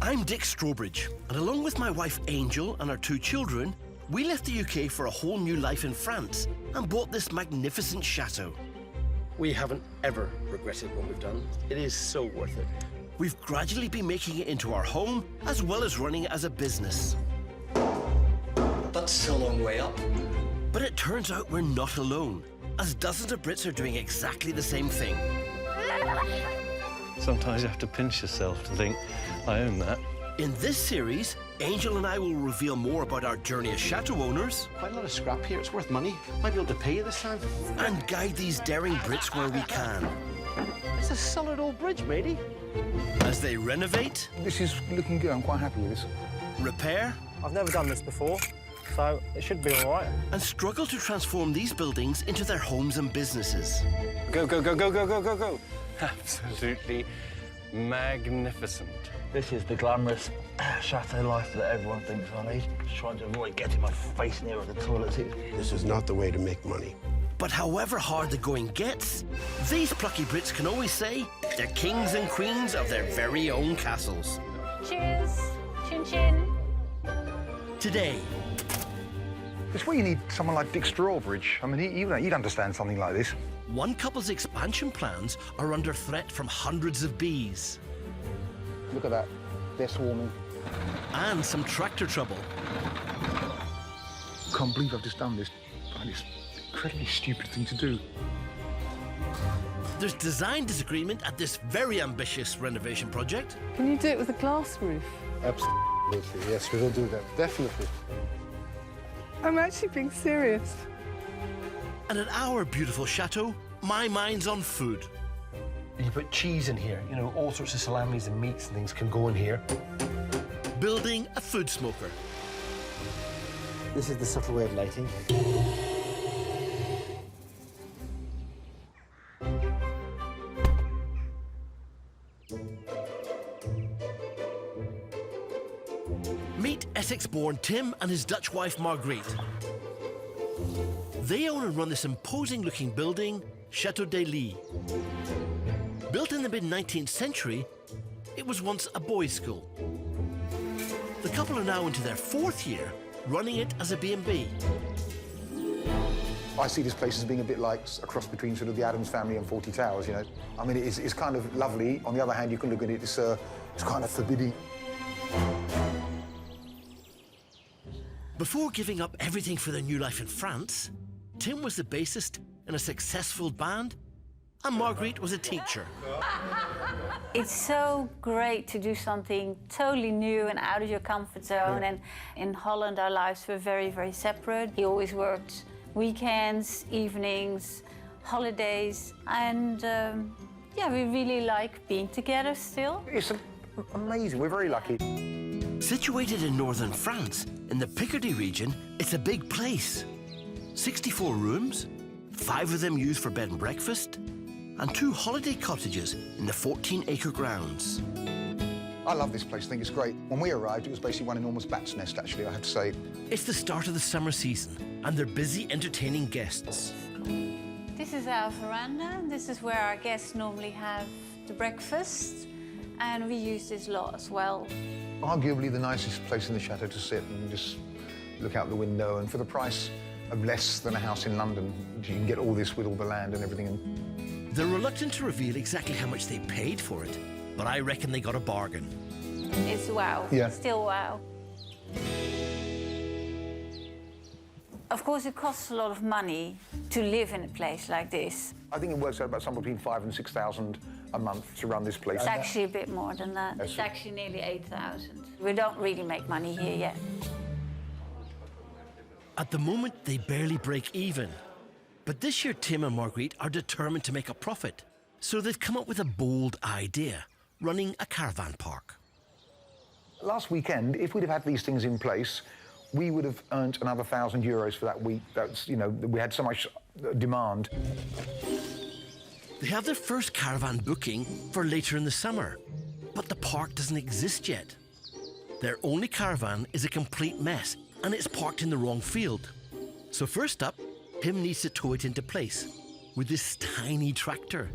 I'm Dick Strawbridge, and along with my wife Angel and our 2 children, we left the UK for a whole new life in France and bought this magnificent chateau. We haven't ever regretted what we've done. It is so worth it. We've gradually been making it into our home as well as running it as a business. That's a long way up. But it turns out we're not alone, as dozens of Brits are doing exactly the same thing. Sometimes you have to pinch yourself to think, I own that. In this series, Angel and I will reveal more about our journey as chateau owners. Quite a lot of scrap here. It's worth money. Might be able to pay you this time. And guide these daring Brits where we can. It's a solid old bridge, matey. As they renovate. This is looking good. I'm quite happy with this. Repair. I've never done this before, so it should be all right. And struggle to transform these buildings into their homes and businesses. Go, go, go, go, go, go, go, go. Absolutely magnificent. This is the glamorous chateau life that everyone thinks I need. Just trying to avoid getting my face near the toilet seat. This is not the way to make money. But however hard the going gets, these plucky Brits can always say they're kings and queens of their very own castles. Cheers. Chin chin. Today, It's where you need someone like Dick Strawbridge. I mean, he'd understand something like this. one couple's expansion plans are under threat from hundreds of bees. Look at that. They're swarming. And some tractor trouble. Can't believe I've just done this. And it's an incredibly stupid thing to do. There's design disagreement at this very ambitious renovation project. Can you do it with a glass roof? Absolutely, yes, we will do that, definitely. I'm actually being serious. And at our beautiful chateau, my mind's on food. You put cheese in here. You know, all sorts of salamis and meats and things can go in here. Building a food smoker. This is the subtle way of lighting. Meet Essex-born Tim and his Dutch wife Margriet. They own and run this imposing-looking building, Chatau de Humier. Built in the mid-19th century, it was once a boys' school. The couple are now into their 4th year, running it as a B&B. I see this place as being a bit like a cross between sort of the Addams Family and 40 Towers, you know. I mean, it's kind of lovely. On the other hand, you can look at it, it's kind of forbidding. Before giving up everything for their new life in France, Tim was the bassist in a successful band, and Margriet was a teacher. It's so great to do something totally new and out of your comfort zone. And in Holland, our lives were very, very separate. He always worked weekends, evenings, holidays, and yeah, we really like being together still. It's amazing. We're very lucky. Situated in northern France, in the Picardy region, it's a big place. 64 rooms, 5 of them used for bed and breakfast, and 2 holiday cottages in the 14-acre grounds. I love this place. I think it's great. When we arrived, it was basically one enormous bat's nest, actually, I have to say. It's the start of the summer season, and they're busy entertaining guests. This is our veranda. This is where our guests normally have the breakfast, and we use this lot as well. Arguably the nicest place in the chateau to sit and just look out the window, and for the price of less than a house in London, you can get all this with all the land and everything. They're reluctant to reveal exactly how much they paid for it, but I reckon they got a bargain. It's wow. Yeah. Still wow. Of course, it costs a lot of money to live in a place like this. I think it works out about somewhere between 5,000 and 6,000 a month to run this place. It's actually a bit more than that. It's actually nearly 8,000. We don't really make money here yet. At the moment, they barely break even. But this year, Tim and Margriet are determined to make a profit. So they've come up with a bold idea, running a caravan park. Last weekend, if we'd have had these things in place, we would have earned another 1,000 euros for that week. That's, you know, we had so much demand. They have their first caravan booking for later in the summer, but the park doesn't exist yet. Their only caravan is a complete mess, and it's parked in the wrong field. So first up, Tim needs to tow it into place with this tiny tractor.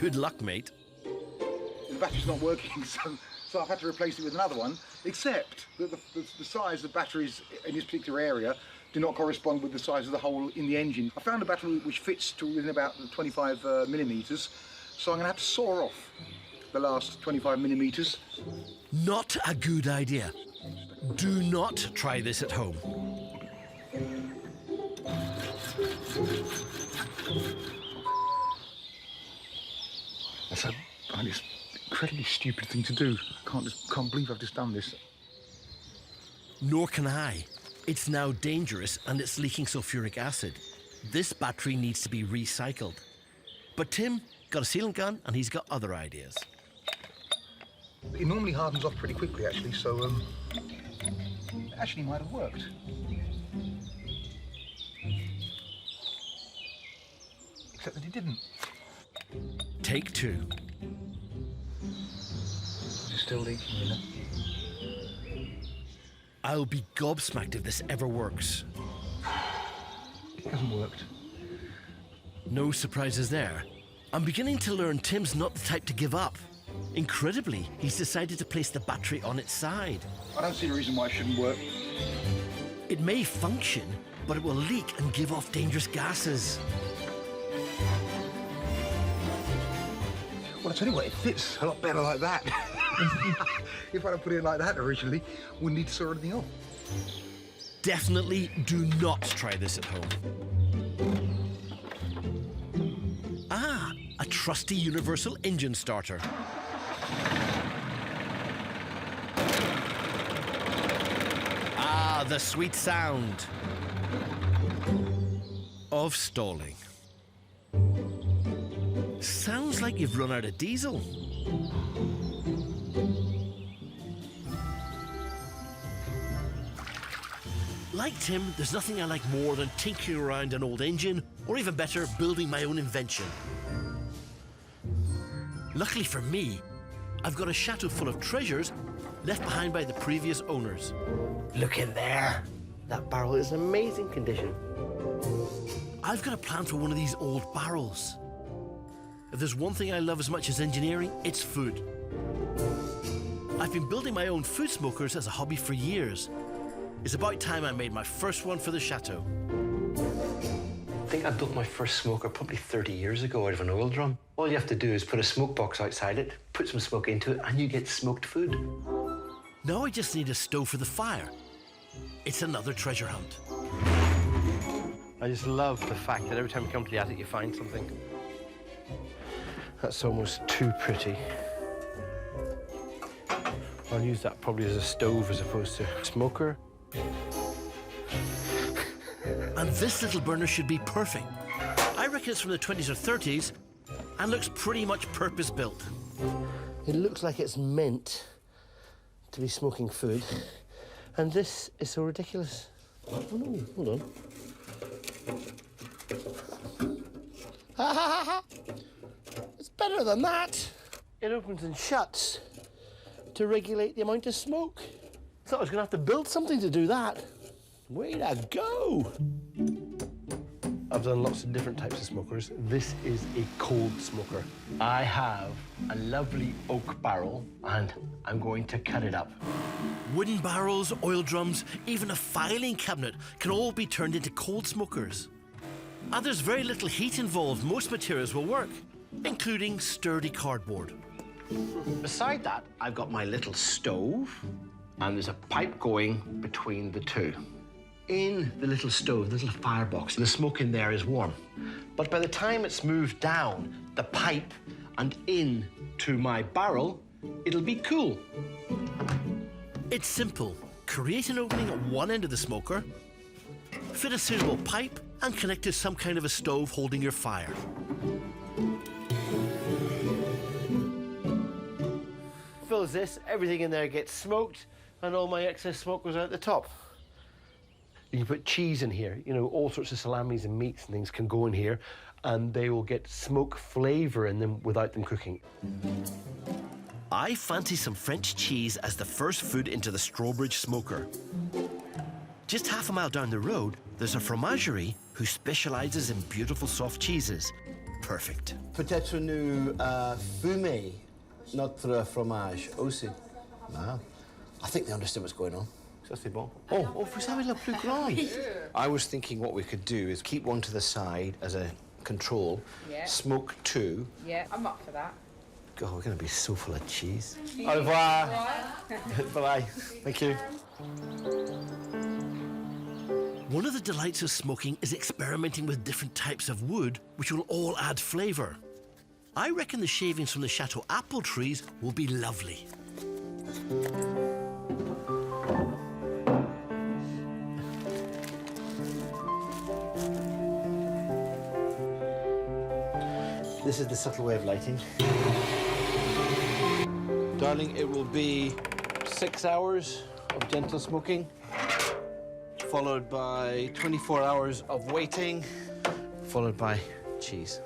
Good luck, mate. The battery's not working, so So I've had to replace it with another one, except that the size of batteries in this particular area do not correspond with the size of the hole in the engine. I found a battery which fits to within about 25 millimetres, so I'm going to have to saw off the last 25 millimetres. Not a good idea. Do not try this at home. That's an incredibly stupid thing to do. I can't believe I've just done this. Nor can I. It's now dangerous and it's leaking sulfuric acid. This battery needs to be recycled. But Tim got a sealant gun and he's got other ideas. It normally hardens off pretty quickly, actually, so it actually might have worked. Except that it didn't. Take two. It's still leaking, you know. I'll be gobsmacked if this ever works. It hasn't worked. No surprises there. I'm beginning to learn Tim's not the type to give up. Incredibly, he's decided to place the battery on its side. I don't see a reason why it shouldn't work. It may function, but it will leak and give off dangerous gases. Well, I tell you what, it fits a lot better like that. If I'd have put it like that originally, wouldn't need to saw anything off. Definitely do not try this at home. Ah, a trusty universal engine starter. Ah, the sweet sound of stalling. Sounds like you've run out of diesel. Like Tim, there's nothing I like more than tinkering around an old engine, or even better, building my own invention. Luckily for me, I've got a chateau full of treasures left behind by the previous owners. Look in there. That barrel is in amazing condition. I've got a plan for one of these old barrels. If there's one thing I love as much as engineering, it's food. I've been building my own food smokers as a hobby for years. It's about time I made my first one for the chateau. I think I built my first smoker probably 30 years ago out of an oil drum. All you have to do is put a smoke box outside it, put some smoke into it, and you get smoked food. Now I just need a stove for the fire. It's another treasure hunt. I just love the fact that every time you come to the attic, you find something. That's almost too pretty. I'll use that probably as a stove as opposed to a smoker. And this little burner should be perfect. I reckon it's from the 20s or 30s and looks pretty much purpose-built. It looks like it's meant to be smoking food, and this is so ridiculous. Oh no, hold on. It's better than that. It opens and shuts to regulate the amount of smoke. Thought I was gonna have to build something to do that. Way to go! I've done lots of different types of smokers. This is a cold smoker. I have a lovely oak barrel and I'm going to cut it up. Wooden barrels, oil drums, even a filing cabinet can all be turned into cold smokers. And there's very little heat involved. Most materials will work, including sturdy cardboard. Beside that, I've got my little stove and there's a pipe going between the two. In the little stove, the little firebox, the smoke in there is warm. But by the time it's moved down the pipe and in to my barrel, it'll be cool. It's simple. Create an opening at one end of the smoker, fit a suitable pipe, and connect to some kind of a stove holding your fire. Fills this, everything in there gets smoked, and all my excess smoke goes out the top. You can put cheese in here, you know, all sorts of salamis and meats and things can go in here, and they will get smoke flavour in them without them cooking. I fancy some French cheese as the first food into the Strawbridge smoker. Just half a mile down the road, there's a fromagerie who specialises in beautiful soft cheeses. Perfect. Peut-être nous fumer notre fromage aussi. No. I think they understood what's going on. Ça, c'est bon. Oh, vous savez le plus grand. I was thinking what we could do is keep one to the side as a control, smoke two. Yeah, I'm up for that. God, we're going to be so full of cheese. Au revoir. Bye-bye. Thank you. One of the delights of smoking is experimenting with different types of wood, which will all add flavour. I reckon the shavings from the Chateau apple trees will be lovely. This is the subtle way of lighting. Darling, it will be 6 hours of gentle smoking, followed by 24 hours of waiting, followed by cheese.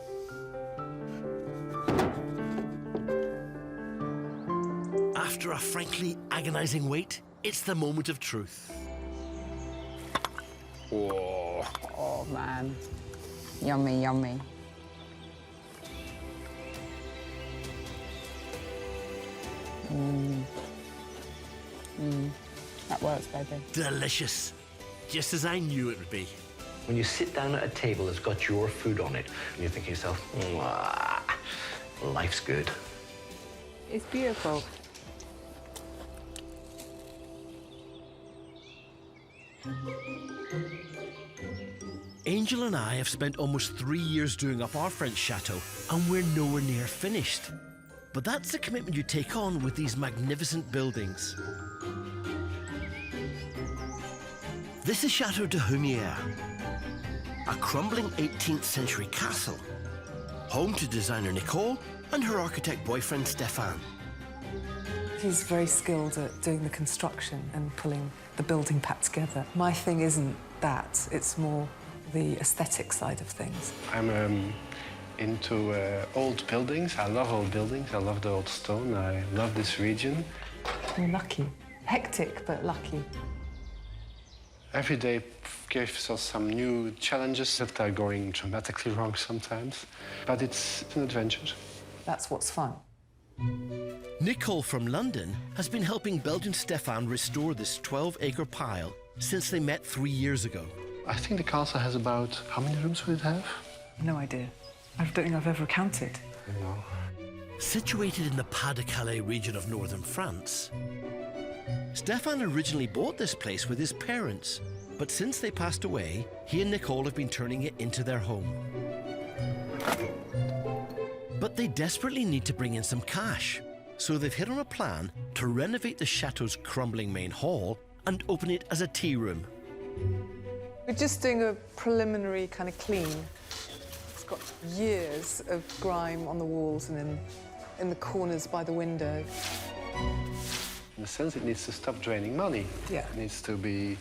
After a frankly agonising wait, it's the moment of truth. Whoa. Oh, man. Yummy, yummy. That works, baby. Delicious. Just as I knew it would be. When you sit down at a table that's got your food on it, and you think to yourself, life's good. It's beautiful. Angel and I have spent almost 3 years doing up our French chateau, and we're nowhere near finished. But that's the commitment you take on with these magnificent buildings. This is Chatau de Humier, a crumbling 18th century castle, home to designer Nicole and her architect boyfriend Stefan. He's very skilled at doing the construction and pulling the building pack together. My thing isn't that, it's more the aesthetic side of things. I'm into old buildings. I love old buildings. I love the old stone. I love this region. You're lucky. Hectic, but lucky. Every day gives us some new challenges that are going dramatically wrong sometimes. But it's an adventure. That's what's fun. Nicole from London has been helping Belgian Stefan restore this 12-acre pile since they met 3 years ago. I think the castle has about, how many rooms would it have? No idea. I don't think I've ever counted. No. Situated in the Pas-de-Calais region of northern France, Stefan originally bought this place with his parents, but since they passed away, he and Nicole have been turning it into their home. But they desperately need to bring in some cash, so they've hit on a plan to renovate the chateau's crumbling main hall and open it as a tea room. We're just doing a preliminary kind of clean. It's got years of grime on the walls and in the corners by the window. In a sense, it needs to stop draining money. Yeah. It needs to be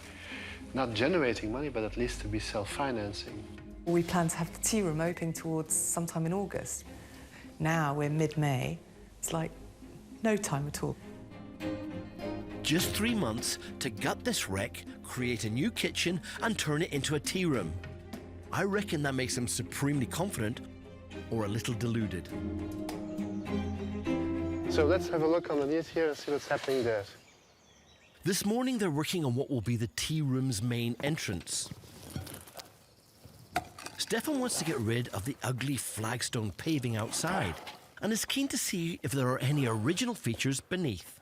not generating money, but at least to be self-financing. We plan to have the tea room open towards sometime in August. Now we're mid-May. It's like no time at all. Just 3 months to gut this wreck, create a new kitchen and turn it into a tea room. I reckon that makes them supremely confident or a little deluded. So let's have a look underneath here and see what's happening there. This morning they're working on what will be the tea room's main entrance. Stefan wants to get rid of the ugly flagstone paving outside and is keen to see if there are any original features beneath.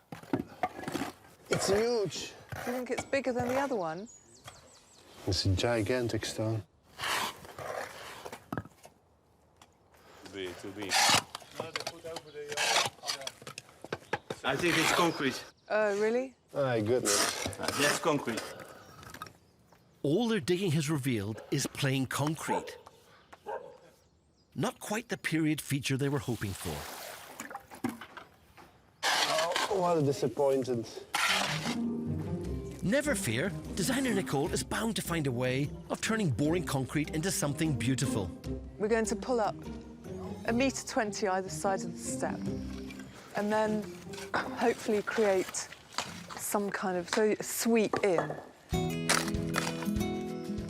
It's huge. Do you think it's bigger than the other one? It's a gigantic stone. Too big. I think it's concrete. Oh, really? My goodness. That's concrete. All their digging has revealed is plain concrete. Not quite the period feature they were hoping for. Oh, what a disappointment. Never fear, designer Nicole is bound to find a way of turning boring concrete into something beautiful. We're going to pull up 1.20 m either side of the step and then hopefully create some kind of sweep in.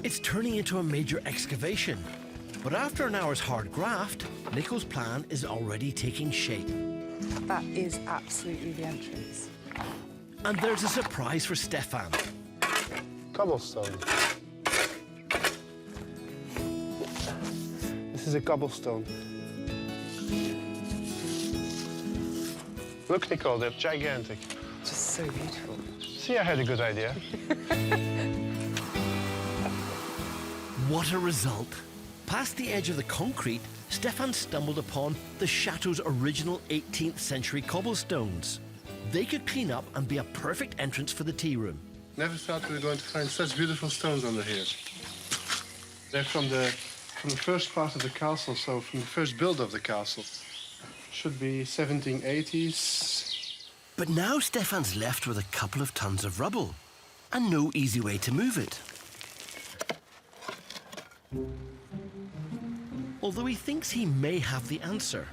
It's turning into a major excavation. But after an hour's hard graft, Nicole's plan is already taking shape. That is absolutely the entrance. And there's a surprise for Stefan. Cobblestone. This is a cobblestone. Look, Nicole, they're gigantic. Just so beautiful. See, I had a good idea. What a result. Past the edge of the concrete, Stefan stumbled upon the Chateau's original 18th century cobblestones. They could clean up and be a perfect entrance for the tea room. Never thought we were going to find such beautiful stones under here. They're from the first part of the castle, so from the first build of the castle. Should be 1780s. But now Stefan's left with a couple of tons of rubble and no easy way to move it. Although he thinks he may have the answer.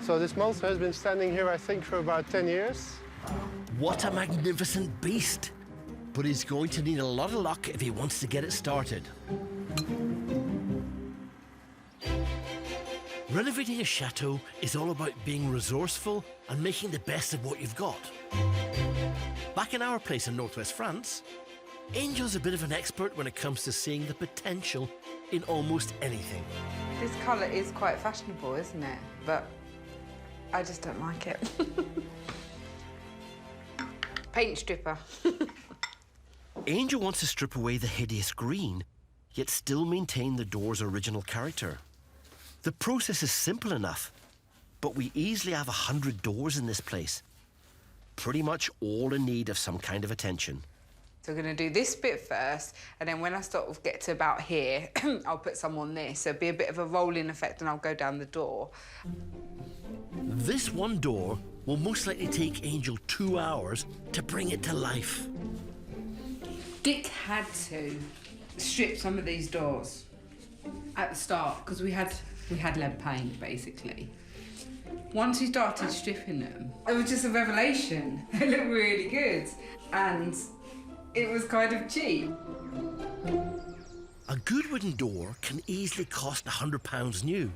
So this monster has been standing here, I think, for about 10 years. What a magnificent beast! But he's going to need a lot of luck if he wants to get it started. Renovating a chateau is all about being resourceful and making the best of what you've got. Back in our place in northwest France, Angel's a bit of an expert when it comes to seeing the potential in almost anything. This colour is quite fashionable, isn't it? But I just don't like it. Paint stripper. Angel wants to strip away the hideous green, yet still maintain the door's original character. The process is simple enough, but we easily have 100 doors in this place. Pretty much all in need of some kind of attention. So we're going to do this bit first, and then when I sort of get to about here, I'll put some on this. So it'll be a bit of a rolling effect, and I'll go down the door. This one door will most likely take Angel 2 hours to bring it to life. Dick had to strip some of these doors at the start, because we had lead paint, basically. Once we started stripping them, it was just a revelation. They looked really good, and it was kind of cheap. A good wooden door can easily cost £100 new.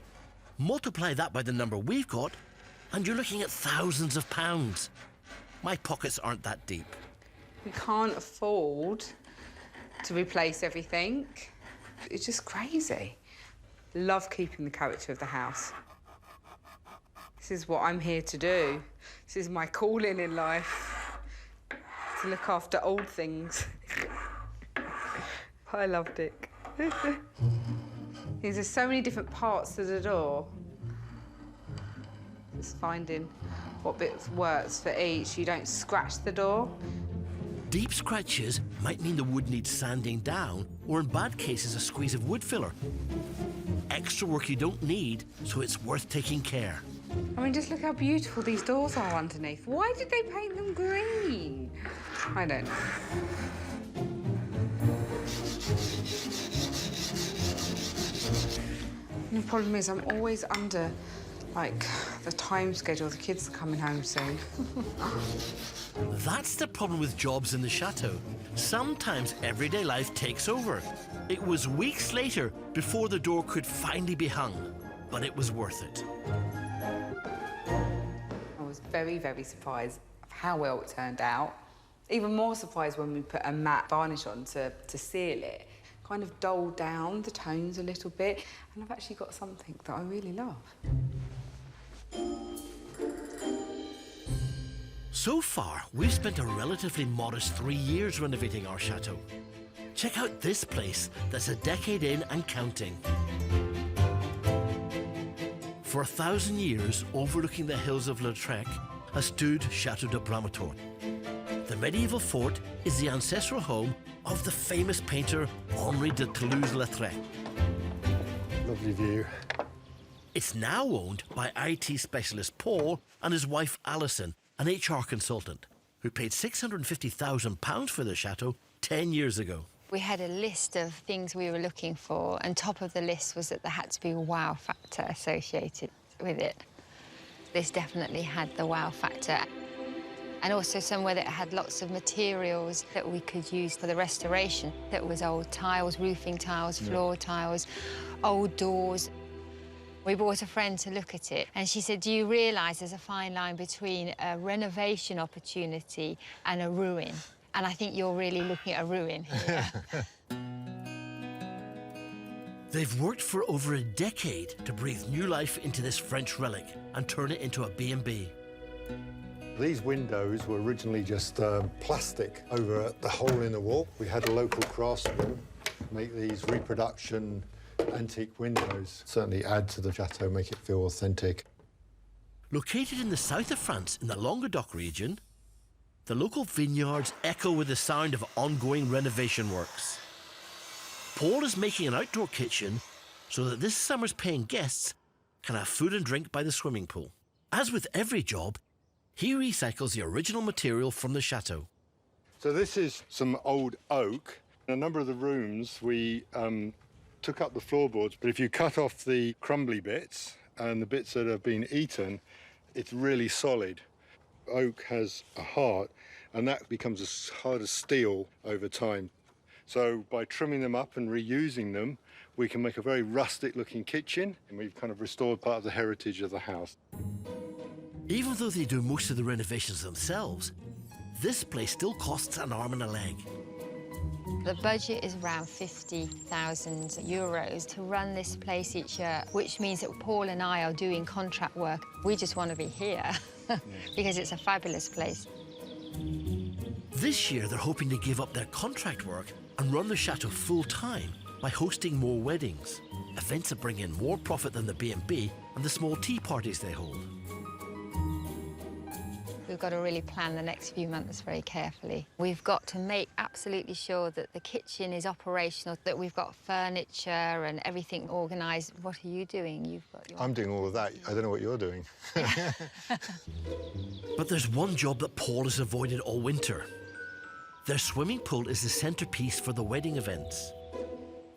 Multiply that by the number we've got, and you're looking at thousands of pounds. My pockets aren't that deep. We can't afford to replace everything. It's just crazy. Love keeping the character of the house. This is what I'm here to do. This is my calling in life, to look after old things. I love Dick. There's so many different parts to the door. Just finding what bit works for each. You don't scratch the door. Deep scratches might mean the wood needs sanding down, or in bad cases, a squeeze of wood filler. Extra work you don't need, so it's worth taking care. I mean, just look how beautiful these doors are underneath. Why did they paint them green? I don't know. And the problem is I'm always under, like, the time schedule. The kids are coming home soon. That's the problem with jobs in the chateau. Sometimes everyday life takes over. It was weeks later before the door could finally be hung, but it was worth it. I was very, very surprised of how well it turned out. Even more surprised when we put a matte varnish on to seal it. Kind of dulled down the tones a little bit, and I've actually got something that I really love. So far, we've spent a relatively modest 3 years renovating our chateau. Check out this place that's a decade in and counting. For 1,000 years, overlooking the hills of Lautrec, has stood Chateau de Humier. The medieval fort is the ancestral home of the famous painter Henri de Toulouse-Lautrec. Lovely view. It's now owned by IT specialist Paul and his wife Alison, an HR consultant, who paid £650,000 for the chateau 10 years ago. We had a list of things we were looking for, and top of the list was that there had to be a wow factor associated with it. This definitely had the wow factor. And also somewhere that had lots of materials that we could use for the restoration. That was old tiles, roofing tiles, floor tiles, old doors. We brought a friend to look at it, and she said, do you realise there's a fine line between a renovation opportunity and a ruin? And I think you're really looking at a ruin here. They've worked for over a decade to breathe new life into this French relic and turn it into a B&B. These windows were originally just plastic over the hole in the wall. We had a local craftsman make these reproduction antique windows. Certainly add to the chateau, make it feel authentic. Located in the south of France in the Languedoc region, the local vineyards echo with the sound of ongoing renovation works. Paul is making an outdoor kitchen so that this summer's paying guests can have food and drink by the swimming pool. As with every job, he recycles the original material from the chateau. So this is some old oak. In a number of the rooms, we took up the floorboards, but if you cut off the crumbly bits and the bits that have been eaten, it's really solid. Oak has a heart, and that becomes as hard as steel over time. So by trimming them up and reusing them, we can make a very rustic-looking kitchen, and we've kind of restored part of the heritage of the house. Even though they do most of the renovations themselves, this place still costs an arm and a leg. The budget is around 50,000 euros to run this place each year, which means that Paul and I are doing contract work. We just want to be here because it's a fabulous place. This year, they're hoping to give up their contract work and run the chateau full-time by hosting more weddings, events that bring in more profit than the B&B and the small tea parties they hold. We've got to really plan the next few months very carefully. We've got to make absolutely sure that the kitchen is operational, that we've got furniture and everything organised. What are you doing? You've got your... I'm doing all of that. I don't know what you're doing. But there's one job that Paul has avoided all winter. Their swimming pool is the centrepiece for the wedding events.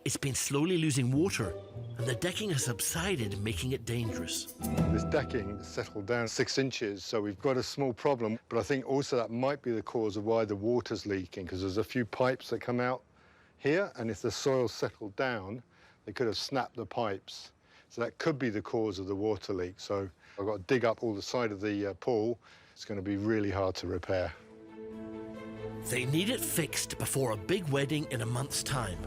It's been slowly losing water, and the decking has subsided, making it dangerous. This decking settled down 6 inches, so we've got a small problem, but I think also that might be the cause of why the water's leaking, because there's a few pipes that come out here, and if the soil settled down, they could have snapped the pipes. So that could be the cause of the water leak. So I've got to dig up all the side of the pool. It's going to be really hard to repair. They need it fixed before a big wedding in a month's time.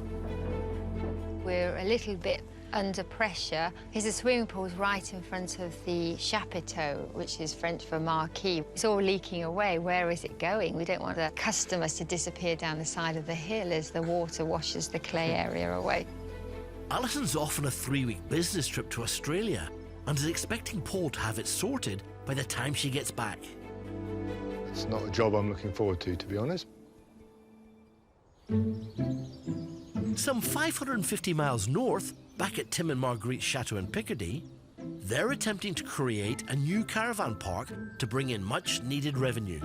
We're a little bit under pressure because the swimming pool's right in front of the Chateau, which is French for marquee. It's all leaking away. Where is it going? We don't want the customers to disappear down the side of the hill as the water washes the clay area away. Alison's off on a 3-week business trip to Australia and is expecting Paul to have it sorted by the time she gets back. It's not a job I'm looking forward to be honest. Some 550 miles north, back at Tim and Marguerite's chateau in Picardy, they're attempting to create a new caravan park to bring in much-needed revenue.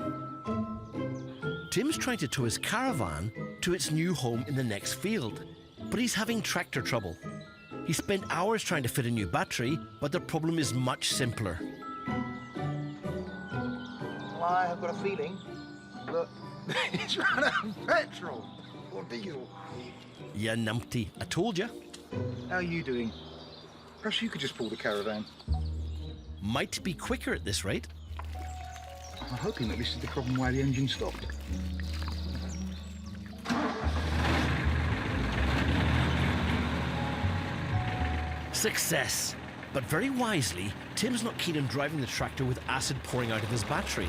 Tim's trying to tow his caravan to its new home in the next field, but he's having tractor trouble. He spent hours trying to fit a new battery, but the problem is much simpler. I have got a feeling that it's run out of petrol or diesel. Ya numpty, I told you. How are you doing? Perhaps you could just pull the caravan. Might be quicker at this rate. I'm hoping that this is the problem why the engine stopped. Success. But very wisely, Tim's not keen on driving the tractor with acid pouring out of his battery.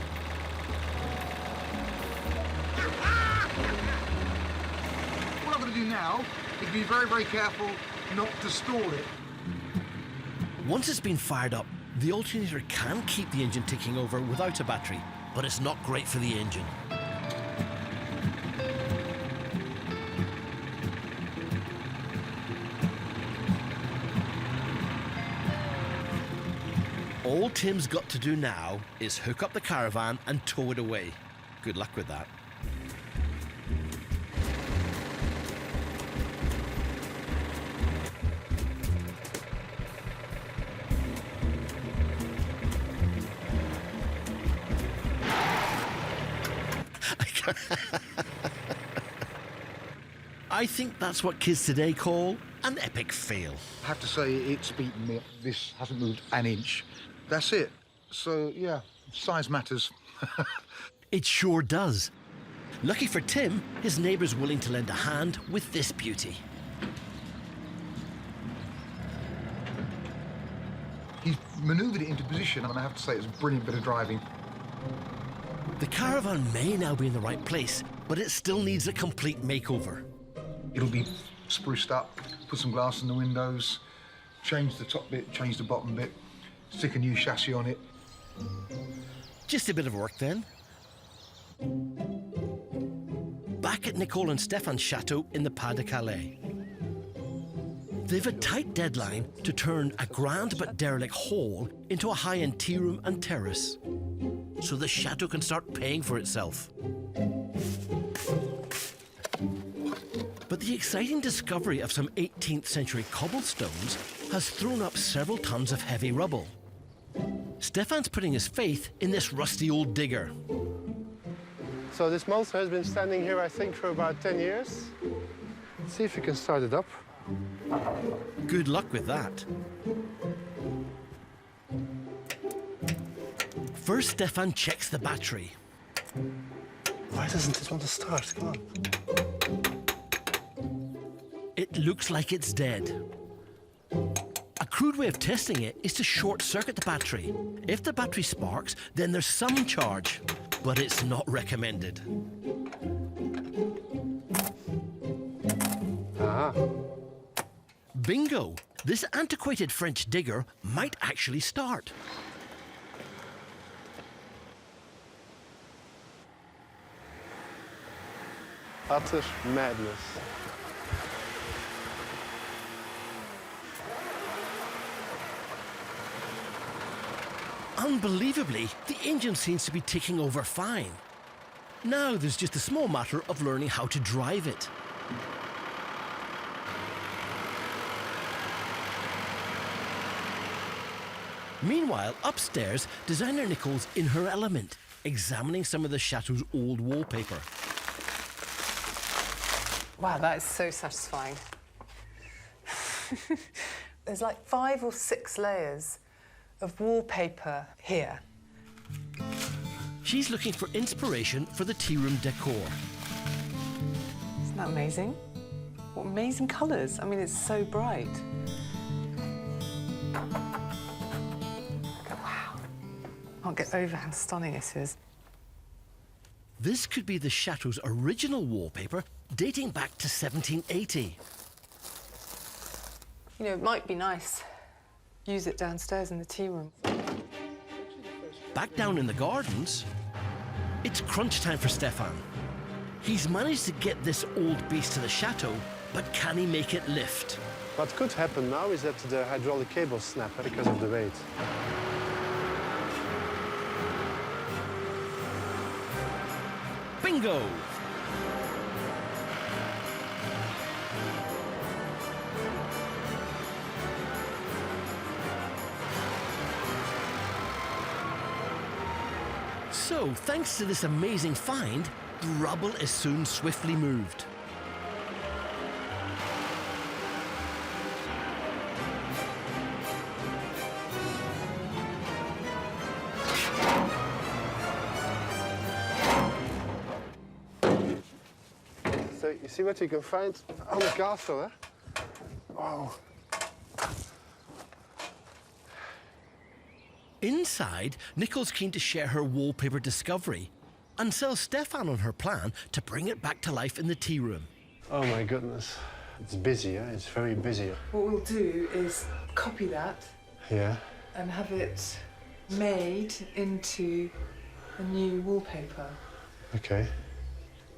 What I'm going to do now is be very, very careful not to stall it. Once it's been fired up, the alternator can keep the engine ticking over without a battery, but it's not great for the engine. All Tim's got to do now is hook up the caravan and tow it away. Good luck with that. I think that's what kids today call An epic fail. I have to say, it's beaten me. This hasn't moved an inch. That's it. So, yeah, size matters. It sure does. Lucky for Tim, his neighbour's willing to lend a hand with this beauty. He's manoeuvred it into position, and I have to say, it's a brilliant bit of driving. The caravan may now be in the right place, but it still needs a complete makeover. It'll be spruced up, put some glass in the windows, change the top bit, change the bottom bit, stick a new chassis on it. Just a bit of work then. Back at Nicole and Stefan's chateau in the Pas de Calais. They've a tight deadline to turn a grand but derelict hall into a high-end tea room and terrace, so the chateau can start paying for itself. But the exciting discovery of some 18th century cobblestones has thrown up several tons of heavy rubble. Stefan's putting his faith in this rusty old digger. So this monster has been standing here, I think, for about 10 years. Let's see if we can start it up. Good luck with that. First, Stefan checks the battery. Why doesn't it want to start? Come on. It looks like it's dead. A crude way of testing it is to short-circuit the battery. If the battery sparks, then there's some charge, but it's not recommended. Aha. Bingo! This antiquated French digger might actually start. Utter madness. Unbelievably, the engine seems to be ticking over fine. Now there's just a small matter of learning how to drive it. Meanwhile, upstairs, designer Nicole's in her element, examining some of the chateau's old wallpaper. Wow, that is so satisfying. There's like 5 or 6 layers of wallpaper here. She's looking for inspiration for the tea room decor. Isn't that amazing? What amazing colours. I mean, it's so bright. Wow. Can't get over how stunning it is. This could be the chateau's original wallpaper, dating back to 1780. You know, it might be nice. Use it downstairs in the tea room. Back down in the gardens, it's crunch time for Stefan. He's managed to get this old beast to the chateau, but can he make it lift? What could happen now is that the hydraulic cables snap because of the weight. Bingo! So, thanks to this amazing find, the rubble is soon swiftly moved. So you see what you can find on the castle, eh? Wow. Inside, Nicole's keen to share her wallpaper discovery and sell Stefan on her plan to bring it back to life in the tea room. Oh my goodness. It's busy, yeah? It's very busy. What we'll do is copy that. Yeah. And have it made into a new wallpaper. Okay.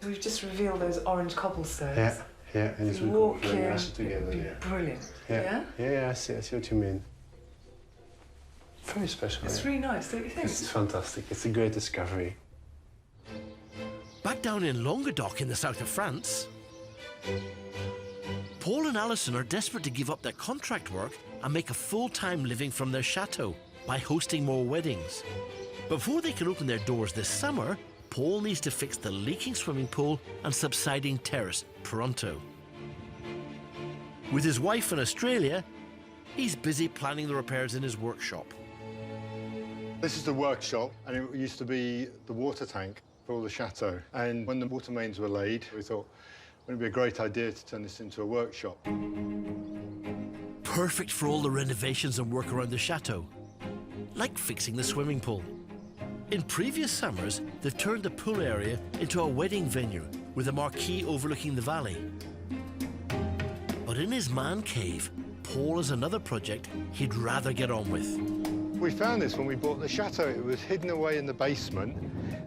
We've just revealed those orange cobblestones. Yeah, yeah, and it's walk very in, nice together. it'd be Yeah. brilliant. Yeah, yeah, I see what you mean. Very special. It's yeah. really nice, don't you think? It's fantastic. It's a great discovery. Back down in Languedoc in the south of France, Paul and Alison are desperate to give up their contract work and make a full-time living from their chateau by hosting more weddings. Before they can open their doors this summer, Paul needs to fix the leaking swimming pool and subsiding terrace pronto. With his wife in Australia, he's busy planning the repairs in his workshop. This is the workshop, and it used to be the water tank for the chateau. And when the water mains were laid, we thought, wouldn't it be a great idea to turn this into a workshop? Perfect for all the renovations and work around the chateau, like fixing the swimming pool. In previous summers, they've turned the pool area into a wedding venue with a marquee overlooking the valley. But in his man cave, Paul has another project he'd rather get on with. We found this when we bought the chateau. It was hidden away in the basement,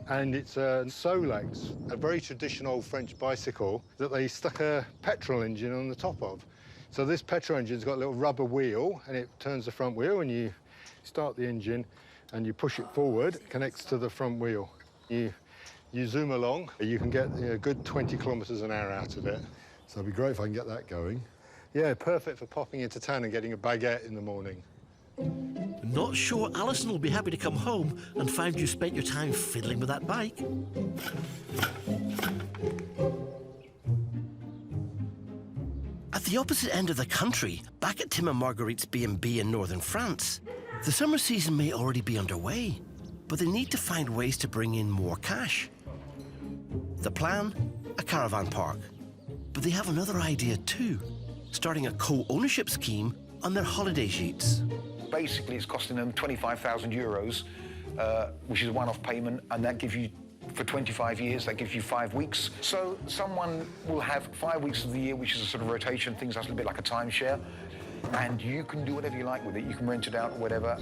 and it's a Solex, a very traditional French bicycle that they stuck a petrol engine on the top of. So this petrol engine's got a little rubber wheel, and it turns the front wheel, and you start the engine, and you push it forward, it connects to the front wheel. You zoom along, you can get a good 20 kilometres an hour out of it. So it'd be great if I can get that going. Yeah, perfect for popping into town and getting a baguette in the morning. Not sure Alison will be happy to come home and find you spent your time fiddling with that bike. At the opposite end of the country, back at Tim and Marguerite's B&B in northern France, the summer season may already be underway, but they need to find ways to bring in more cash. The plan? A caravan park. But they have another idea too, starting a co-ownership scheme on their holiday sheets. Basically, it's costing them 25,000 euros, which is a one-off payment, and that gives you, for 25 years, that gives you 5 weeks. So someone will have 5 weeks of the year, which is a sort of rotation, things that's a bit like a timeshare, and you can do whatever you like with it. You can rent it out or whatever.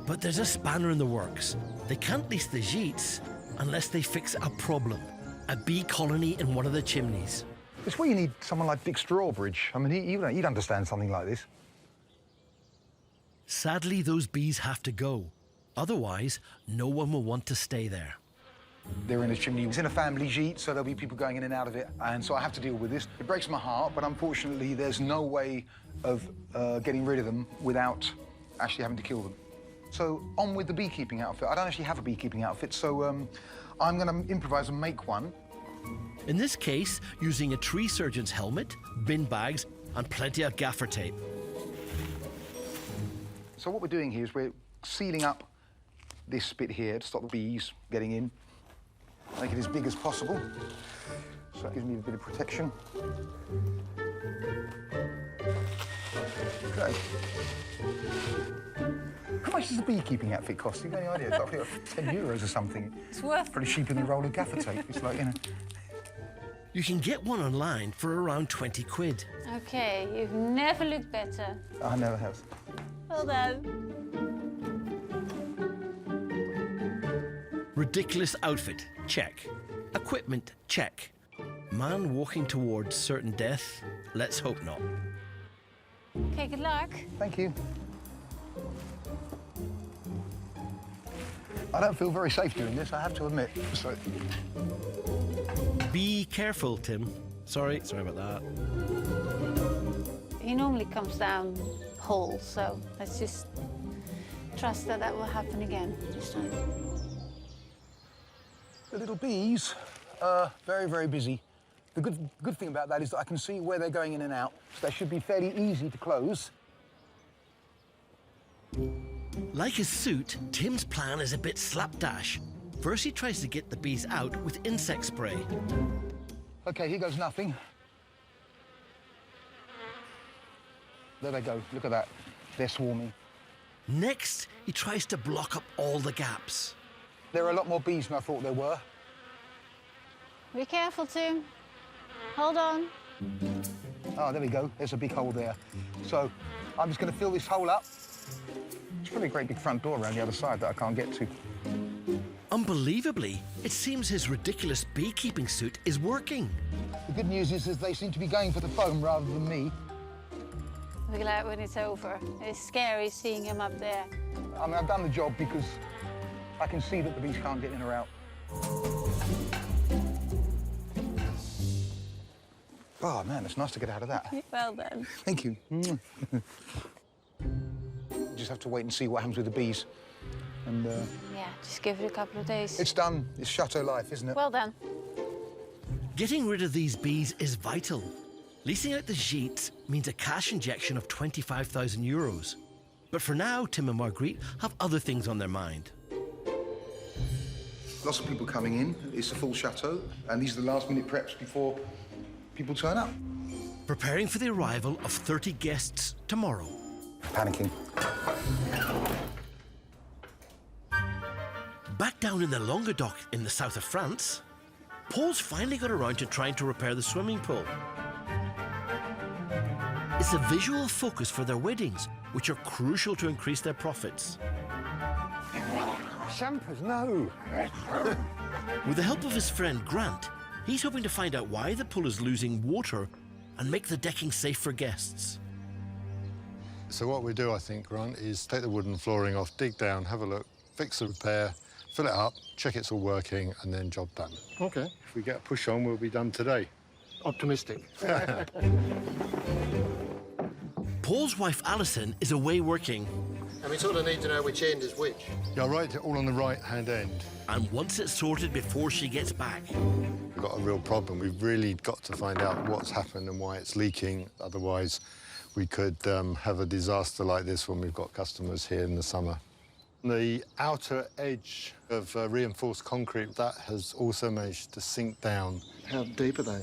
But there's a spanner in the works. They can't lease the gîtes unless they fix a problem. A bee colony in one of the chimneys. It's where you need someone like Dick Strawbridge. I mean, he'd understand something like this. Sadly, those bees have to go. Otherwise, no one will want to stay there. They're in a chimney. It's in a family gîte, so there'll be people going in and out of it, and so I have to deal with this. It breaks my heart, but unfortunately, there's no way of getting rid of them without actually having to kill them. So on with the beekeeping outfit. I don't actually have a beekeeping outfit, so I'm going to improvise and make one. In this case, using a tree surgeon's helmet, bin bags, and plenty of gaffer tape. So what we're doing here is we're sealing up this bit here to stop the bees getting in. Make it as big as possible. So that gives me a bit of protection. Okay. How much does the beekeeping outfit cost? You got any idea? It's like 10 euros or something. It's worth pretty cheaper than a roll of gaffer tape. It's like, you know. You can get one online for around 20 quid. Okay, you've never looked better. I never have. Well done. Ridiculous outfit, check. Equipment, check. Man walking towards certain death, let's hope not. Okay, good luck. Thank you. I don't feel very safe doing this, I have to admit. So... Be careful, Tim. Sorry about that. He normally comes down whole, so let's just trust that that will happen again this time. The little bees are very, very busy. The good thing about that is that I can see where they're going in and out, so they should be fairly easy to close. Like his suit, Tim's plan is a bit slapdash. First, he tries to get the bees out with insect spray. OK, here goes nothing. There they go. Look at that. They're swarming. Next, he tries to block up all the gaps. There are a lot more bees than I thought there were. Be careful, Tim. Hold on. Oh, there we go. There's a big hole there. So I'm just going to fill this hole up. There's probably a great big front door around the other side that I can't get to. Unbelievably, it seems his ridiculous beekeeping suit is working. The good news is they seem to be going for the foam rather than me. We're glad when it's over. It's scary seeing him up there. I mean, I've done the job because I can see that the bees can't get in or out. Oh, man, it's nice to get out of that. Well done. Thank you. Just have to wait and see what happens with the bees. And, yeah, just give it a couple of days. It's done. It's chateau life, isn't it? Well done. Getting rid of these bees is vital. Leasing out the gîtes means a cash injection of €25,000. But for now, Tim and Marguerite have other things on their mind. Lots of people coming in. It's a full chateau, and these are the last-minute preps before people turn up. Preparing for the arrival of 30 guests tomorrow. Panicking. Back down in the Languedoc in the south of France, Paul's finally got around to trying to repair the swimming pool. It's a visual focus for their weddings, which are crucial to increase their profits. Champers, no! With the help of his friend Grant, he's hoping to find out why the pool is losing water and make the decking safe for guests. So what we do, I think, Grant, is take the wooden flooring off, dig down, have a look, fix the repair, fill it up, check it's all working, and then job done. OK. If we get a push on, we'll be done today. Optimistic. Paul's wife Alison is away working. And we sort of need to know which end is which. Yeah, right, all on the right-hand end. And once it's sorted before she gets back. We've got a real problem. We've really got to find out what's happened and why it's leaking. Otherwise, we could have a disaster like this when we've got customers here in the summer. The outer edge of reinforced concrete, that has also managed to sink down. How deep are they?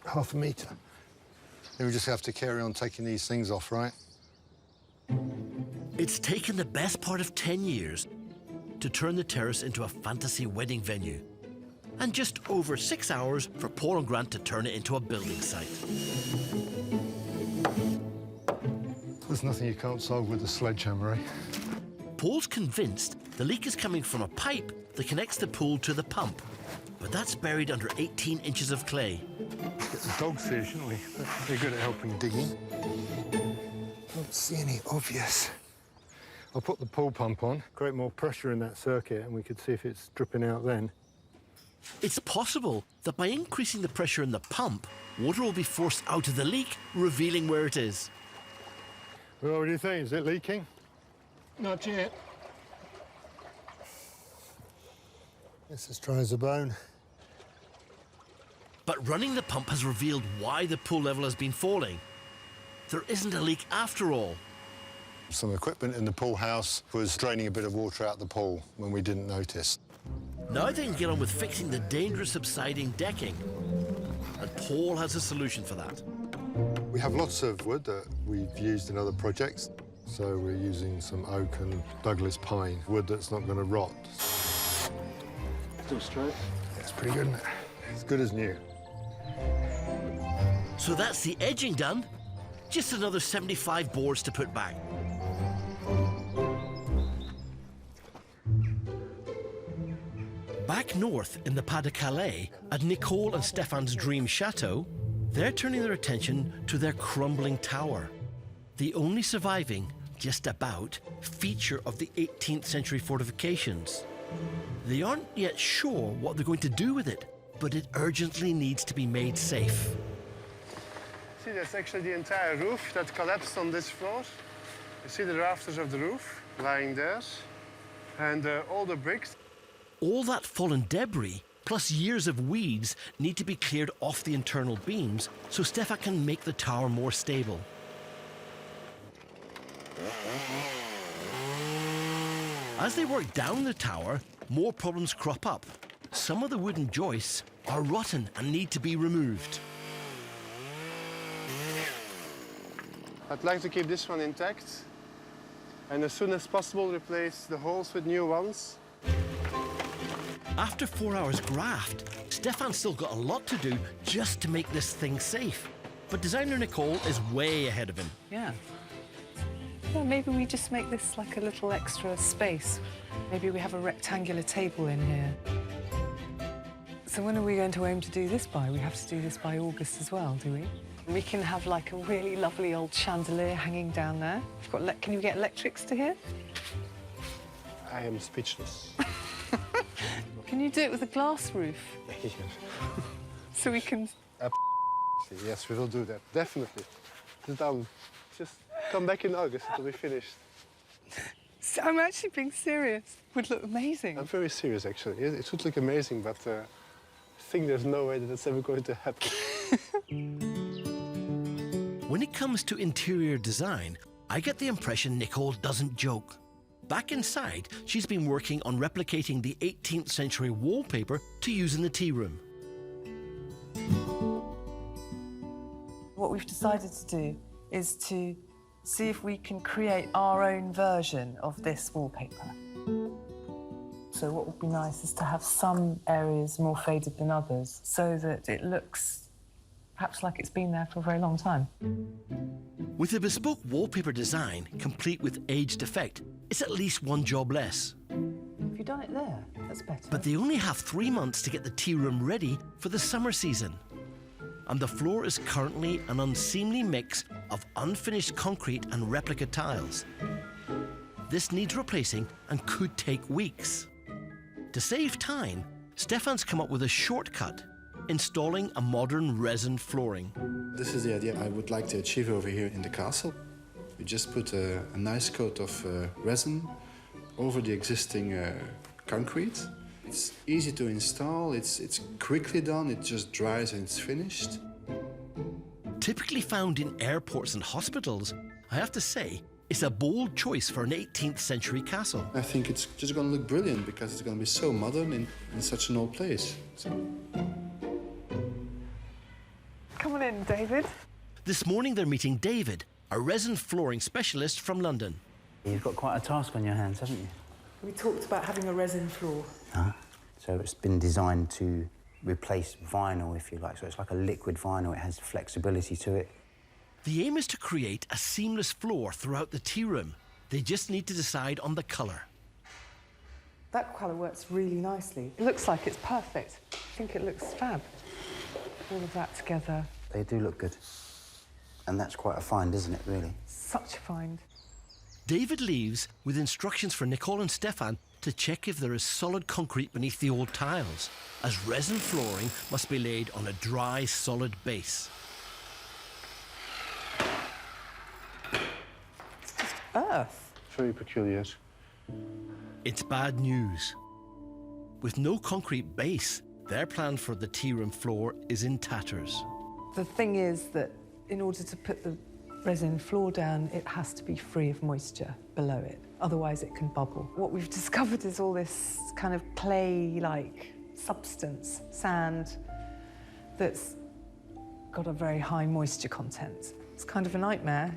Half a metre. Then we just have to carry on taking these things off, right? It's taken the best part of 10 years to turn the terrace into a fantasy wedding venue. And just over 6 hours for Paul and Grant to turn it into a building site. There's nothing you can't solve with a sledgehammer, eh? Paul's convinced the leak is coming from a pipe that connects the pool to the pump. But that's buried under 18 inches of clay. Get the dogs here, shouldn't we? They're good at helping digging. Don't see any obvious. I'll put the pool pump on, create more pressure in that circuit, and we could see if it's dripping out then. It's possible that by increasing the pressure in the pump, water will be forced out of the leak, revealing where it is. Well, what do you think? Is it leaking? Not yet. It's as dry as a bone. But running the pump has revealed why the pool level has been falling. There isn't a leak after all. Some equipment in the pool house was draining a bit of water out the pool when we didn't notice. Now they can get on with fixing the dangerous subsiding decking. And Paul has a solution for that. We have lots of wood that we've used in other projects. So we're using some oak and Douglas pine, wood that's not going to rot. Still straight. It's pretty good, isn't it? As good as new. So that's the edging done. Just another 75 boards to put back. Back north in the Pas de Calais, at Nicole and Stefan's dream chateau, they're turning their attention to their crumbling tower. The only surviving, just about, feature of the 18th century fortifications. They aren't yet sure what they're going to do with it, but it urgently needs to be made safe. See, that's actually the entire roof that collapsed on this floor. You see the rafters of the roof lying there, and all the bricks. All that fallen debris, plus years of weeds, need to be cleared off the internal beams so Stefan can make the tower more stable. As they work down the tower, more problems crop up. Some of the wooden joists are rotten and need to be removed. I'd like to keep this one intact, and as soon as possible replace the holes with new ones. After 4 hours graft, Stefan's still got a lot to do just to make this thing safe. But designer Nicole is way ahead of him. Yeah. Well, maybe we just make this like a little extra space. Maybe we have a rectangular table in here. So when are we going to aim to do this by? We have to do this by August as well, do we? We can have like a really lovely old chandelier hanging down there. We've got can you get electrics to here? I am speechless. Can you do it with a glass roof? Yes. So we can... Yes, we will do that, definitely. It's done. Just come back in August, it'll be finished. So I'm actually being serious. It would look amazing. I'm very serious, actually. It would look amazing, but I think there's no way that it's ever going to happen. When it comes to interior design, I get the impression Nicole doesn't joke. Back inside, she's been working on replicating the 18th century wallpaper to use in the tea room. What we've decided to do is to see if we can create our own version of this wallpaper. So what would be nice is to have some areas more faded than others so that it looks perhaps like it's been there for a very long time. With a bespoke wallpaper design, complete with aged effect, it's at least one job less. Have you done it there? That's better. But they only have 3 months to get the tea room ready for the summer season. And the floor is currently an unseemly mix of unfinished concrete and replica tiles. This needs replacing and could take weeks. To save time, Stefan's come up with a shortcut, installing a modern resin flooring. This is the idea I would like to achieve over here in the castle. You just put a nice coat of resin over the existing concrete. It's easy to install, it's quickly done, it just dries and it's finished. Typically found in airports and hospitals, I have to say, it's a bold choice for an 18th century castle. I think it's just going to look brilliant because it's going to be so modern in such an old place. Come on in, David. This morning they're meeting David, a resin flooring specialist from London. You've got quite a task on your hands, haven't you? We talked about having a resin floor. So it's been designed to replace vinyl, if you like. So it's like a liquid vinyl. It has flexibility to it. The aim is to create a seamless floor throughout the tea room. They just need to decide on the colour. That colour works really nicely. It looks like it's perfect. I think it looks fab. All of that together. They do look good. And that's quite a find, isn't it, really? Such a find. David leaves with instructions for Nicole and Stefan to check if there is solid concrete beneath the old tiles, as resin flooring must be laid on a dry, solid base. It's just earth. Very peculiar. It's bad news. With no concrete base, their plan for the tea room floor is in tatters. The thing is that in order to put the resin floor down, it has to be free of moisture below it. Otherwise, it can bubble. What we've discovered is all this kind of clay-like substance, sand, that's got a very high moisture content. It's kind of a nightmare.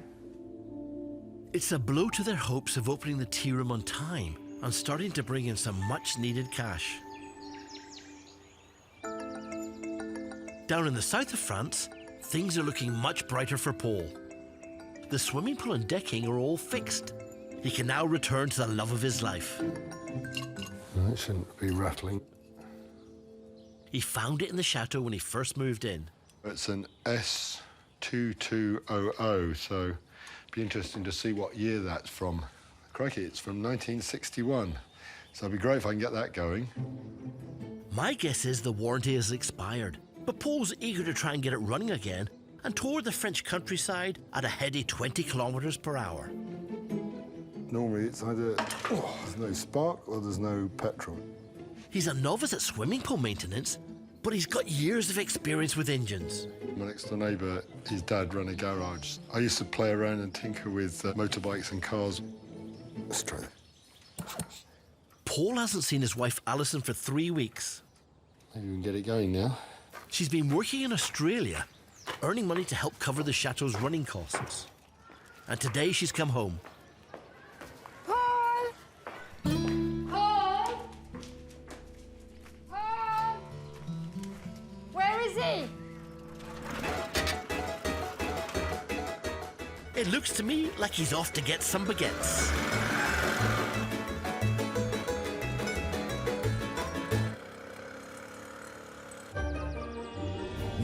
It's a blow to their hopes of opening the tea room on time and starting to bring in some much-needed cash. Down in the south of France, things are looking much brighter for Paul. The swimming pool and decking are all fixed. He can now return to the love of his life. It shouldn't be rattling. He found it in the chateau when he first moved in. It's an S2200, so it'd be interesting to see what year that's from. Crikey, it's from 1961, so it'd be great if I can get that going. My guess is the warranty has expired, but Paul's eager to try and get it running again and toured the French countryside at a heady 20 kilometres per hour. Normally it's either there's no spark or there's no petrol. He's a novice at swimming pool maintenance, but he's got years of experience with engines. My next door neighbour, his dad ran a garage. I used to play around and tinker with motorbikes and cars. Let's try it. Paul hasn't seen his wife Alison for 3 weeks. Maybe we can get it going now. She's been working in Australia, earning money to help cover the chateau's running costs. And today she's come home. Paul! Paul! Paul! Where is he? It looks to me like he's off to get some baguettes.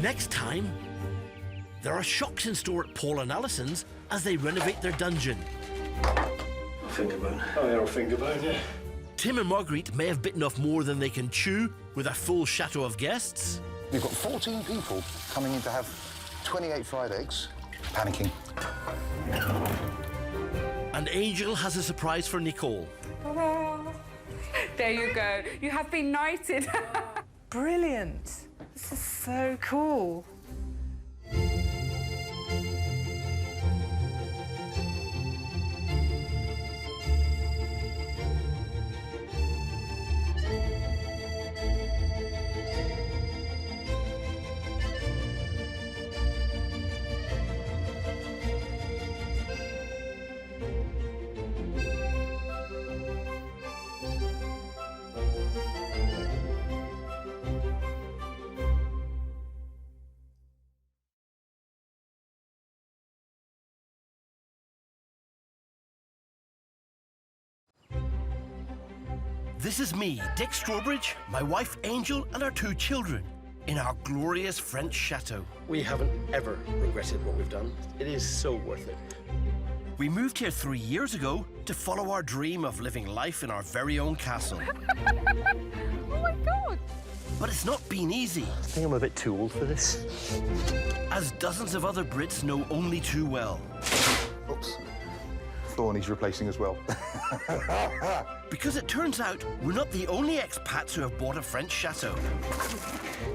Next time, there are shocks in store at Paul and Alison's as they renovate their dungeon. Fingerbone. Oh, yeah, fingerbone, yeah. Tim and Marguerite may have bitten off more than they can chew with a full chateau of guests. We've got 14 people coming in to have 28 fried eggs. Panicking. And Angel has a surprise for Nicole. There you go. You have been knighted. Brilliant. This is so cool. This is me, Dick Strawbridge, my wife Angel, and our 2 children in our glorious French chateau. We haven't ever regretted what we've done. It is so worth it. We moved here 3 years ago to follow our dream of living life in our very own castle. Oh my God! But it's not been easy. I think I'm a bit too old for this. As dozens of other Brits know only too well. Oops. Floor needs replacing as well. Because it turns out we're not the only expats who have bought a French chateau.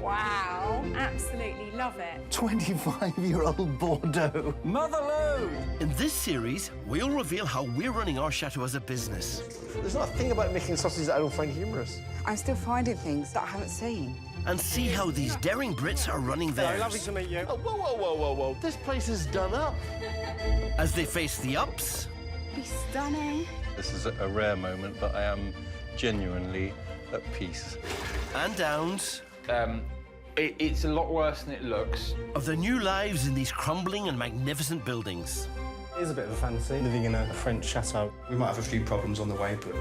Wow, absolutely love it. 25-year-old Bordeaux. Motherload! In this series, we'll reveal how we're running our chateau as a business. There's not a thing about making sausages that I don't find humorous. I'm still finding things that I haven't seen. And see how these daring Brits are running theirs. Lovely to meet you. Oh, whoa, whoa, whoa, whoa, whoa. This place is done up. As they face the ups. Be stunning. This is a rare moment, but I am genuinely at peace. And downs. It's a lot worse than it looks. Of their new lives in these crumbling and magnificent buildings. It is a bit of a fantasy, living in a French chateau. We might have a few problems on the way, but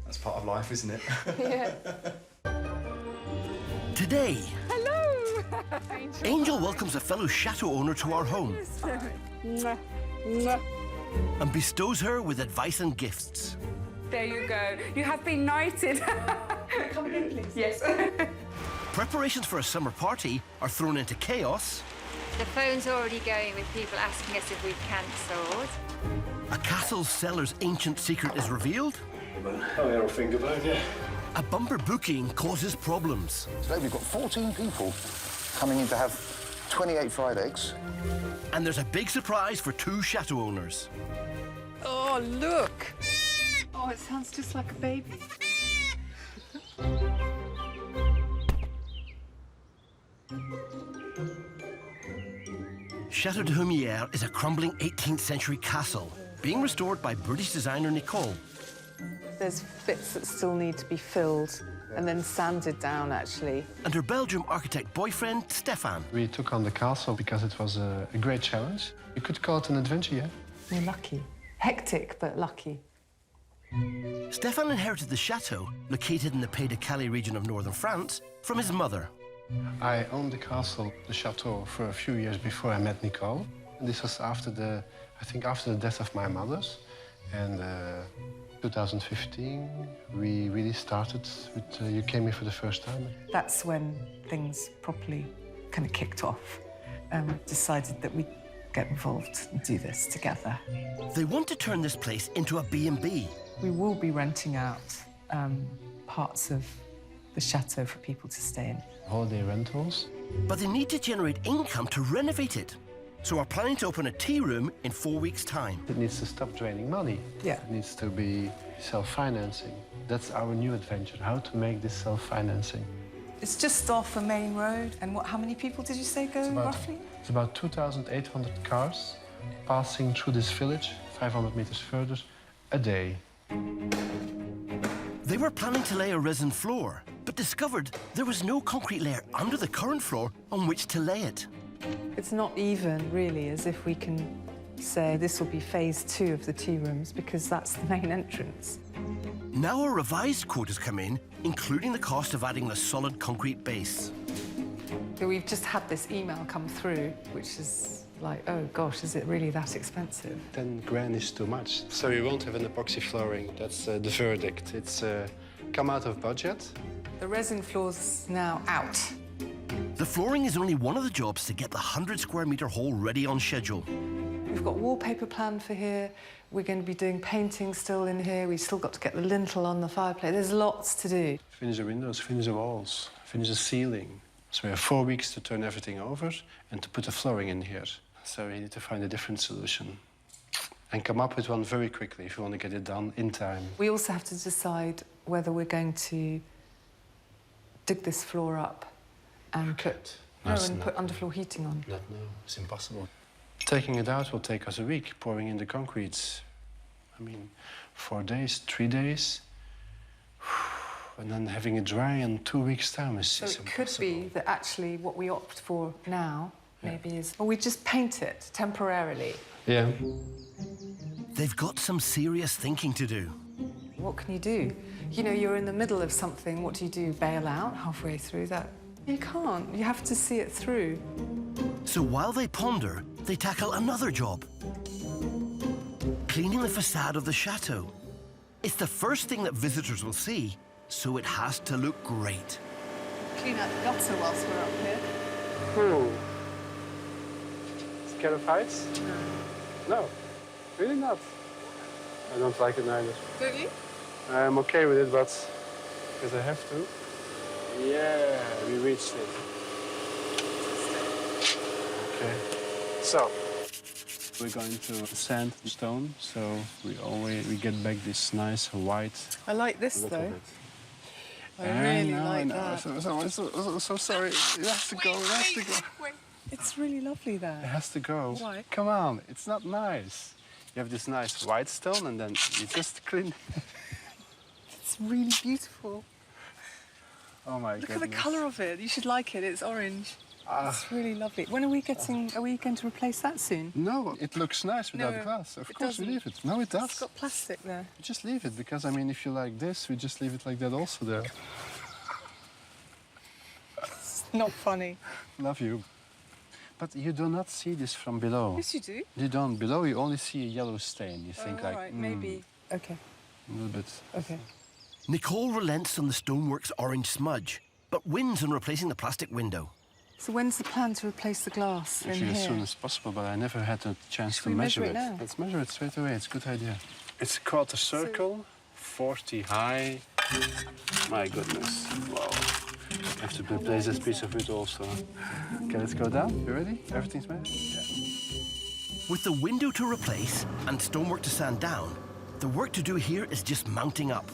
that's part of life, isn't it? Yeah. Today, Hello! Angel welcomes a fellow chateau owner to our home Mwah. Mwah. and bestows her with advice and gifts. There you go. You have been knighted. Come in, please. Yes. Preparations for a summer party are thrown into chaos. The phone's already going with people asking us if we've cancelled. A castle cellar's ancient secret is revealed. Oh, yeah, I'll think about it. A bumper booking causes problems. Today we've got 14 people coming in to have 28 fried eggs. And there's a big surprise for 2 chateau owners. Oh, look. Oh, it sounds just like a baby. Chatau de Humier is a crumbling 18th century castle being restored by British designer Nicole. There's bits that still need to be filled and then sanded down, actually. And her Belgium architect boyfriend, Stefan. We took on the castle because it was a great challenge. You could call it an adventure, yeah? We're lucky. Hectic, but lucky. Stefan inherited the chateau, located in the Pays de Calais region of northern France, from his mother. I owned the castle, the chateau, for a few years before I met Nicole. And this was after the death of my mother's. And 2015, we really started with, you came here for the first time. That's when things properly kind of kicked off. Decided that we'd get involved and do this together. They want to turn this place into a B&B. We will be renting out parts of the chateau for people to stay in. Holiday rentals. But they need to generate income to renovate it. So we're planning to open a tea room in 4 weeks' time. It needs to stop draining money. Yeah. It needs to be self-financing. That's our new adventure, how to make this self-financing. It's just off a main road. And how many people did you say go roughly? It's about 2,800 cars passing through this village, 500 meters further, a day. They were planning to lay a resin floor, but discovered there was no concrete layer under the current floor on which to lay it. It's not even really as if we can say this will be phase 2 of the tea rooms because that's the main entrance. Now a revised quote has come in, including the cost of adding the solid concrete base. So we've just had this email come through, which is like, oh gosh, is it really that expensive? 10 grand is too much. So you won't have an epoxy flooring. That's the verdict. It's come out of budget. The resin floor's now out. The flooring is only one of the jobs to get the 100 square metre hall ready on schedule. We've got wallpaper planned for here. We're going to be doing painting still in here. We've still got to get the lintel on the fireplace. There's lots to do. Finish the windows, finish the walls, finish the ceiling. So we have 4 weeks to turn everything over and to put the flooring in here. So we need to find a different solution and come up with one very quickly if you want to get it done in time. We also have to decide whether we're going to dig this floor up and put underfloor heating on. Not now, it's impossible. Taking it out will take us a week, pouring in the concrete. I mean, 4 days, 3 days. And then having it dry in 2 weeks' time is so impossible. It could be that actually what we opt for now maybe is, well, we just paint it temporarily. Yeah. They've got some serious thinking to do. What can you do? You know, you're in the middle of something, what do? Bail out halfway through that? You can't. You have to see it through. So while they ponder, they tackle another job. Cleaning the facade of the chateau. It's the first thing that visitors will see, so it has to look great. Clean out the gutter whilst we're up here. Cool. Scared of heights? No, really not. I don't like it either. Don't you? I'm okay with it, but because I have to. Yeah, we reached it. Okay, so we're going to sand the stone, so we get back this nice white. I like this look though. of it. I really like that. So sorry. It has to go. It has to go. Wait. It's really lovely there. It has to go. Why? Come on, it's not nice. You have this nice white stone, and then you just clean. It's really beautiful. Oh my Look goodness. at the colour of it. You should like it. It's orange. It's really lovely. When are we getting? Are we going to replace that soon? No, it looks nice without glass. Of course we leave it. No, it does. It's got plastic there. We just leave it because I mean, if you like this, we just leave it like that also there. It's not funny. Love you. But you do not see this from below. Yes, you do. You don't. Below, you only see a yellow stain. You think like, right, maybe. Okay. A little bit. Okay. Nicole relents on the stonework's orange smudge, but wins on replacing the plastic window. So when's the plan to replace the glass in Actually, here? as soon as possible, but I never had a chance Should to we measure measure it now? Let's measure it straight away. It's a good idea. It's a quarter circle, 40 high. My goodness. Wow. I have to replace this piece of wood also. Okay, let's go down. You ready? Everything's measured? Yeah. With the window to replace and stonework to sand down, the work to do here is just mounting up.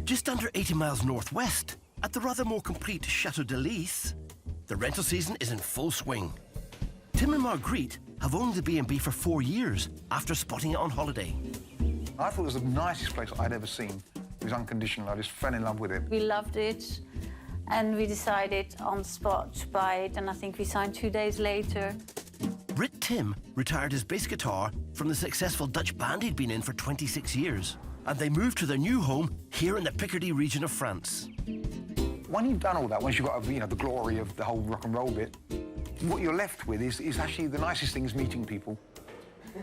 Just under 80 miles northwest, at the rather more complete Chatau de Humier, the rental season is in full swing. Tim and Marguerite have owned the B&B for 4 years after spotting it on holiday. I thought it was the nicest place I'd ever seen. It was unconditional. I just fell in love with it. We loved it, and we decided on the spot to buy it, and I think we signed 2 days later. Brit Tim retired his bass guitar from the successful Dutch band he'd been in for 26 years, and they moved to their new home here in the Picardy region of France. When you've done all that, once you've got the glory of the whole rock and roll bit, what you're left with is actually the nicest thing is meeting people.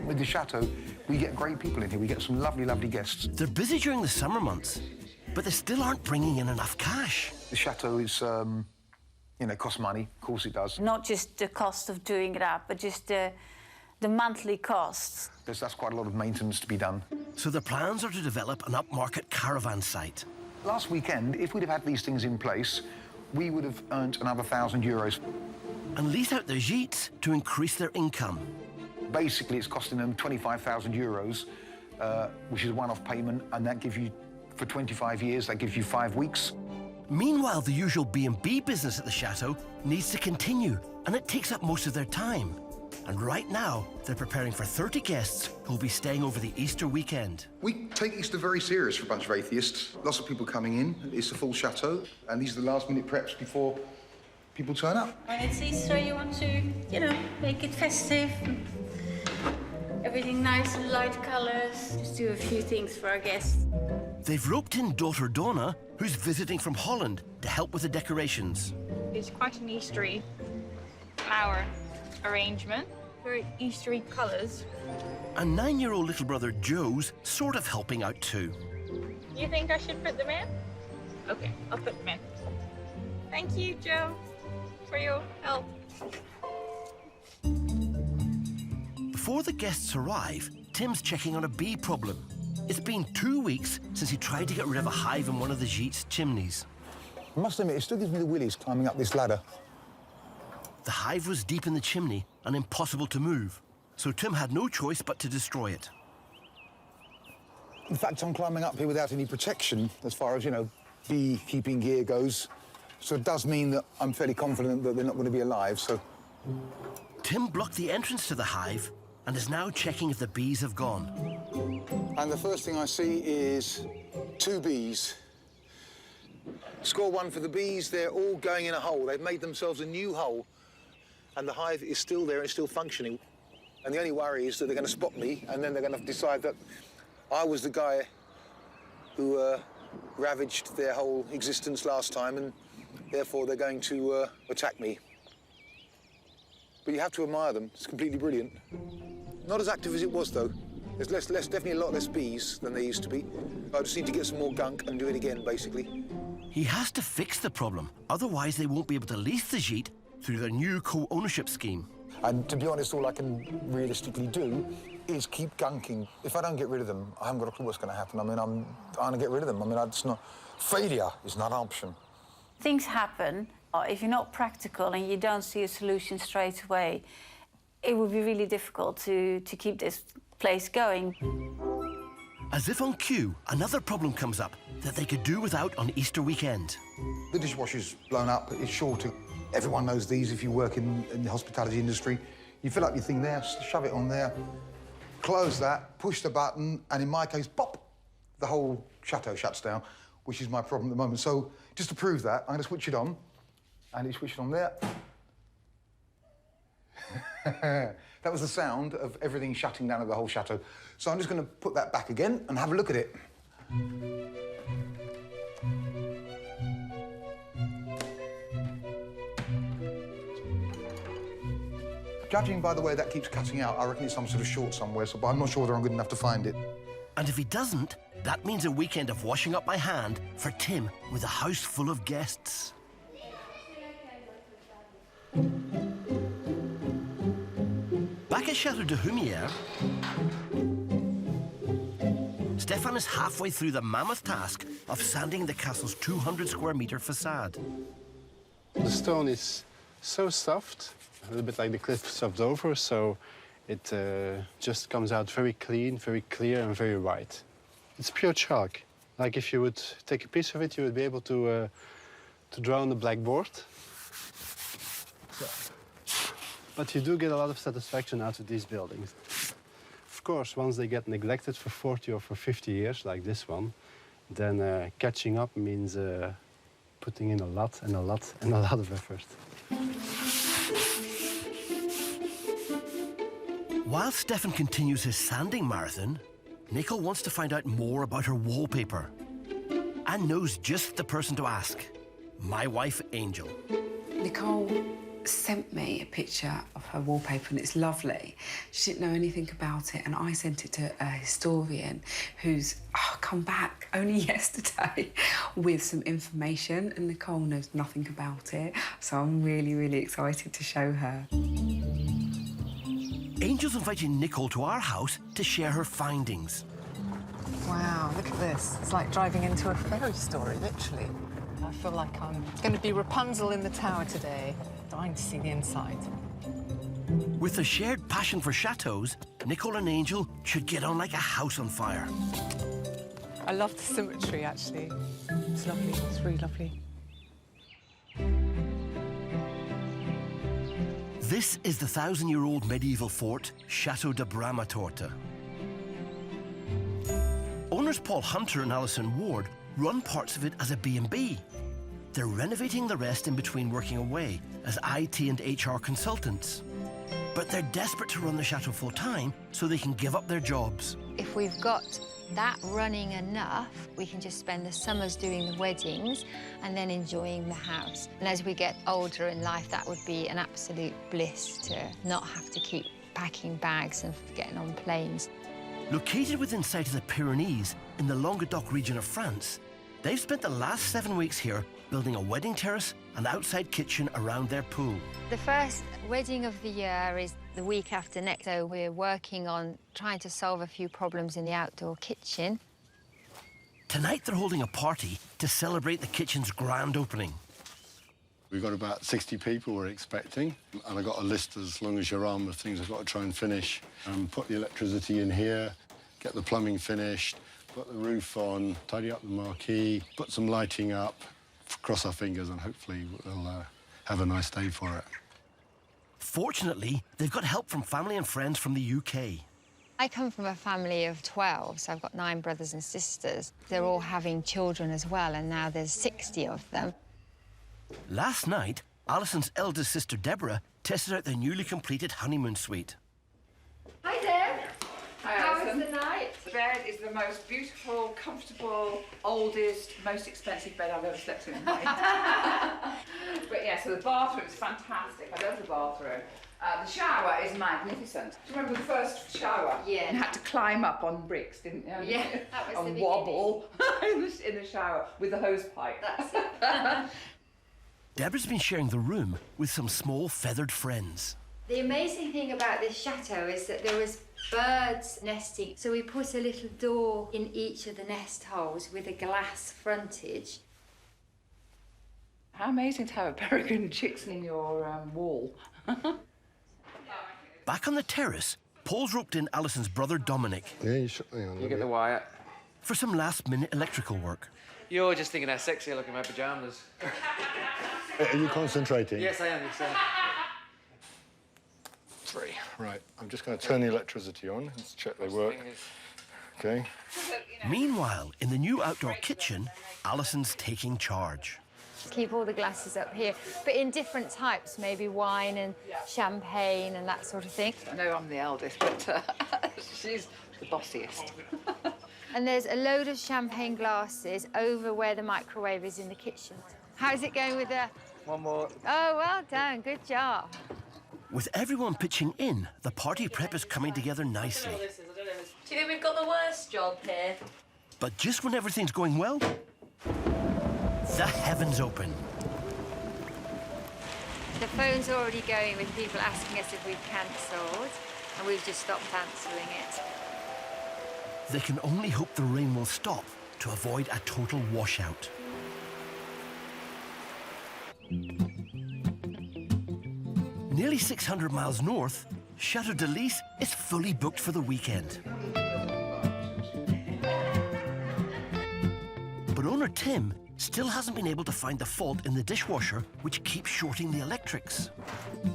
With the chateau, we get great people in here. We get some lovely, lovely guests. They're busy during the summer months, but they still aren't bringing in enough cash. The chateau is, costs money. Of course it does. Not just the cost of doing it up, but just the monthly costs. That's quite a lot of maintenance to be done. So the plans are to develop an upmarket caravan site. Last weekend, if we'd have had these things in place, we would have earned another €1,000. And lease out their gîtes to increase their income. Basically, it's costing them €25,000, which is a one-off payment, and that gives you, for 25 years, that gives you 5 weeks. Meanwhile, the usual B&B business at the chateau needs to continue, and it takes up most of their time. And right now, they're preparing for 30 guests who'll be staying over the Easter weekend. We take Easter very serious for a bunch of atheists. Lots of people coming in. It's a full chateau, and these are the last-minute preps before people turn up. When it's Easter, you want to, make it festive. Everything nice and light colours. Just do a few things for our guests. They've roped in daughter Donna, who's visiting from Holland, to help with the decorations. It's quite an Eastery flower arrangement. Very Eastery colours. And 9-year-old little brother Joe's sort of helping out too. You think I should put them in? Okay, I'll put them in. Thank you, Joe, for your help. Before the guests arrive, Tim's checking on a bee problem. It's been 2 weeks since he tried to get rid of a hive in one of the gîte's chimneys. I must admit, it still gives me the willies climbing up this ladder. The hive was deep in the chimney and impossible to move, so Tim had no choice but to destroy it. In fact, I'm climbing up here without any protection as far as, beekeeping gear goes. So it does mean that I'm fairly confident that they're not going to be alive, so... Tim blocked the entrance to the hive and is now checking if the bees have gone. And the first thing I see is 2 bees. Score 1 for the bees. They're all going in a hole. They've made themselves a new hole. And the hive is still there and still functioning. And the only worry is that they're going to spot me, and then they're going to decide that I was the guy who ravaged their whole existence last time, and therefore they're going to attack me. But you have to admire them. It's completely brilliant. Not as active as it was, though. There's definitely a lot less bees than there used to be. I just need to get some more gunk and do it again, basically. He has to fix the problem, otherwise they won't be able to lease the gîte through their new co-ownership scheme. And to be honest, all I can realistically do is keep gunking. If I don't get rid of them, I haven't got a clue what's going to happen. I mean, I'm trying to get rid of them. I mean, it's not... Failure is not an option. Things happen. If you're not practical and you don't see a solution straight away, it would be really difficult to keep this place going. As if on cue, another problem comes up that they could do without on Easter weekend. The dishwasher's blown up, it's shorting. Everyone knows these if you work in the hospitality industry. You fill up your thing there, shove it on there, close that, push the button, and in my case, pop, the whole chateau shuts down, which is my problem at the moment. So just to prove that, I'm going to switch it on, and you switch it on there. That was the sound of everything shutting down of the whole chateau. So I'm just going to put that back again and have a look at it. Judging by the way that keeps cutting out, I reckon it's some sort of short somewhere, but I'm not sure whether I'm good enough to find it. And if he doesn't, that means a weekend of washing up by hand for Tim with a house full of guests. Back at Chatau de Humier, Stefan is halfway through the mammoth task of sanding the castle's 200 square metre facade. The stone is so soft, a little bit like the cliffs of Dover, so it just comes out very clean, very clear, and very white. It's pure chalk. Like if you would take a piece of it, you would be able to draw on the blackboard. So. But you do get a lot of satisfaction out of these buildings. Of course, once they get neglected for 40 or for 50 years, like this one, then catching up means putting in a lot and a lot and a lot of effort. While Stefan continues his sanding marathon, Nicole wants to find out more about her wallpaper and knows just the person to ask, my wife, Angel. Nicole sent me a picture of her wallpaper and it's lovely. She didn't know anything about it and I sent it to a historian who's come back only yesterday with some information, and Nicole knows nothing about it, so I'm really, really excited to show her. Angel's inviting Nicole to our house to share her findings. Wow, look at this. It's like driving into a fairy story, literally. I feel like I'm going to be Rapunzel in the tower today. Dying to see the inside. With a shared passion for chateaux, Nicole and Angel should get on like a house on fire. I love the symmetry, actually. It's lovely. It's really lovely. This is the 1,000-year-old medieval fort, Château de Humier. Owners Paul Hunter and Alison Ward run parts of it as a B&B. They're renovating the rest in between working away as IT and HR consultants. But they're desperate to run the chateau full-time so they can give up their jobs. If we've got that running enough, we can just spend the summers doing the weddings and then enjoying the house. And as we get older in life, that would be an absolute bliss to not have to keep packing bags and getting on planes. Located within sight of the Pyrenees in the Languedoc region of France, they've spent the last 7 weeks here building a wedding terrace and outside kitchen around their pool. The first wedding of the year is the week after next, so we're working on trying to solve a few problems in the outdoor kitchen. Tonight they're holding a party to celebrate the kitchen's grand opening. We've got about 60 people we're expecting, and I've got a list as long as your arm of things I've got to try and finish. Put the electricity in here, get the plumbing finished, put the roof on, tidy up the marquee, put some lighting up, cross our fingers, and hopefully we'll have a nice day for it. Fortunately, they've got help from family and friends from the UK. I come from a family of 12, so I've got 9 brothers and sisters. They're all having children as well, and now there's 60 of them. Last night, Alison's eldest sister, Deborah, tested out their newly completed honeymoon suite. bed is the most beautiful, comfortable, oldest, most expensive bed I've ever slept in my life. But yeah, so the bathroom is fantastic. I love the bathroom. The shower is magnificent. Do you remember the first shower? Yeah. You had to climb up on bricks, didn't you? Yeah, that was and the wobble in the shower with the hose pipe. That's it. Deborah's been sharing the room with some small feathered friends. The amazing thing about this chateau is that there was birds nesting. So we put a little door in each of the nest holes with a glass frontage. How amazing to have a peregrine chicks in your wall. Back on the terrace, Paul's roped in Alison's brother Dominic. Yeah, you should. Hang on, You get the wire. For some last-minute electrical work. You're just thinking how sexy I look in my pyjamas. Are you concentrating? Yes, I am. Yes, I am. 3. Right, I'm just going to turn the electricity on. Let's check they work. Okay. Meanwhile, in the new outdoor kitchen, Alison's taking charge. Keep all the glasses up here, but in different types, maybe wine and champagne and that sort of thing. I know I'm the eldest, but she's the bossiest. And there's a load of champagne glasses over where the microwave is in the kitchen. How's it going with the... One more. Oh, well done, good job. With everyone pitching in, the party prep is coming together nicely. Do you think we've got the worst job here? But just when everything's going well, the heavens open. The phone's already going with people asking us if we've cancelled, and we've just stopped answering it. They can only hope the rain will stop to avoid a total washout. Nearly 600 miles north, Chatdeise is fully booked for the weekend. But owner Tim still hasn't been able to find the fault in the dishwasher, which keeps shorting the electrics.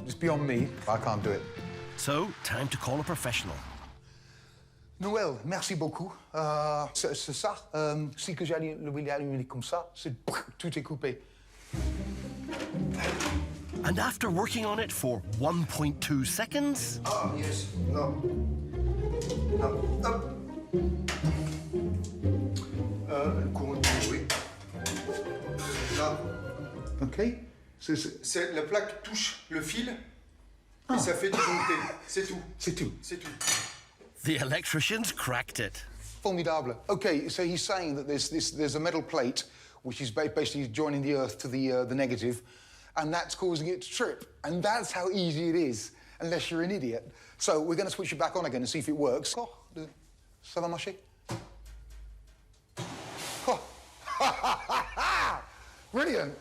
It's beyond me. I can't do it. So, time to call a professional. Noël, merci beaucoup. C'est ça. Si que j'allais le allumer comme ça, c'est tout est coupé. And after working on it for 1.2 seconds... Ah, yes. No. No. Up. Oui. Là. OK. La plaque touche le fil et ça fait disjoncter. C'est tout. C'est tout. C'est tout. The electricians cracked it. Formidable. OK, so he's saying that there's a metal plate which is basically joining the earth to the negative, and that's causing it to trip. And that's how easy it is, unless you're an idiot. So we're going to switch it back on again and see if it works. Oh, ça va marcher? Oh. Brilliant.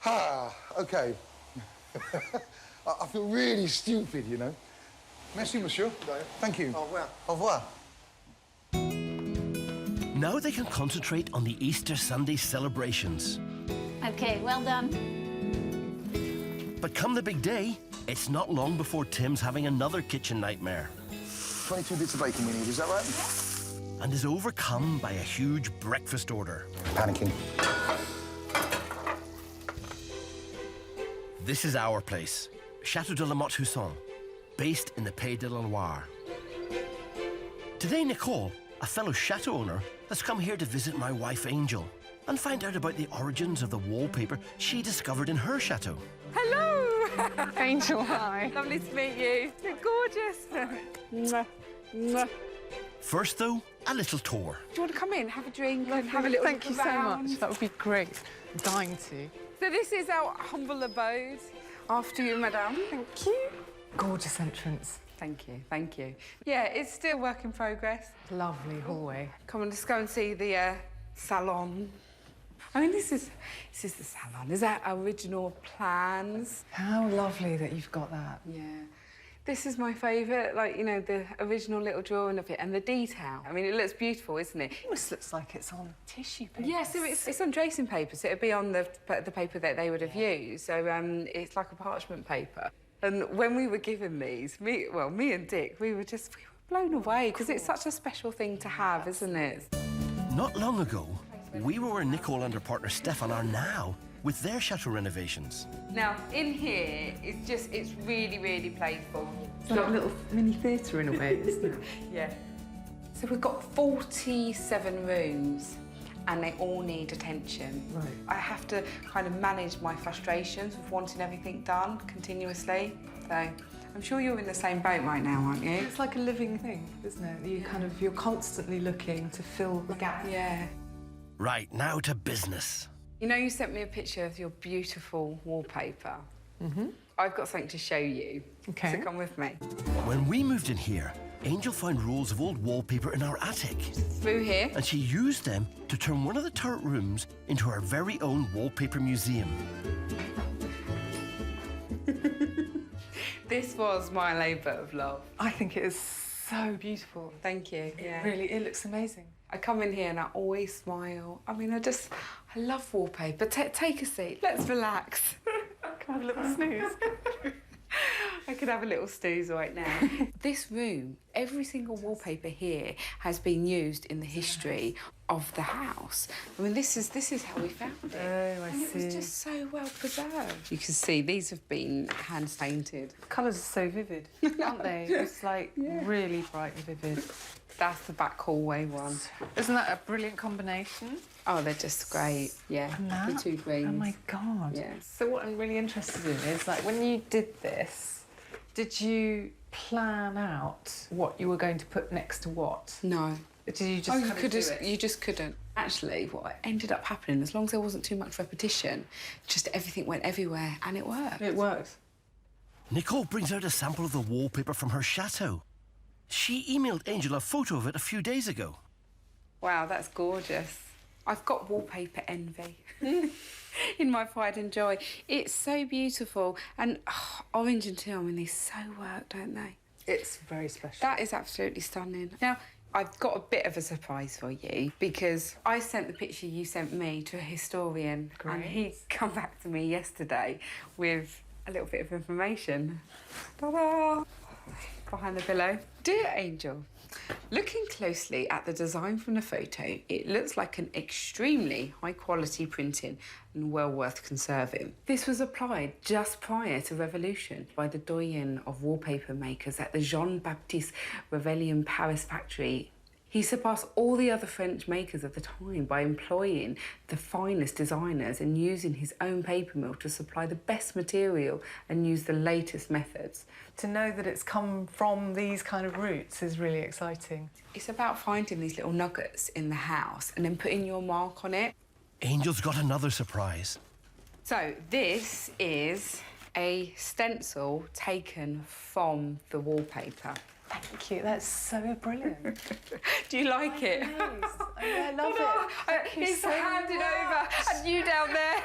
Ah, OK. I feel really stupid, you know. Merci, monsieur. Thank you. Au revoir. Au revoir. Now they can concentrate on the Easter Sunday celebrations. Okay, well done. But come the big day, it's not long before Tim's having another kitchen nightmare. 22 bits of bacon we need, is that right? And is overcome by a huge breakfast order. Panicking. This is our place, Chateau de la Motte-Husson, based in the Pays de la Loire. Today, Nicole, a fellow chateau owner, has come here to visit my wife, Angel, and find out about the origins of the wallpaper she discovered in her chateau. Hello! Angel, hi. Lovely to meet you. You're gorgeous. Mwah. Mwah. First, though, a little tour. Do you want to come in, have a drink, and have a little Thank you so around? much. That would be great. I'm dying to. So this is our humble abode. After you, madame. Thank you. Gorgeous entrance. Thank you, thank you. Yeah, it's still work in progress. Lovely hallway. Come on, let's go and see the salon. I mean, this is the salon. Is that original plans? How lovely that you've got that. Yeah. This is my favourite, like, you know, the original little drawing of it and the detail. I mean, it looks beautiful, isn't it? It almost looks like it's on tissue paper. Yeah, so it's on tracing paper, so it'd be on the paper that they would have used. So it's like a parchment paper. And when we were given these, me and Dick, we were blown away because it's such a special thing to have, isn't it? Not long ago, we were where Nicole and her partner Stefan are now with their chateau renovations. Now, in here, it's really, really playful. It's like a little mini theatre in a way, isn't it? Yeah. So we've got 47 rooms and they all need attention. Right. I have to kind of manage my frustrations with wanting everything done continuously. So I'm sure you're in the same boat right now, aren't you? It's like a living thing, isn't it? You're constantly looking to fill the gap. Yeah. Right, now to business. You know, you sent me a picture of your beautiful wallpaper. Mm-hmm. I've got something to show you. Okay. So come with me. When we moved in here, Angel found rolls of old wallpaper in our attic. Through here. And she used them to turn one of the turret rooms into her very own wallpaper museum. This was my labour of love. I think it is so beautiful. Thank you. Yeah. It looks amazing. I come in here and I always smile. I mean, I love wallpaper. Take a seat. Let's relax. Can I have a little snooze? I could have a little snooze right now. This room, every single wallpaper here has been used in the history of the house. I mean, this is how we found it. Oh, I see. It was just so well preserved. You can see these have been hand painted. The colours are so vivid, aren't they? It's like really brightly vivid. That's the back hallway one. Isn't that a brilliant combination? Oh, they're just great. Yeah, And that? the two greens. Oh my God. Yeah. So what I'm really interested in is, like, when you did this, did you plan out what you were going to put next to what? No. Did you just kind of do it? You just couldn't. Actually, what ended up happening, as long as there wasn't too much repetition, just everything went everywhere and it worked. It worked. Nicole brings out a sample of the wallpaper from her chateau. She emailed Angel a photo of it a few days ago. Wow, that's gorgeous. I've got wallpaper envy in my pride and joy. It's so beautiful. And orange and teal, I mean, they so work, don't they? It's very special. That is absolutely stunning. Now, I've got a bit of a surprise for you because I sent the picture you sent me to a historian. Great. And he come back to me yesterday with a little bit of information. Ta-da! Behind the pillow. Dear Angel, looking closely at the design from the photo, it looks like an extremely high-quality printing and well worth conserving. This was applied just prior to Revolution by the doyen of wallpaper makers at the Jean-Baptiste Revelion Paris factory. He surpassed all the other French makers of the time by employing the finest designers and using his own paper mill to supply the best material and use the latest methods. To know that it's come from these kind of roots is really exciting. It's about finding these little nuggets in the house and then putting your mark on it. Angel's got another surprise. So this is a stencil taken from the wallpaper. Thank you, that's so brilliant. Do you like it? Nice. I love it. It's handed over and you down there.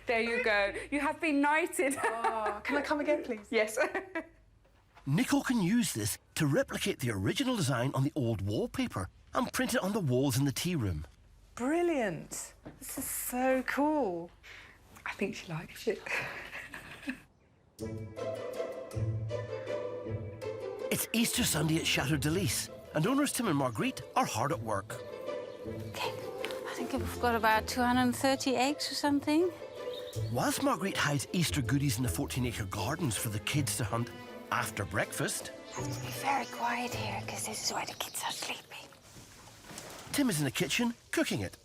There you go. You have been knighted. Oh, can I come again, please? Yes. Nicole can use this to replicate the original design on the old wallpaper and print it on the walls in the tea room. Brilliant. This is so cool. I think she likes it. It's Easter Sunday at Chatau de Humier, and owners Tim and Marguerite are hard at work. Okay, I think we've got about 230 eggs or something. Whilst Marguerite hides Easter goodies in the 14-acre gardens for the kids to hunt after breakfast, I have to be very quiet here, because this is where the kids are sleeping. Tim is in the kitchen cooking it.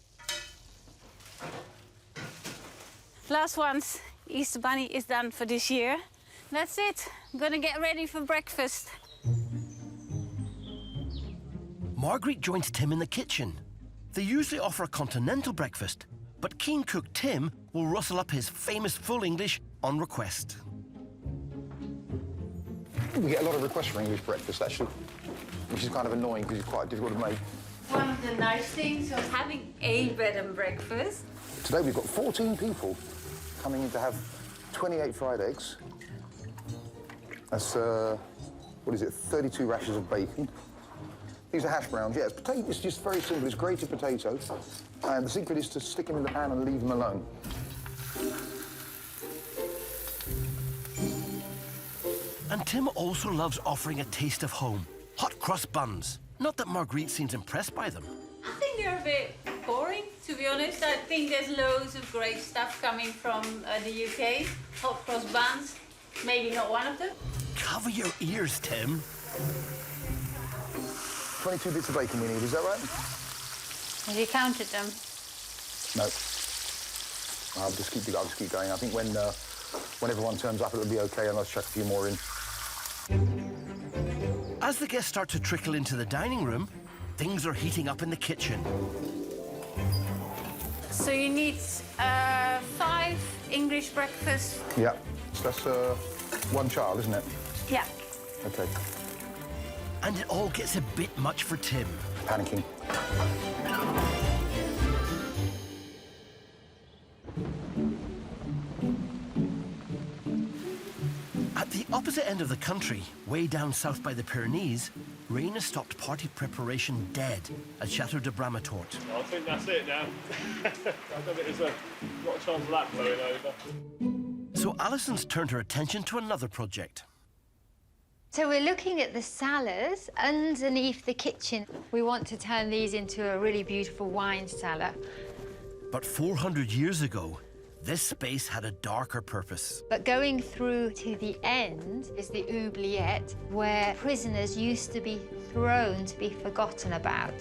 Last one's Easter bunny is done for this year. That's it. I'm gonna get ready for breakfast. Marguerite joins Tim in the kitchen. They usually offer a continental breakfast, but keen cook Tim will rustle up his famous full English on request. We get a lot of requests for English breakfast, actually, which is kind of annoying because it's quite difficult to make. One of the nice things of having a bed and breakfast. Today we've got 14 people coming in to have 28 fried eggs. That's, what is it, 32 rashers of bacon. These are hash browns, yeah. It's just very simple. It's grated potato. And the secret is to stick them in the pan and leave them alone. And Tim also loves offering a taste of home. Hot crust buns. Not that Marguerite seems impressed by them. I think they're a bit boring, to be honest. I think there's loads of great stuff coming from the UK. Hot cross buns, maybe not one of them. Cover your ears, Tim. 22 bits of bacon we need, is that right? Have you counted them? No. I'll just keep going. I think when everyone turns up, it'll be okay, and I'll chuck a few more in. As the guests start to trickle into the dining room, things are heating up in the kitchen. So you need 5 English breakfasts. Yeah, so that's one child, isn't it? Yeah. Okay. And it all gets a bit much for Tim. Panicking. At the opposite end of the country, way down south by the Pyrenees, rain has stopped party preparation dead at Château de Humier. I think that's it now. I don't think there's a lot of chance of that blowing over. So Alison's turned her attention to another project. So we're looking at the cellars underneath the kitchen. We want to turn these into a really beautiful wine cellar. But 400 years ago, this space had a darker purpose. But going through to the end is the oubliette, where prisoners used to be thrown to be forgotten about.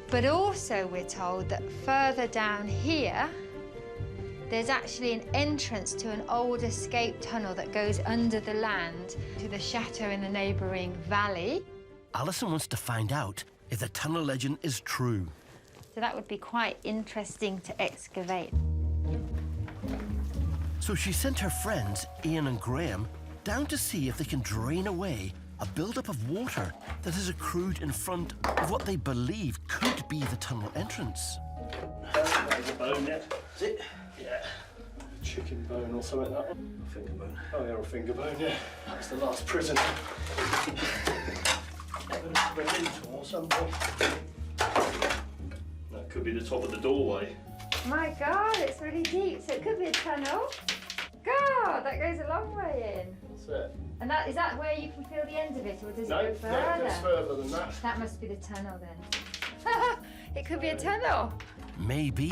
But also we're told that further down here, there's actually an entrance to an old escape tunnel that goes under the land to the chateau in the neighbouring valley. Alison wants to find out if the tunnel legend is true. So that would be quite interesting to excavate. So she sent her friends, Ian and Graham, down to see if they can drain away a build-up of water that has accrued in front of what they believe could be the tunnel entrance. There's a bone yet. Is it? Yeah. Chicken bone or something like that one. A finger bone. Oh, yeah, a finger bone, yeah. That's the last prison. Or something. That could be the top of the doorway. My God, it's really deep, so it could be a tunnel. God, that goes a long way in. That's it. And is that where you can feel the end of it, or does it No, go further? No, it's further than that. That must be the tunnel then. It could be a tunnel. Maybe.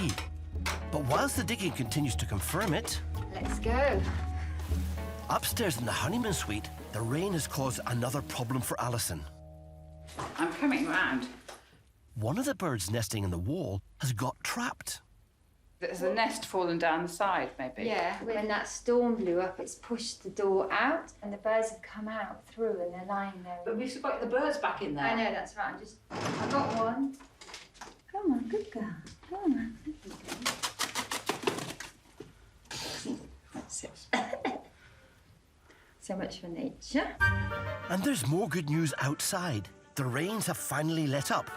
But whilst the digging continues to confirm it, Let's go. upstairs in the honeymoon suite, the rain has caused another problem for Alison. I'm coming round. One of the birds nesting in the wall has got trapped. There's a nest fallen down the side, maybe. Yeah, when that storm blew up, it's pushed the door out, and the birds have come out through, and they're lying there. But we've still got the birds back in there. I know, that's right. I've got one. Come on, good girl. Come on. That's it. So much for nature. And there's more good news outside. The rains have finally let up.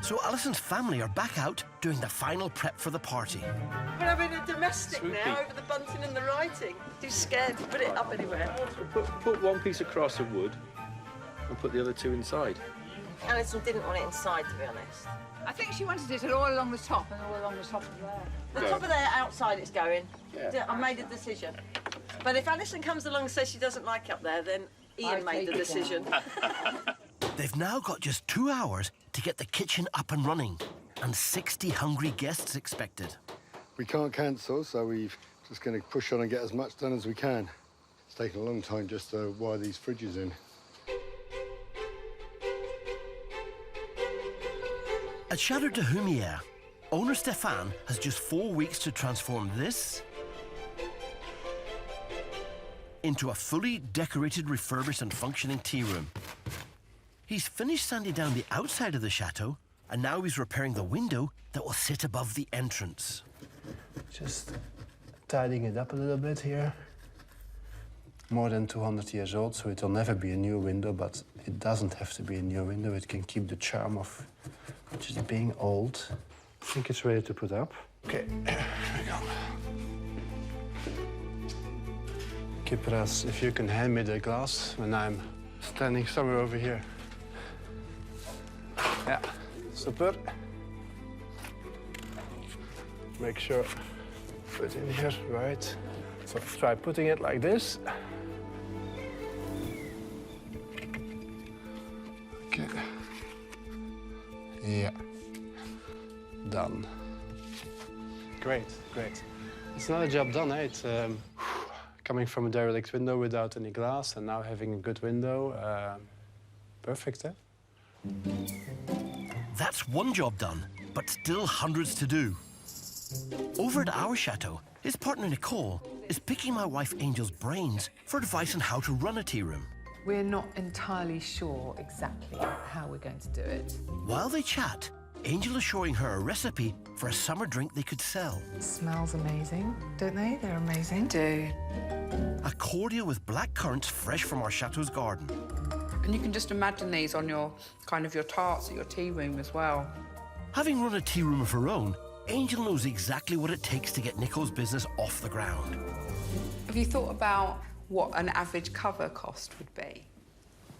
So Alison's family are back out doing the final prep for the party. We're having a domestic now over the bunting and the writing. Too scared to put it up anywhere. Put one piece of cross of wood and put the other two inside. Alison didn't want it inside, to be honest. I think she wanted it all along the top and all along the top of there. The top of there, outside it's going. Yeah. I made a decision. But if Alison comes along and says she doesn't like up there, then Ian made the decision. They've now got just 2 hours to get the kitchen up and running, and 60 hungry guests expected. We can't cancel, so we're just going to push on and get as much done as we can. It's taken a long time just to wire these fridges in. At Chatau de Humier, owner Stefan has just 4 weeks to transform this into a fully decorated, refurbished and functioning tea room. He's finished sanding down the outside of the chateau, and now he's repairing the window that will sit above the entrance. Just tidying it up a little bit here. More than 200 years old, so it'll never be a new window, but it doesn't have to be a new window. It can keep the charm of just being old. I think it's ready to put up. Okay, here we go. Kipras, if you can hand me the glass when I'm standing somewhere over here. Yeah, super. Make sure, put in here, right. So try putting it like this. Okay. Yeah. Done. Great, great. It's not a job done, eh? It's coming from a derelict window without any glass and now having a good window. Perfect, eh? That's one job done, but still hundreds to do. Over at our chateau, his partner Nicole is picking my wife Angel's brains for advice on how to run a tea room. We're not entirely sure exactly how we're going to do it. While they chat, Angel is showing her a recipe for a summer drink they could sell. Smells amazing, don't they? They're amazing. Do. A cordial with black currants fresh from our chateau's garden. And you can just imagine these on your your tarts at your tea room as well. Having run a tea room of her own, Angel knows exactly what it takes to get Nicole's business off the ground. Have you thought about what an average cover cost would be?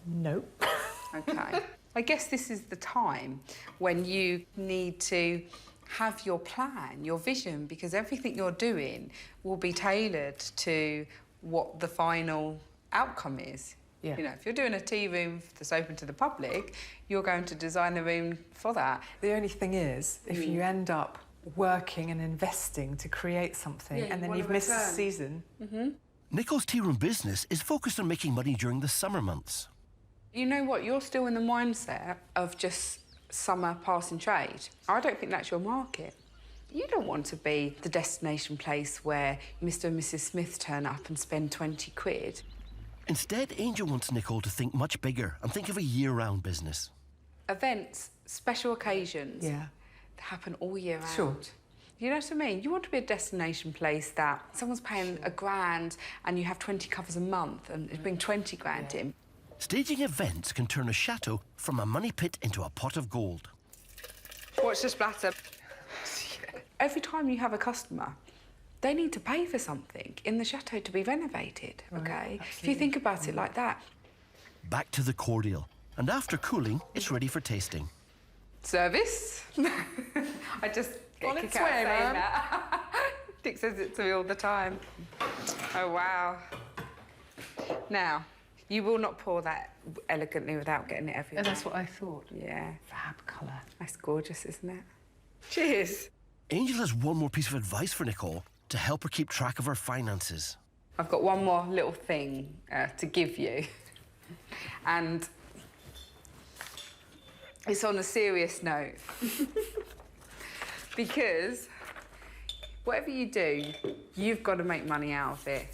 No. Okay. I guess this is the time when you need to have your plan, your vision, because everything you're doing will be tailored to what the final outcome is. Yeah. You know, if you're doing a tea room that's open to the public, you're going to design the room for that. The only thing is, if you end up working and investing to create something and then you've missed the season. Nicole's tea room business is focused on making money during the summer months. You know what? You're still in the mindset of just summer passing trade. I don't think that's your market. You don't want to be the destination place where Mr. and Mrs. Smith turn up and spend 20 quid. Instead, Angel wants Nicole to think much bigger and think of a year-round business. Events, special occasions, that happen all year round. Sure. You know what I mean? You want to be a destination place that someone's paying $1,000 and you have 20 covers a month and bring 20 grand in. Staging events can turn a chateau from a money pit into a pot of gold. Watch the splatter. Every time you have a customer, they need to pay for something in the chateau to be renovated, OK? If you think about it like that. Back to the cordial, and after cooling, it's ready for tasting. Service. I just get On a its kick out way, of saying ma'am. that. Dick says it to me all the time. Oh, wow. Now, you will not pour that elegantly without getting it everywhere. And that's what I thought. Yeah. Fab colour. That's gorgeous, isn't it? Cheers. Angel has one more piece of advice for Nicole to help her keep track of her finances. I've got one more little thing to give you. And it's on a serious note. Because whatever you do, you've got to make money out of it.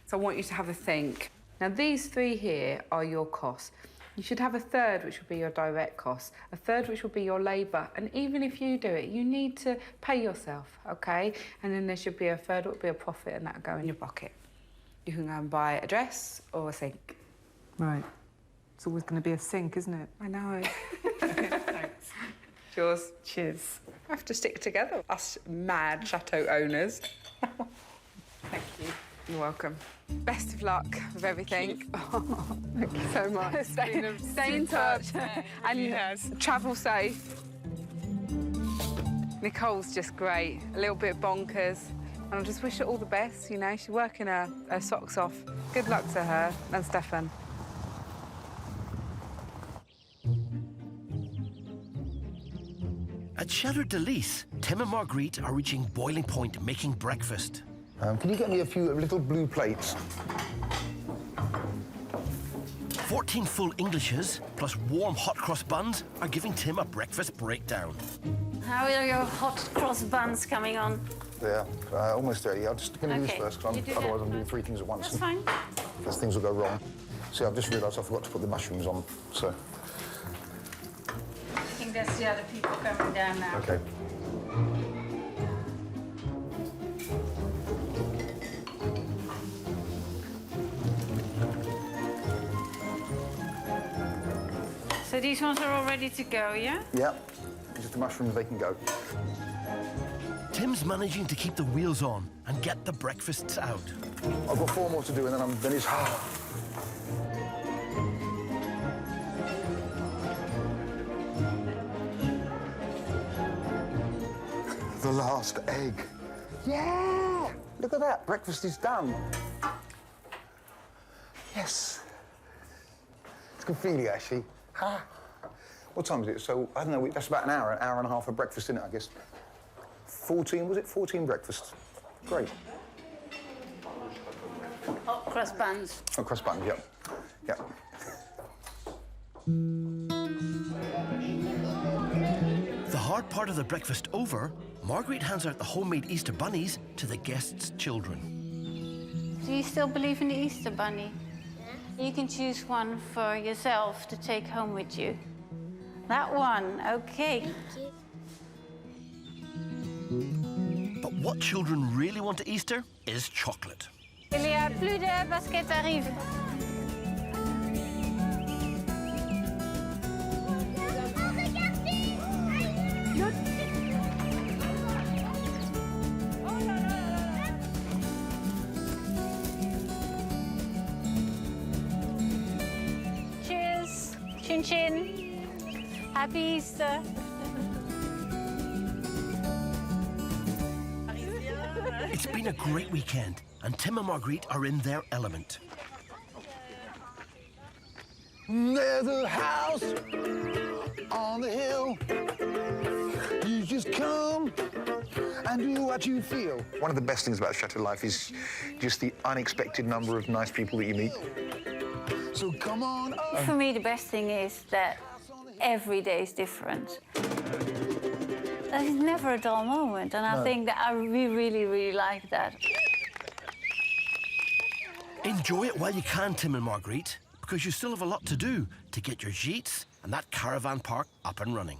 So I want you to have a think. Now, these three here are your costs. You should have a third, which would be your direct costs, a third, which will be your labour. And even if you do it, you need to pay yourself, OK? And then there should be a third, which will be a profit, and that'll go in your pocket. You can go and buy a dress or a sink. Right. It's always going to be a sink, isn't it? I know. Thanks. Cheers. Cheers. We have to stick together, us mad chateau owners. Thank you. You're welcome. Best of luck with everything. Thank you so much. Stay in touch and travel safe. Nicole's just great, a little bit bonkers. And I just wish her all the best, you know. She's working her socks off. Good luck to her and Stefan. At Chatau de Humier, Tim and Marguerite are reaching boiling point making breakfast. Can you get me a few little blue plates? 14 full Englishes, plus warm hot cross buns, are giving Tim a breakfast breakdown. How are your hot cross buns coming on? There, almost ready. I'm just going to do this Okay, first, because you do otherwise that I'm doing three things at once. That's fine. Because things will go wrong. See, I've just realised I forgot to put the mushrooms on, so... I think that's the other people coming down now. OK. So these ones are all ready to go, yeah? Yeah, just the mushrooms, they can go. Tim's managing to keep the wheels on and get the breakfasts out. I've got 4 more to do, and then it's... The last egg. Yeah! Look at that, breakfast is done. Yes. It's a good feeling, actually. Ah. What time is it? So, I don't know, that's about an hour and a half of breakfast, isn't it, I guess? 14, was it? 14 breakfasts. Great. Hot cross buns. Oh, cross buns, yep. Yep. hard part of the breakfast over, Marguerite hands out the homemade Easter bunnies to the guests' children. Do you still believe in the Easter bunny? Yeah. You can choose one for yourself to take home with you. That one, okay. But what children really want at Easter is chocolate. Il y a plus de baskets arrivent. Cheers. Chin chin. Happy Easter. It's been a great weekend, and Tim and Marguerite are in their element. There's a house on the hill. You just come and do what you feel. One of the best things about chateau life is just the unexpected number of nice people that you meet. So come on up. For me, the best thing is that every day is different. There's never a dull moment, and I think that we really, really like that. Enjoy it while you can, Tim and Marguerite, because you still have a lot to do to get your gîtes and that caravan park up and running.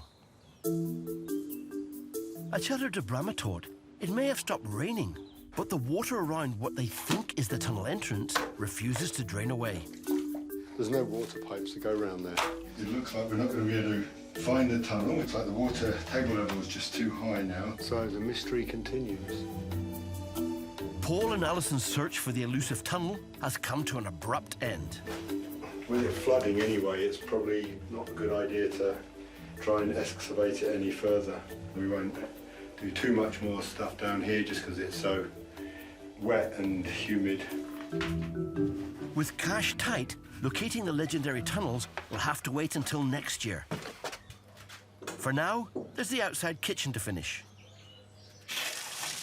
At Chatau de Humier, it may have stopped raining, but the water around what they think is the tunnel entrance refuses to drain away. There's no water pipes to go around there. It looks like we're not going to be able to find the tunnel. It's like the water table level is just too high now. So the mystery continues. Paul and Alison's search for the elusive tunnel has come to an abrupt end. With it flooding anyway, it's probably not a good idea to try and excavate it any further. We won't do too much more stuff down here just because it's so wet and humid. With cash tight, locating the legendary tunnels will have to wait until next year. For now, there's the outside kitchen to finish.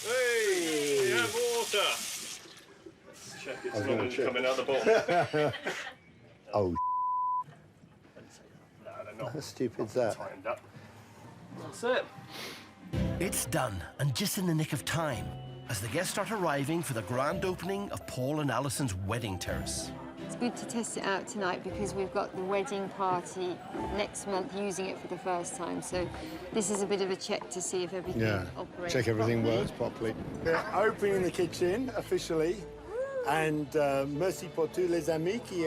Hey, we have water. Let's check it's not coming out the bottom. Oh, No, they're not. how stupid's that? Tightened up. That's it. It's done, and just in the nick of time, as the guests start arriving for the grand opening of Paul and Alison's wedding terrace. It's good to test it out tonight because we've got the wedding party next month using it for the first time. So this is a bit of a check to see if everything operates check everything properly. works properly. We're opening the kitchen officially. And merci pour tous les amis qui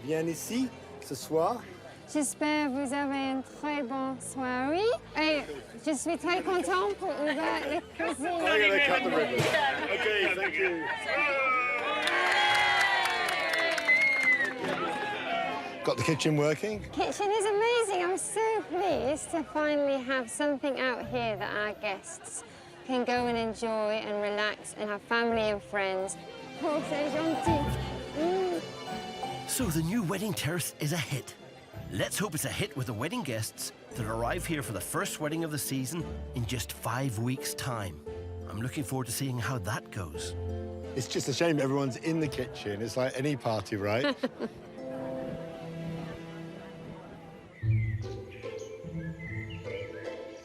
viennent ici ce soir. J'espère que vous avez une très bonne soirée. Et je suis très contente pour ouvrir la cuisine. I'm going to cut the ribbon. Okay, thank you. Got the kitchen working? Kitchen is amazing. I'm so pleased to finally have something out here that our guests can go and enjoy and relax and have family and friends. Oh, c'est gentil. So the new wedding terrace is a hit. Let's hope it's a hit with the wedding guests that arrive here for the first wedding of the season in just 5 weeks' time. I'm looking forward to seeing how that goes. It's just a shame everyone's in the kitchen. It's like any party, right?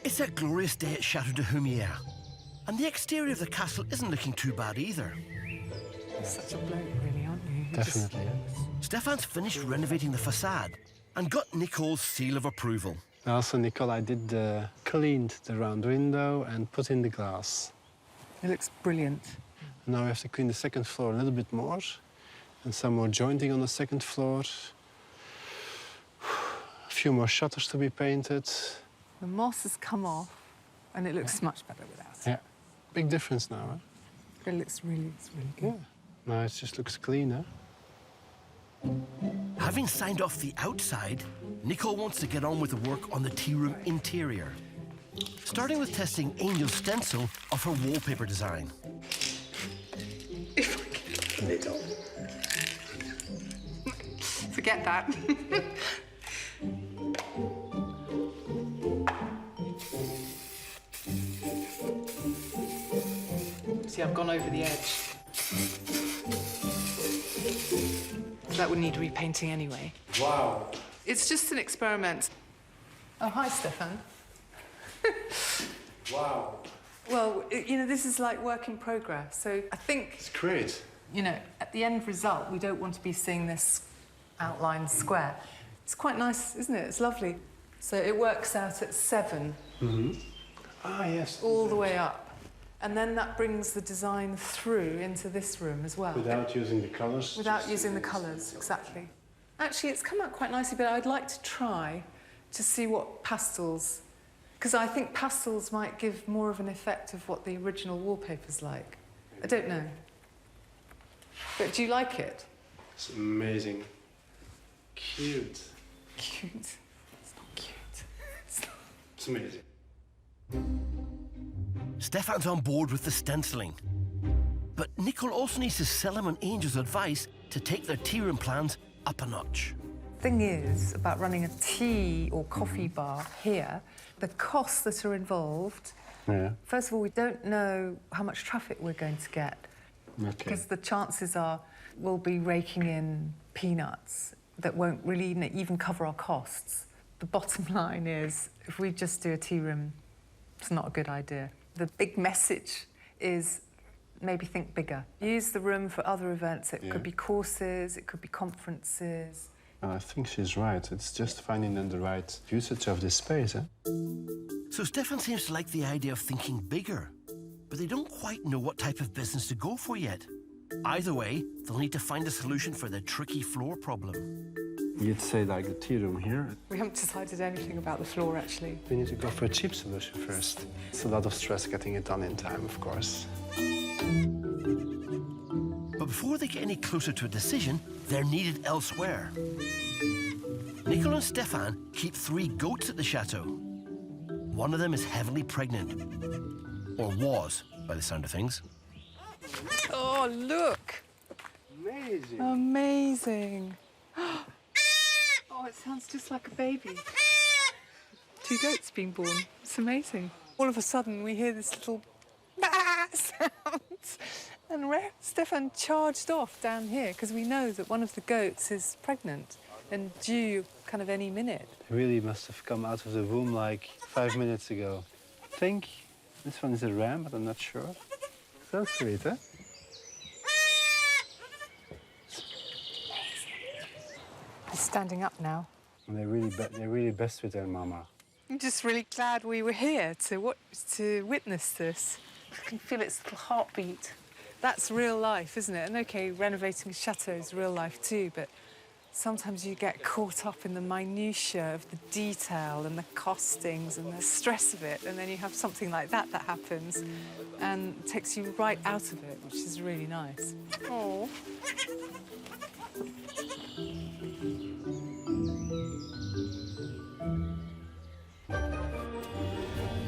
It's a glorious day at Chatau de Humier, and the exterior of the castle isn't looking too bad either. You're such a bloke, really, aren't you? Definitely. Stefan's finished renovating the facade and got Nicole's seal of approval. Also, Nicole, I did cleaned the round window and put in the glass. It looks brilliant. Now we have to clean the second floor a little bit more, and some more jointing on the second floor. A few more shutters to be painted. The moss has come off, and it looks much better without it. Yeah, big difference now, huh? But it's really good. Now it just looks cleaner. Having signed off the outside, Nicole wants to get on with the work on the tea room interior, starting with testing Angel's stencil of her wallpaper design. Little. Forget that. See, I've gone over the edge. That would need repainting anyway. Wow. It's just an experiment. Oh, hi, Stefan. Wow. Well, you know, this is like work in progress. So I think... It's great. You know, at the end result, we don't want to be seeing this outline square. It's quite nice, isn't it? It's lovely. So it works out at 7. Mm-hmm. Ah, yes. All the way up. And then that brings the design through into this room as well. Without using the colours? Without using the colours, exactly. Actually, it's come out quite nicely, but I'd like to try to see what pastels... Because I think pastels might give more of an effect of what the original wallpaper's like. I don't know. But do you like it? It's amazing. Cute. Cute. It's not cute. It's amazing. Stefan's on board with the stenciling. But Nicole also needs to sell him on Angel's advice to take their tea room plans up a notch. Thing is, about running a tea or coffee bar here, the costs that are involved, first of all, we don't know how much traffic we're going to get. Because the chances are we'll be raking in peanuts that won't really even cover our costs. The bottom line is, if we just do a tea room, it's not a good idea. The big message is maybe think bigger. Use the room for other events. It could be courses, it could be conferences. I think she's right. It's just finding the right usage of this space. So Stefan seems to like the idea of thinking bigger, but they don't quite know what type of business to go for yet. Either way, they'll need to find a solution for the tricky floor problem. You'd say like the tea room here. We haven't decided anything about the floor, actually. We need to go for a cheap solution first. It's a lot of stress getting it done in time, of course. But before they get any closer to a decision, they're needed elsewhere. Nicole and Stefan keep 3 goats at the chateau. One of them is heavily pregnant. Or was, by the sound of things. Oh, look! Amazing. Amazing. Oh, it sounds just like a baby. 2 goats being born. It's amazing. All of a sudden, we hear this little sound. And Stefan charged off down here because we know that one of the goats is pregnant and due kind of any minute. It really must have come out of the womb like 5 minutes ago. I think this one is a ram, but I'm not sure. So sweet, huh? He's standing up now. And they're really best with their mama. I'm just really glad we were here to witness this. I can feel its little heartbeat. That's real life, isn't it? And OK, renovating a chateau is real life too, but sometimes you get caught up in the minutiae of the detail and the costings and the stress of it, and then you have something like that happens and takes you right out of it, which is really nice. Oh.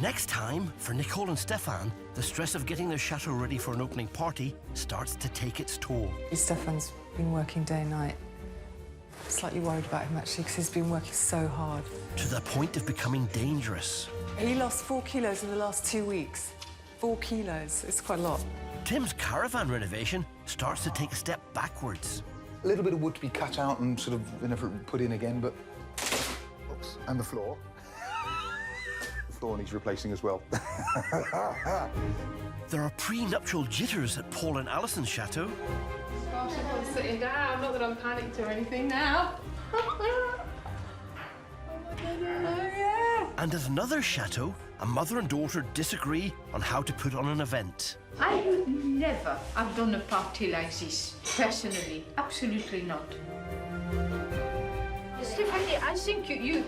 Next time, for Nicole and Stefan, the stress of getting their chateau ready for an opening party starts to take its toll. Stefan's been working day and night. Slightly worried about him, actually, because he's been working so hard. To the point of becoming dangerous. He lost 4 kilos in the last 2 weeks. 4 kilos. It's quite a lot. Tim's caravan renovation starts to take a step backwards. A little bit of wood to be cut out and sort of put in again, but... Oops. And the floor. The floor needs replacing as well. There are prenuptial jitters at Paul and Alison's chateau. Gosh, I'm sitting down. Not that I'm panicked or anything now. Oh my goodness. Oh, yeah. And at another chateau, a mother and daughter disagree on how to put on an event. I would never have done a party like this, personally. Absolutely not. Stephanie, I think you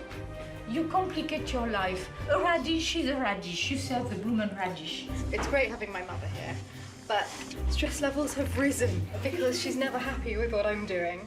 complicate your life. A radish is a radish. You serve the bloomin' radish. It's great having my mother here, but stress levels have risen because she's never happy with what I'm doing.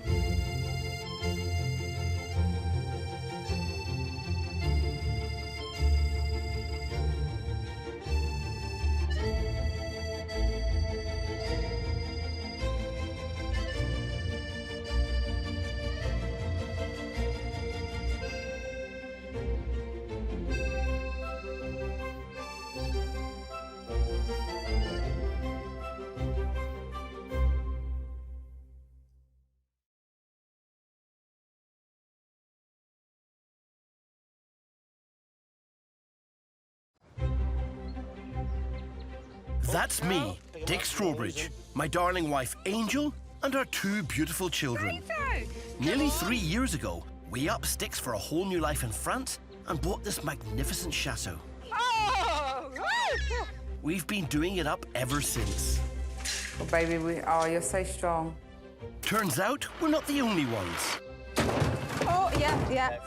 That's me, Dick Strawbridge, my darling wife Angel, and our 2 beautiful children. Nearly 3 years ago, we upped sticks for a whole new life in France and bought this magnificent chateau. We've been doing it up ever since. Oh, baby, you're so strong. Turns out we're not the only ones. Oh, yeah.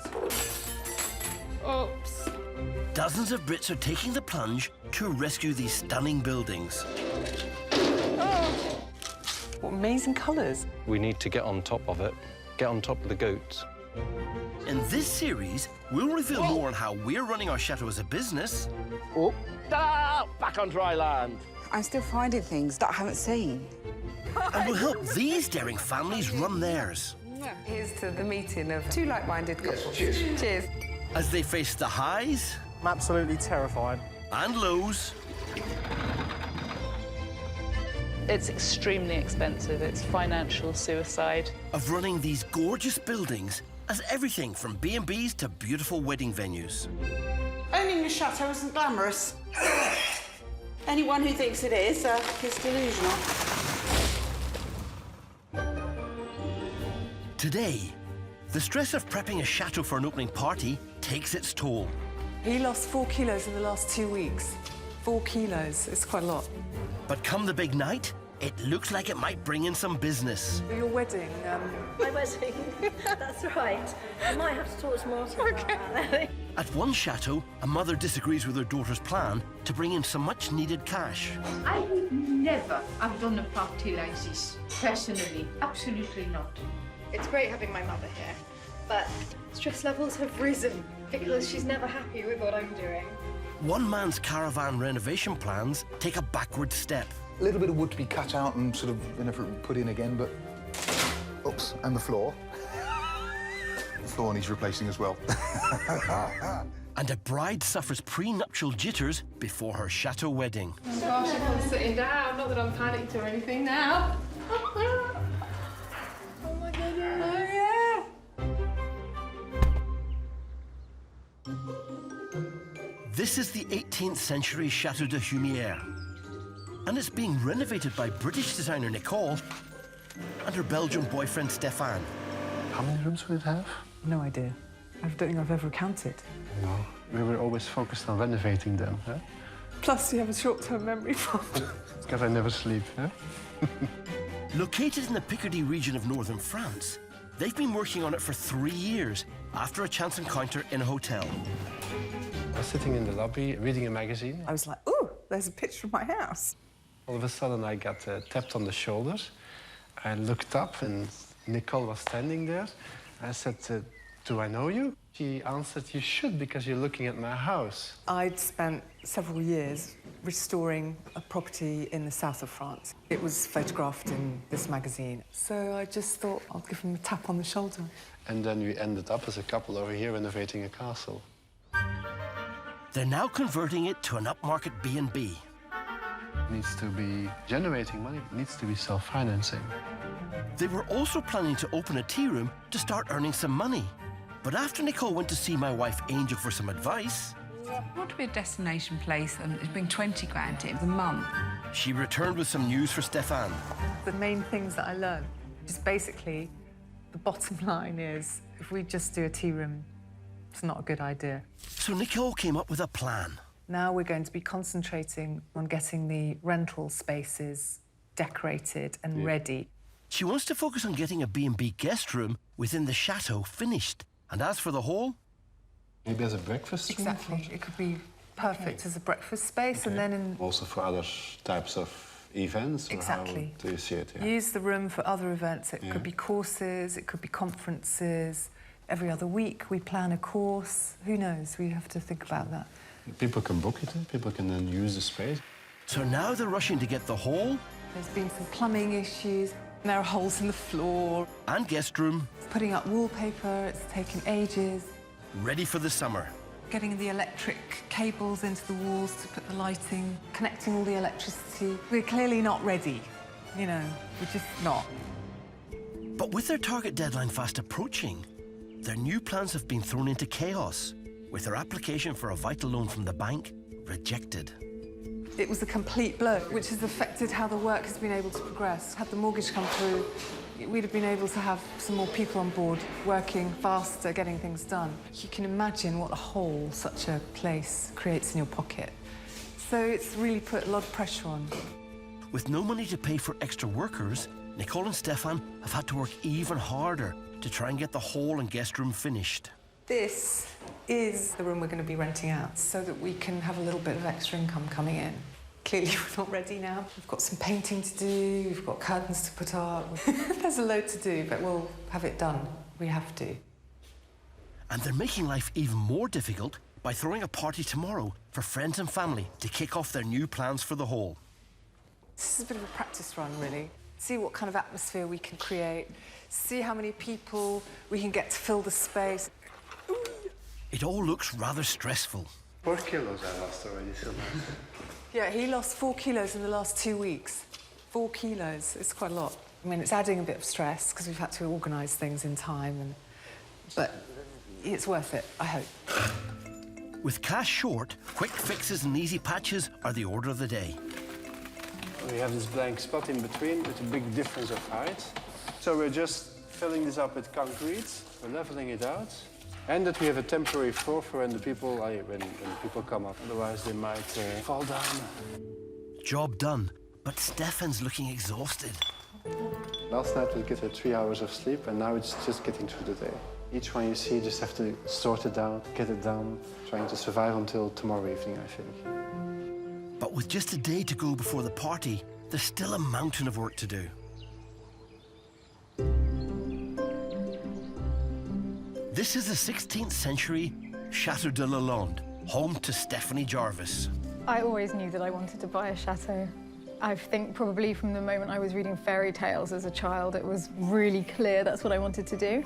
Oops. Dozens of Brits are taking the plunge to rescue these stunning buildings. What amazing colours. We need to get on top of it, get on top of the goats. In this series, we'll reveal more on how we're running our chateau as a business. Oh, back on dry land. I'm still finding things that I haven't seen. And we'll help these daring families run theirs. Here's to the meeting of 2 like-minded couples. Cheers. Cheers. As they face the highs... I'm absolutely terrified. ...and lows. It's extremely expensive. It's financial suicide. ...of running these gorgeous buildings as everything from B&Bs to beautiful wedding venues. Owning a chateau isn't glamorous. Anyone who thinks it is delusional. Today, the stress of prepping a chateau for an opening party takes its toll. He lost 4 kilos in the last 2 weeks. 4 kilos, it's quite a lot. But come the big night, it looks like it might bring in some business. Your wedding, My wedding, that's right. I might have to talk to Martin about that. At one chateau, a mother disagrees with her daughter's plan to bring in some much-needed cash. I would never have done a party like this, personally. Absolutely not. It's great having my mother here, but stress levels have risen because she's never happy with what I'm doing. One man's caravan renovation plans take a backward step. A little bit of wood to be cut out and sort of put in again, but... Oops, and the floor. The floor needs replacing as well. And a bride suffers prenuptial jitters before her chateau wedding. Oh gosh, everyone's sitting down. Not that I'm panicked or anything now. Oh my goodness. Oh yeah. This is the 18th century Chatau de Humier, and it's being renovated by British designer Nicole and her Belgian boyfriend Stefan. How many rooms will it have? No idea. I don't think I've ever counted. No, we were always focused on renovating them. Huh? Plus, you have a short-term memory problem. It's because I never sleep. Huh? Located in the Picardy region of northern France, they've been working on it for 3 years after a chance encounter in a hotel. I was sitting in the lobby reading a magazine. I was like, ooh, there's a picture of my house. All of a sudden, I got tapped on the shoulder. I looked up, and Nicole was standing there. I said, do I know you? She answered, you should, because you're looking at my house. I'd spent several years restoring a property in the south of France. It was photographed in this magazine. So I just thought I'll give him a tap on the shoulder. And then we ended up as a couple over here renovating a castle. They're now converting it to an upmarket B&B. It needs to be generating money. It needs to be self-financing. They were also planning to open a tea room to start earning some money. But after Nicole went to see my wife Angel for some advice... I want to be a destination place and bring 20 grand in a month. She returned with some news for Stefan. The main things that I learned is basically the bottom line is if we just do a tea room, it's not a good idea. So Nicole came up with a plan. Now we're going to be concentrating on getting the rental spaces decorated and ready. She wants to focus on getting a B&B guest room within the chateau finished. And as for the hall... Maybe as a breakfast room? Exactly. It could be perfect as a breakfast space and then in... Also for other types of events? Exactly. Or how do you see it? Yeah. Use the room for other events. It could be courses, it could be conferences. Every other week we plan a course. Who knows? We have to think about that. People can book it, people can then use the space. So now they're rushing to get the hall... There's been some plumbing issues. There are holes in the floor. And guest room. Putting up wallpaper, it's taken ages. Ready for the summer. Getting the electric cables into the walls to put the lighting, connecting all the electricity. We're clearly not ready. You know, we're just not. But with their target deadline fast approaching, their new plans have been thrown into chaos, with their application for a vital loan from the bank rejected. It was a complete blow, which has affected how the work has been able to progress. Had the mortgage come through, we'd have been able to have some more people on board, working faster, getting things done. You can imagine what a hole such a place creates in your pocket. So it's really put a lot of pressure on. With no money to pay for extra workers, Nicole and Stefan have had to work even harder to try and get the hall and guest room finished. This is the room we're going to be renting out so that we can have a little bit of extra income coming in. Clearly, we're not ready now. We've got some painting to do, we've got curtains to put up. There's a load to do, but we'll have it done. We have to. And they're making life even more difficult by throwing a party tomorrow for friends and family to kick off their new plans for the hall. This is a bit of a practice run, really. See what kind of atmosphere we can create, see how many people we can get to fill the space. It all looks rather stressful. 4 kilos I lost already, Sylvain. Yeah, he lost 4 kilos in the last 2 weeks. 4 kilos, it's quite a lot. I mean, it's adding a bit of stress because we've had to organise things in time, but it's worth it, I hope. With cash short, quick fixes and easy patches are the order of the day. We have this blank spot in between with a big difference of height. So we're just filling this up with concrete, we're leveling it out, and that we have a temporary floor for when the people, when people come up. Otherwise, they might fall down. Job done, but Stefan's looking exhausted. Last night we get 3 hours of sleep, and now it's just getting through the day. Each one you see, you just have to sort it out, get it done, trying to survive until tomorrow evening, I think. But with just a day to go before the party, there's still a mountain of work to do. This is the 16th century Chateau de Lalande, home to Stephanie Jarvis. I always knew that I wanted to buy a chateau. I think probably from the moment I was reading fairy tales as a child, it was really clear that's what I wanted to do.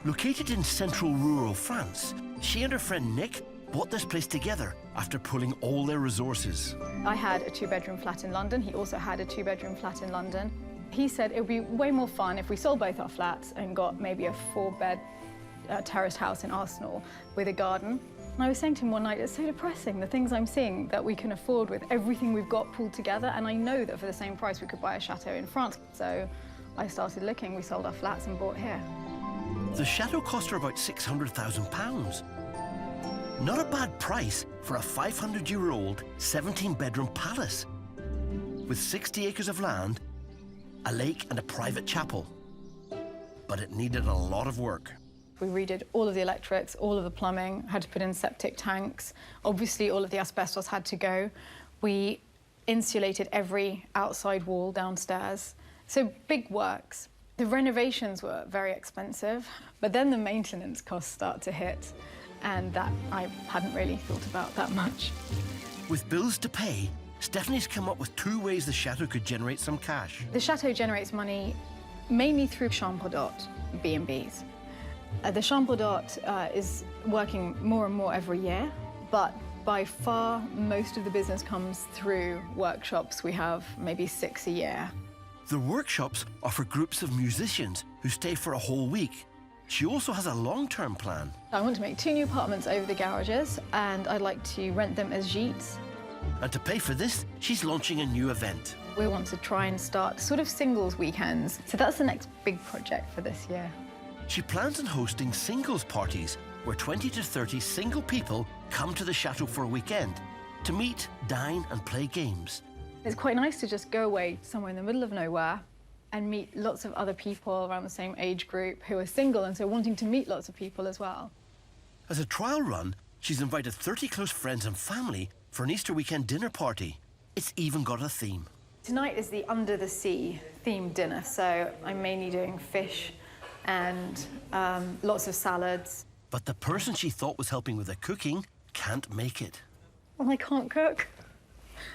Located in central rural France, she and her friend Nick bought this place together after pulling all their resources. I had a 2-bedroom flat in London. He also had a 2-bedroom flat in London. He said it would be way more fun if we sold both our flats and got maybe a 4-bed terraced house in Arsenal with a garden. And I was saying to him one night, it's so depressing, the things I'm seeing that we can afford with everything we've got pulled together, and I know that for the same price we could buy a chateau in France. So I started looking, we sold our flats and bought here. The chateau cost her about £600,000. Not a bad price for a 500-year-old 17-bedroom palace with 60 acres of land, a lake and a private chapel. But it needed a lot of work. We redid all of the electrics, all of the plumbing, had to put in septic tanks. Obviously, all of the asbestos had to go. We insulated every outside wall downstairs. So big works. The renovations were very expensive, but then the maintenance costs start to hit, and that I hadn't really thought about that much. With bills to pay, Stephanie's come up with 2 ways the chateau could generate some cash. The chateau generates money mainly through chambre d'hôte, B&Bs. The chambre d'hôte is working more and more every year, but by far most of the business comes through workshops. We have maybe 6 a year. The workshops are for groups of musicians who stay for a whole week. She also has a long-term plan. I want to make 2 new apartments over the garages, and I'd like to rent them as gîtes. And to pay for this, she's launching a new event. We want to try and start sort of singles weekends. So that's the next big project for this year. She plans on hosting singles parties where 20 to 30 single people come to the chateau for a weekend to meet, dine and play games. It's quite nice to just go away somewhere in the middle of nowhere and meet lots of other people around the same age group who are single and so wanting to meet lots of people as well. As a trial run, she's invited 30 close friends and family for an Easter weekend dinner party. It's even got a theme. Tonight is the Under the Sea themed dinner, so I'm mainly doing fish and lots of salads. But the person she thought was helping with the cooking can't make it. Well, I can't cook.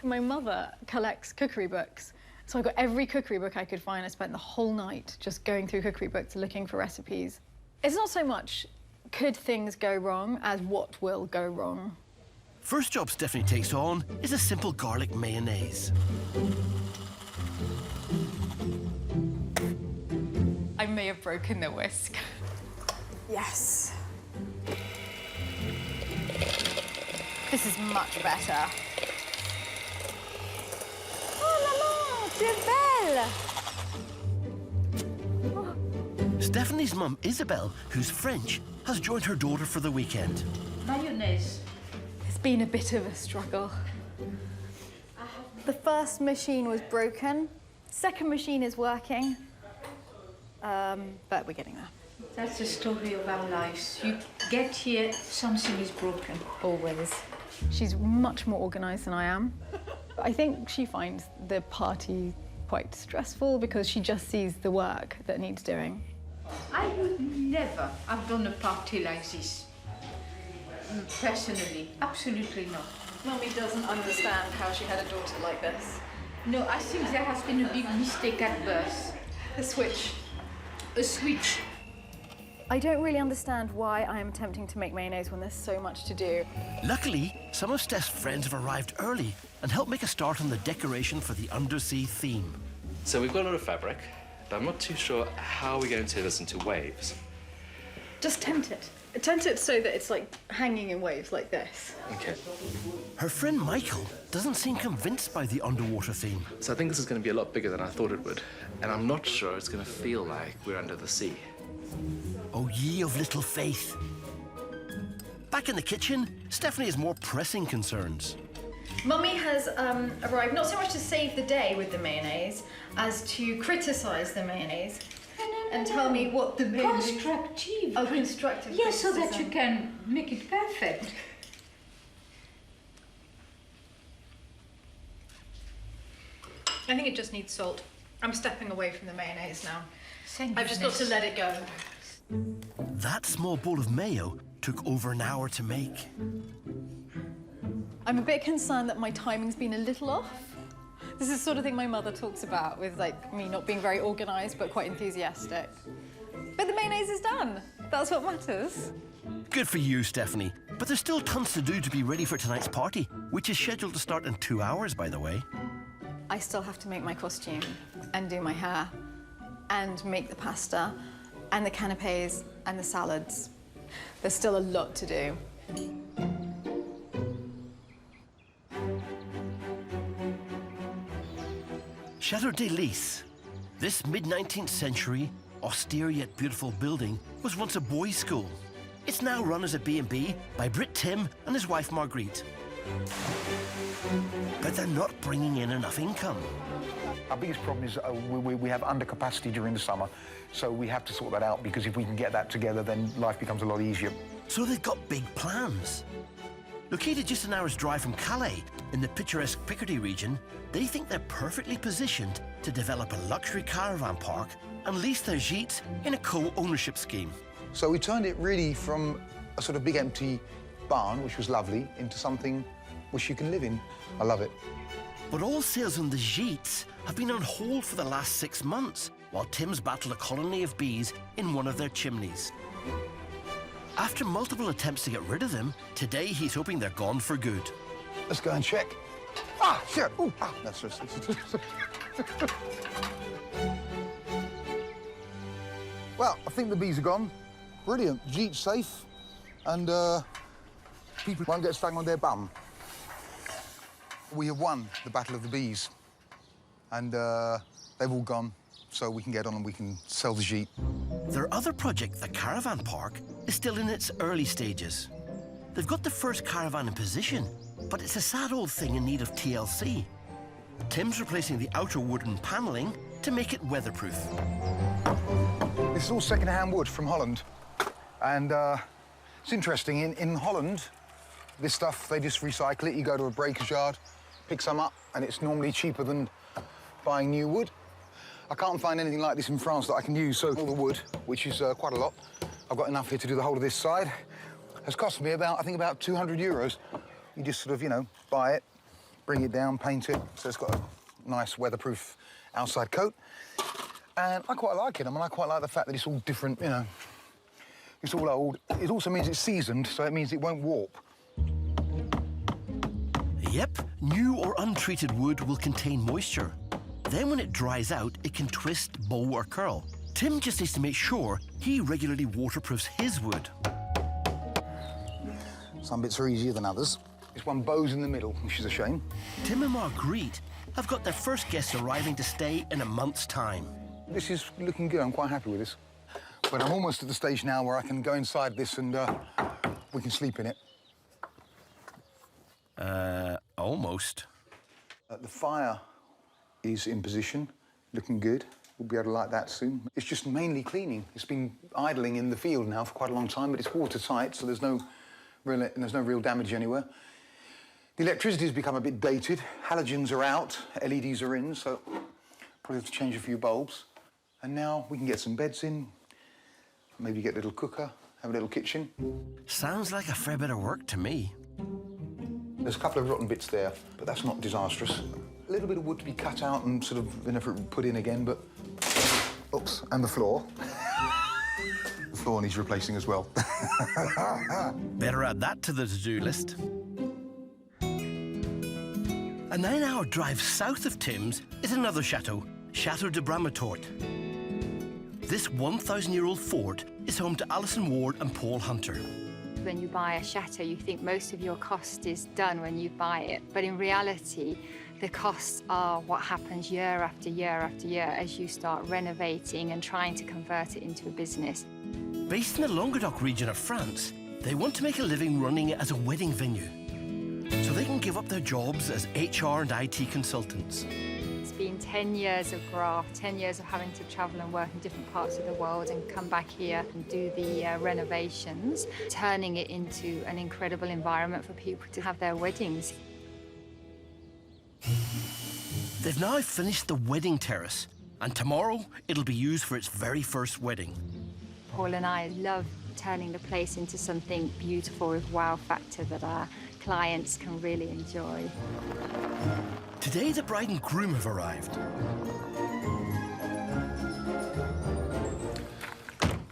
My mother collects cookery books, so I got every cookery book I could find. I spent the whole night just going through cookery books looking for recipes. It's not so much could things go wrong as what will go wrong. First job Stephanie takes on is a simple garlic mayonnaise. I may have broken the whisk. Yes. This is much better. C'est belle! Stephanie's mum, Isabel, who's French, has joined her daughter for the weekend. Mayonnaise. It's been a bit of a struggle. The first machine was broken. Second machine is working. But we're getting there. That's the story of our lives. You get here, something is broken. Always. She's much more organised than I am. I think she finds the party quite stressful because she just sees the work that needs doing. I would never have done a party like this. Personally, absolutely not. Mummy doesn't understand how she had a daughter like this. No, I think there has been a big mistake at birth. A switch. A switch. I don't really understand why I am attempting to make mayonnaise when there's so much to do. Luckily, some of Steph's friends have arrived early and helped make a start on the decoration for the undersea theme. So we've got a lot of fabric, but I'm not too sure how we're going to turn this into waves. Just tent it. Tent it so that it's like hanging in waves like this. Okay. Her friend Michael doesn't seem convinced by the underwater theme. So I think this is going to be a lot bigger than I thought it would, and I'm not sure it's going to feel like we're under the sea. Oh, ye of little faith. Back in the kitchen, Stephanie has more pressing concerns. Mummy has arrived not so much to save the day with the mayonnaise as to criticise the mayonnaise and tell me what the mayonnaise... Constructive. Oh, constructive. Yes, so that criticism. you can make it perfect. I think it just needs salt. I'm stepping away from the mayonnaise now. Thank I've just got to let it go. That small bowl of mayo took over an hour to make. I'm a bit concerned that my timing's been a little off. This is the sort of thing my mother talks about with like me not being very organised but quite enthusiastic. But the mayonnaise is done. That's what matters. Good for you, Stephanie. But there's still tons to do to be ready for tonight's party, which is scheduled to start in 2 hours, by the way. I still have to make my costume and do my hair and make the pasta and the canapes and the salads. There's still a lot to do. Château de Humier. This mid-19th century, austere yet beautiful building was once a boys' school. It's now run as a B&B by Britt Tim and his wife Marguerite. But they're not bringing in enough income. Our biggest problem is we have undercapacity during the summer, so we have to sort that out, because if we can get that together, then life becomes a lot easier. So they've got big plans. Located just an hour's drive from Calais, in the picturesque Picardy region, they think they're perfectly positioned to develop a luxury caravan park and lease their gîtes in a co-ownership scheme. So we turned it really from a sort of big empty barn, which was lovely, into something which you can live in. I love it. But all sales on the gîtes have been on hold for the last 6 months, while Tim's battled a colony of bees in one of their chimneys. After multiple attempts to get rid of them, today he's hoping they're gone for good. Let's go and check. Ah, shit! Ooh, ah, that's just... Well, I think the bees are gone. Brilliant. Jeep's safe, and people won't get stung on their bum. We have won the battle of the bees, and they've all gone, so we can get on and we can sell the jeep. Their other project, the caravan park, is still in its early stages. They've got the first caravan in position, but it's a sad old thing in need of TLC. Tim's replacing the outer wooden panelling to make it weatherproof. This is all second-hand wood from Holland, and it's interesting. In Holland, this stuff, they just recycle it. You go to a breaker's yard, pick some up, and it's normally cheaper than buying new wood. I can't find anything like this in France that I can use, so all the wood, which is quite a lot, I've got enough here to do the whole of this side, has cost me about, I think, about 200 euros. You just sort of, you know, buy it, bring it down, paint it, so it's got a nice weatherproof outside coat. And I quite like it. I mean, I quite like the fact that it's all different, you know. It's all old. It also means it's seasoned, so it means it won't warp. Yep, new or untreated wood will contain moisture. Then when it dries out, it can twist, bow or curl. Tim just needs to make sure he regularly waterproofs his wood. Some bits are easier than others. This one bows in the middle, which is a shame. Tim and Marguerite have got their first guests arriving to stay in a month's time. This is looking good. I'm quite happy with this. But I'm almost at the stage now where I can go inside this and we can sleep in it. Almost. The fire is in position, looking good. We'll be able to light that soon. It's just mainly cleaning. It's been idling in the field now for quite a long time, but it's watertight, so there's no real damage anywhere. The electricity's become a bit dated. Halogens are out, LEDs are in, so probably have to change a few bulbs. And now we can get some beds in, maybe get a little cooker, have a little kitchen. Sounds like a fair bit of work to me. There's a couple of rotten bits there, but that's not disastrous. A little bit of wood to be cut out and sort of put in again, but... Oops, and the floor. The floor needs replacing as well. Better add that to the to-do list. A 9-hour drive south of Thames is another chateau, Château de Humier. This 1,000-year-old fort is home to Alison Ward and Paul Hunter. When you buy a chateau, you think most of your cost is done when you buy it. But in reality, the costs are what happens year after year after year as you start renovating and trying to convert it into a business. Based in the Languedoc region of France, they want to make a living running it as a wedding venue, so they can give up their jobs as HR and IT consultants. It's been 10 years of graft, 10 years of having to travel and work in different parts of the world and come back here and do the renovations, turning it into an incredible environment for people to have their weddings. They've now finished the wedding terrace, and tomorrow it'll be used for its very first wedding. Paul and I love turning the place into something beautiful with wow factor that our clients can really enjoy. Today, the bride and groom have arrived.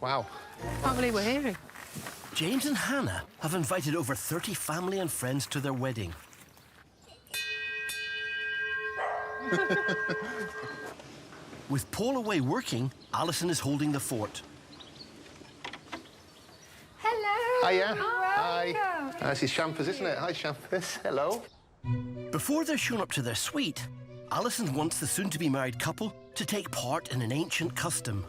Wow. Can't believe we're here. James and Hannah have invited over 30 family and friends to their wedding. With Paul away working, Alison is holding the fort. Hello! Hiya. Hi. This is Champers, isn't it? Hi, Champers. Hello. Before they're shown up to their suite, Alison wants the soon-to-be-married couple to take part in an ancient custom.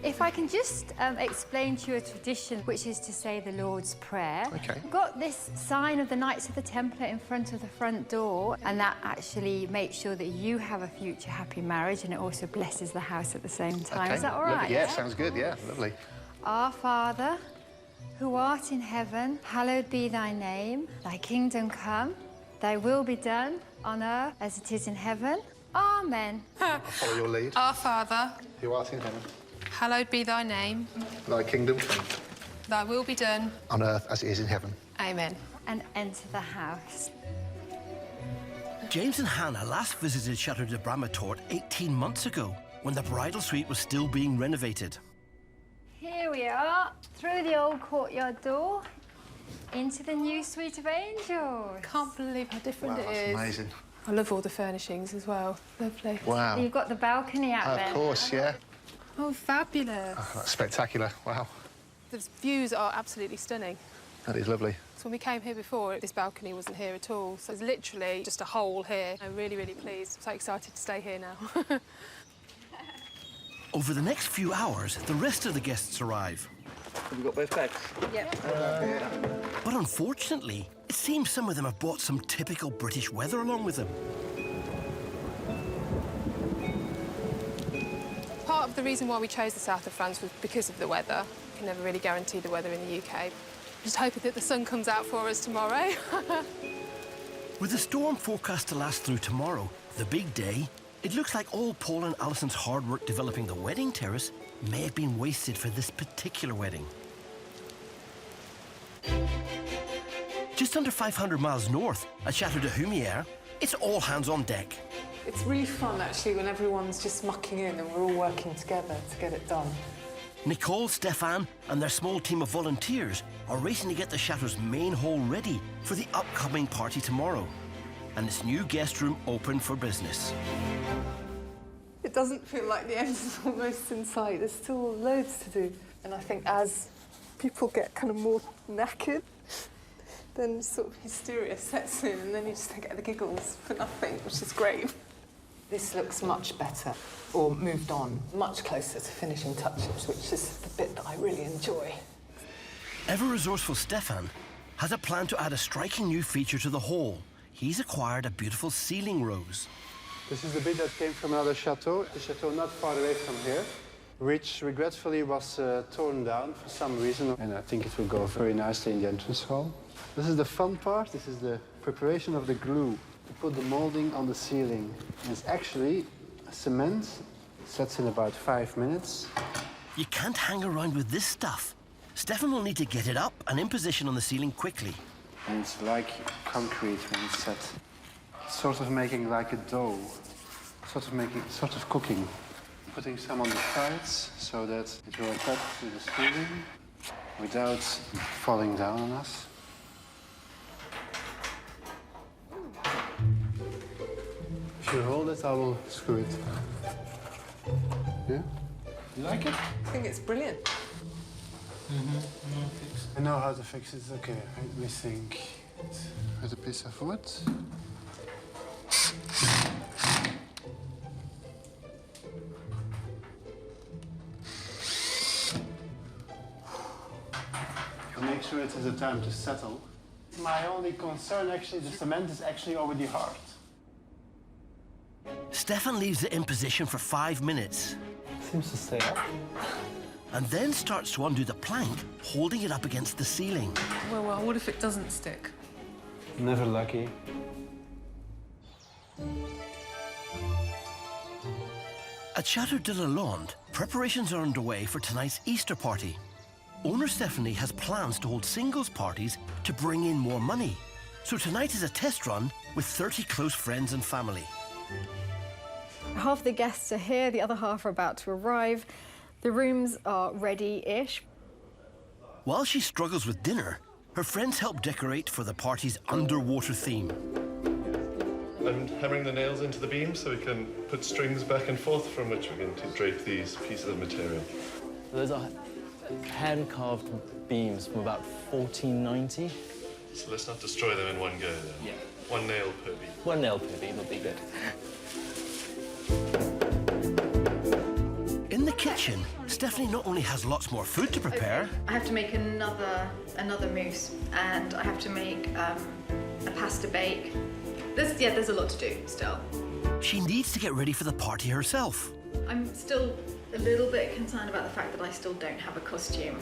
If I can just explain to you a tradition, which is to say the Lord's Prayer. Okay. We've got this sign of the Knights of the Templar in front of the front door, and that actually makes sure that you have a future happy marriage, and it also blesses the house at the same time. Okay. Is that all right? Lovely. Yeah, sounds good. Yeah, lovely. Our Father, who art in heaven, hallowed be thy name. Thy kingdom come, thy will be done on earth as it is in heaven. Amen. I'll follow your lead. Our Father, who art in heaven, hallowed be thy name. thy kingdom come, Thy will be done. on earth as it is in heaven. Amen. And enter the house. James and Hannah last visited Château de Humier 18 months ago, when the bridal suite was still being renovated. Here we are, through the old courtyard door, into the new suite of angels. Can't believe how different Wow, it that's is. amazing. I love all the furnishings as well. Lovely. Wow. You've got the balcony out there. Of course, yeah. Oh, fabulous. Oh, that's spectacular. Wow. The views are absolutely stunning. That is lovely. So when we came here before, this balcony wasn't here at all. So it's literally just a hole here. I'm really, really pleased. I'm so excited to stay here now. Over the next few hours, the rest of the guests arrive. Have you got both bags? Yep. But unfortunately, it seems some of them have brought some typical British weather along with them. Part of the reason why we chose the south of France was because of the weather. You can never really guarantee the weather in the UK. Just hoping that the sun comes out for us tomorrow. With the storm forecast to last through tomorrow, the big day, it looks like all Paul and Alison's hard work developing the wedding terrace may have been wasted for this particular wedding. Just under 500 miles north, at Chatau de Humier, it's all hands on deck. It's really fun, actually, when everyone's just mucking in and we're all working together to get it done. Nicole, Stefan and their small team of volunteers are racing to get the Chateau's main hall ready for the upcoming party tomorrow, and its new guest room open for business. It doesn't feel like the end is almost in sight. There's still loads to do. And I think as people get kind of more knackered, then sort of hysteria sets in, and then you just get the giggles for nothing, which is great. This looks much better, or moved on, much closer to finishing touches, which is the bit that I really enjoy. Ever-resourceful Stefan has a plan to add a striking new feature to the hall. He's acquired a beautiful ceiling rose. This is the bit that came from another chateau, the chateau not far away from here, which regretfully was torn down for some reason, and I think it will go very nicely in the entrance hall. This is the fun part. This is the preparation of the glue to put the molding on the ceiling. And it's actually cement, sets in about 5 minutes. You can't hang around with this stuff. Stefan will need to get it up and in position on the ceiling quickly. And it's like concrete when it's set. It's sort of making like a dough, sort of cooking. Putting some on the sides so that it will attach to the ceiling without falling down on us. If you hold it, I will screw it. Yeah? You like it? I think it's brilliant. I know how to fix it. Okay, let me think. With a piece of wood. Make sure it has a time to settle. My only concern, actually, the cement is actually already hard. Stefan leaves it in position for 5 minutes. Seems to stay up. And then starts to undo the plank, holding it up against the ceiling. Well, what if it doesn't stick? Never lucky. At Chatau de Humier, preparations are underway for tonight's Easter party. Owner Stephanie has plans to hold singles parties to bring in more money. So tonight is a test run with 30 close friends and family. Half the guests are here, the other half are about to arrive. The rooms are ready-ish. While she struggles with dinner, her friends help decorate for the party's underwater theme. I'm hammering the nails into the beams so we can put strings back and forth from which we're going to drape these pieces of material. Those are hand-carved beams from about 1490. So let's not destroy them in one go then. Yeah. One nail per beam. One nail per beam would be good. In the kitchen, Stephanie not only has lots more food to prepare. I have to make another mousse, and I have to make a pasta bake. There's a lot to do still. She needs to get ready for the party herself. I'm still a little bit concerned about the fact that I still don't have a costume.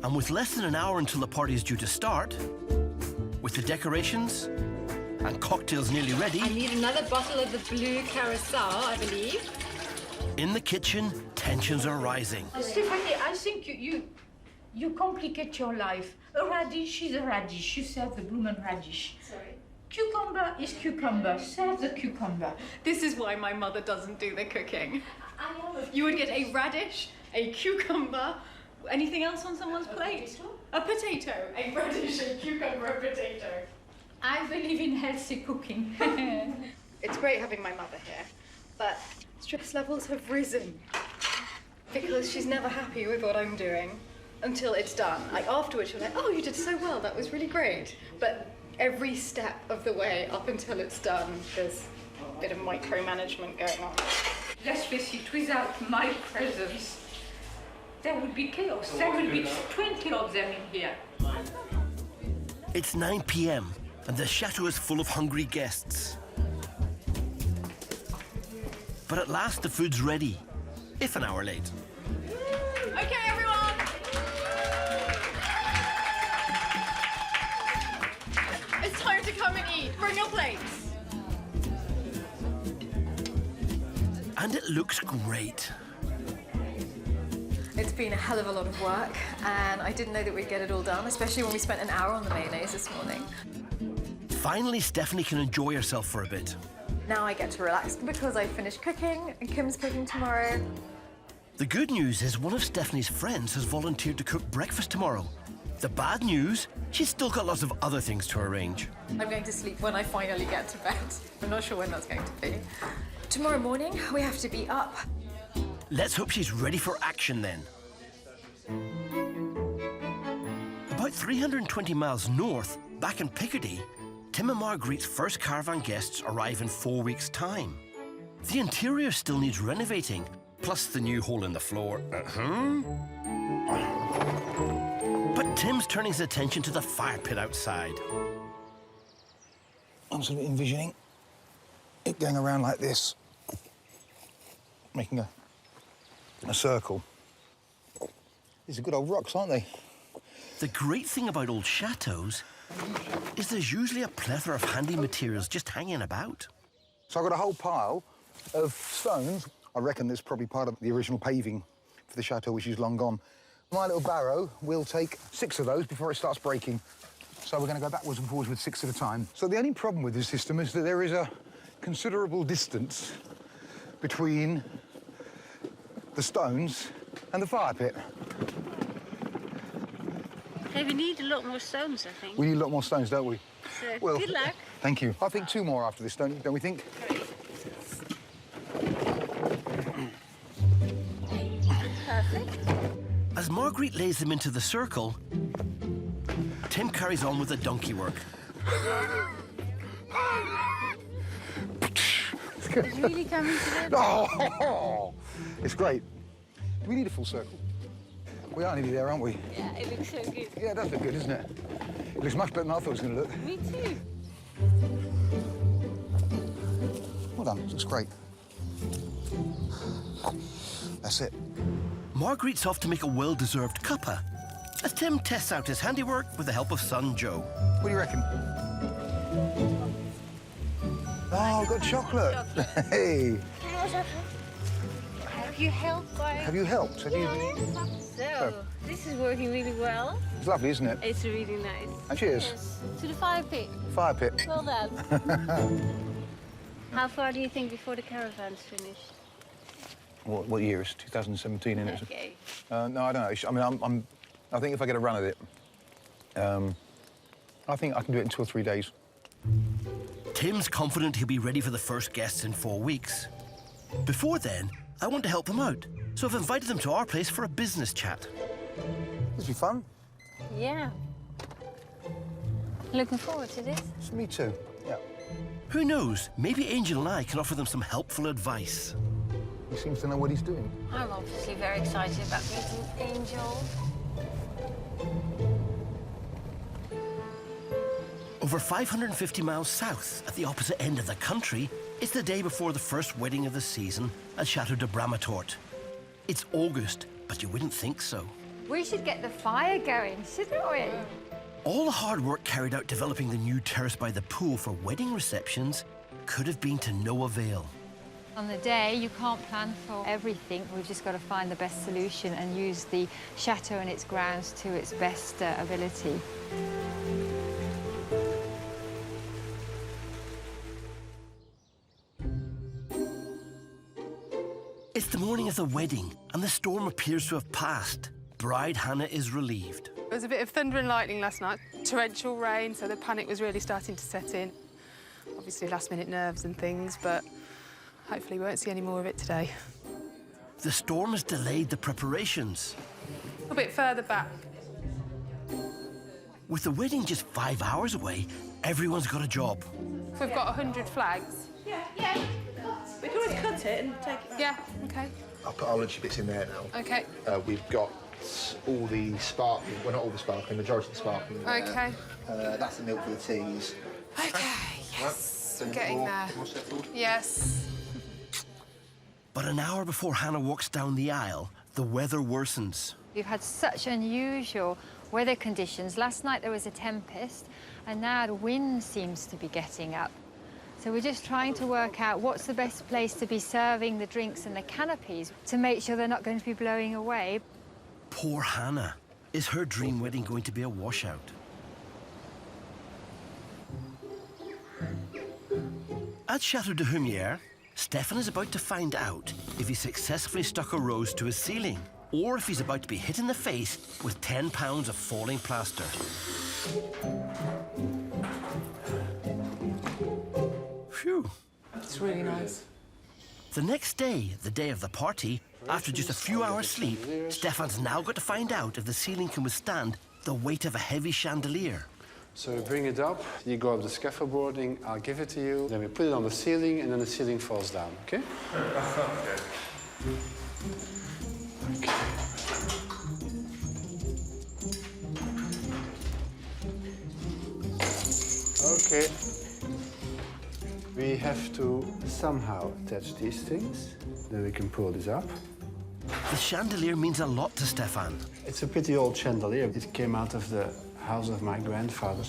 And with less than an hour until the party is due to start, with the decorations and cocktails nearly ready, I need another bottle of the blue carousel, I believe. in the kitchen, tensions are rising. Stephanie, I think you complicate your life. A radish is a radish. You serve the bloomin' radish. Sorry. Cucumber is cucumber. Serve the cucumber. This is why my mother doesn't do the cooking. You would get a radish, a cucumber, anything else on someone's plate? A potato. A radish, a cucumber, a potato. I believe in healthy cooking. It's great having my mother here, but stress levels have risen because she's never happy with what I'm doing until it's done. Like afterwards, she's like, "Oh, you did so well. That was really great." But every step of the way up until it's done, there's a bit of micromanagement going on. Let's face it, without my presence, there would be chaos. There will be 20 of them in here. It's 9 p.m. and the chateau is full of hungry guests. But at last the food's ready, if an hour late. Okay, everyone. It's time to come and eat. Bring your plates. And it looks great. It's been a hell of a lot of work, and I didn't know that we'd get it all done, especially when we spent an hour on the mayonnaise this morning. Finally, Stephanie can enjoy herself for a bit. Now I get to relax because I finished cooking, and Kim's cooking tomorrow. The good news is one of Stephanie's friends has volunteered to cook breakfast tomorrow. The bad news, she's still got lots of other things to arrange. I'm going to sleep when I finally get to bed. I'm not sure when that's going to be. Tomorrow morning, we have to be up. Let's hope she's ready for action then. About 320 miles north, back in Picardy, Tim and Marguerite's first caravan guests arrive in 4 weeks' time. The interior still needs renovating, plus the new hole in the floor. But Tim's turning his attention to the fire pit outside. I'm sort of envisioning it going around like this, making a circle. These are good old rocks, aren't they? The great thing about old chateaux is there's usually a plethora of handy materials just hanging about. So I've got a whole pile of stones. I reckon that's probably part of the original paving for the chateau, which is long gone. My little barrow will take 6 of those before it starts breaking. So we're going to go backwards and forwards with 6 at a time. So the only problem with this system is that there is a considerable distance between the stones and the fire pit. Hey, we need a lot more stones, I think. We need a lot more stones, don't we? So, Well, good luck. Thank you. I think 2 more after this, don't we think? Perfect. As Marguerite lays them into the circle, Tim carries on with the donkey work. It's really coming together. Oh, it's great. Do we need a full circle? We are nearly there, aren't we? Yeah, it looks so good. Yeah, it does look good, doesn't it? It looks much better than I thought it was going to look. Me too. Well done, it looks great. That's it. Marguerite's off to make a well-deserved cuppa as Tim tests out his handiwork with the help of son Joe. What do you reckon? Oh, I've got chocolate. Hey. Have you helped by... Have you helped? Have you... So, this is working really well. It's lovely, isn't it? It's really nice. And cheers. Yes. To the fire pit. Fire pit. Well done. How far do you think before the caravan's finished? What year is 2017, isn't it? Okay. No, I don't know. I mean, I think if I get a run at it, I think I can do it in 2 or 3 days. Tim's confident he'll be ready for the first guests in 4 weeks. Before then, I want to help them out, so I've invited them to our place for a business chat. This will be fun. Yeah. Looking forward to this. Me too, yeah. Who knows, maybe Angel and I can offer them some helpful advice. He seems to know what he's doing. I'm obviously very excited about meeting Angel. Over 550 miles south, at the opposite end of the country, it's the day before the first wedding of the season at Château de Bramatort. It's August, but you wouldn't think so. We should get the fire going, shouldn't we? All the hard work carried out developing the new terrace by the pool for wedding receptions could have been to no avail. On the day, you can't plan for everything. We've just got to find the best solution and use the chateau and its grounds to its best ability. It's the morning of the wedding, and the storm appears to have passed. Bride Hannah is relieved. There was a bit of thunder and lightning last night, torrential rain, so the panic was really starting to set in. Obviously last-minute nerves and things, but hopefully we won't see any more of it today. The storm has delayed the preparations. A bit further back. With the wedding just 5 hours away, everyone's got a job. We've got 100 flags. Yeah. We can always cut it and take it. Yeah, OK. I'll put our lunchy bits in there now. OK. We've got all the sparkling, well, not all the sparkling, majority of the sparkling. OK. That's the milk for the teas. OK, yes. We're getting there. More settled? Yes. But an hour before Hannah walks down the aisle, the weather worsens. We've had such unusual weather conditions. Last night there was a tempest, and now the wind seems to be getting up. So we're just trying to work out what's the best place to be serving the drinks and the canopies to make sure they're not going to be blowing away. Poor Hannah. Is her dream wedding going to be a washout? At Chatau de Humier, Stefan is about to find out if he successfully stuck a rose to his ceiling, or if he's about to be hit in the face with 10 pounds of falling plaster. Phew. It's really nice. The next day, the day of the party, after just a few hours sleep, Stefan's now got to find out if the ceiling can withstand the weight of a heavy chandelier. So we bring it up, you go up the scaffolding, I'll give it to you, then we put it on the ceiling, and then the ceiling falls down, okay? Okay. We have to somehow attach these things, then we can pull this up. The chandelier means a lot to Stefan. It's a pretty old chandelier. It came out of the house of my grandfather.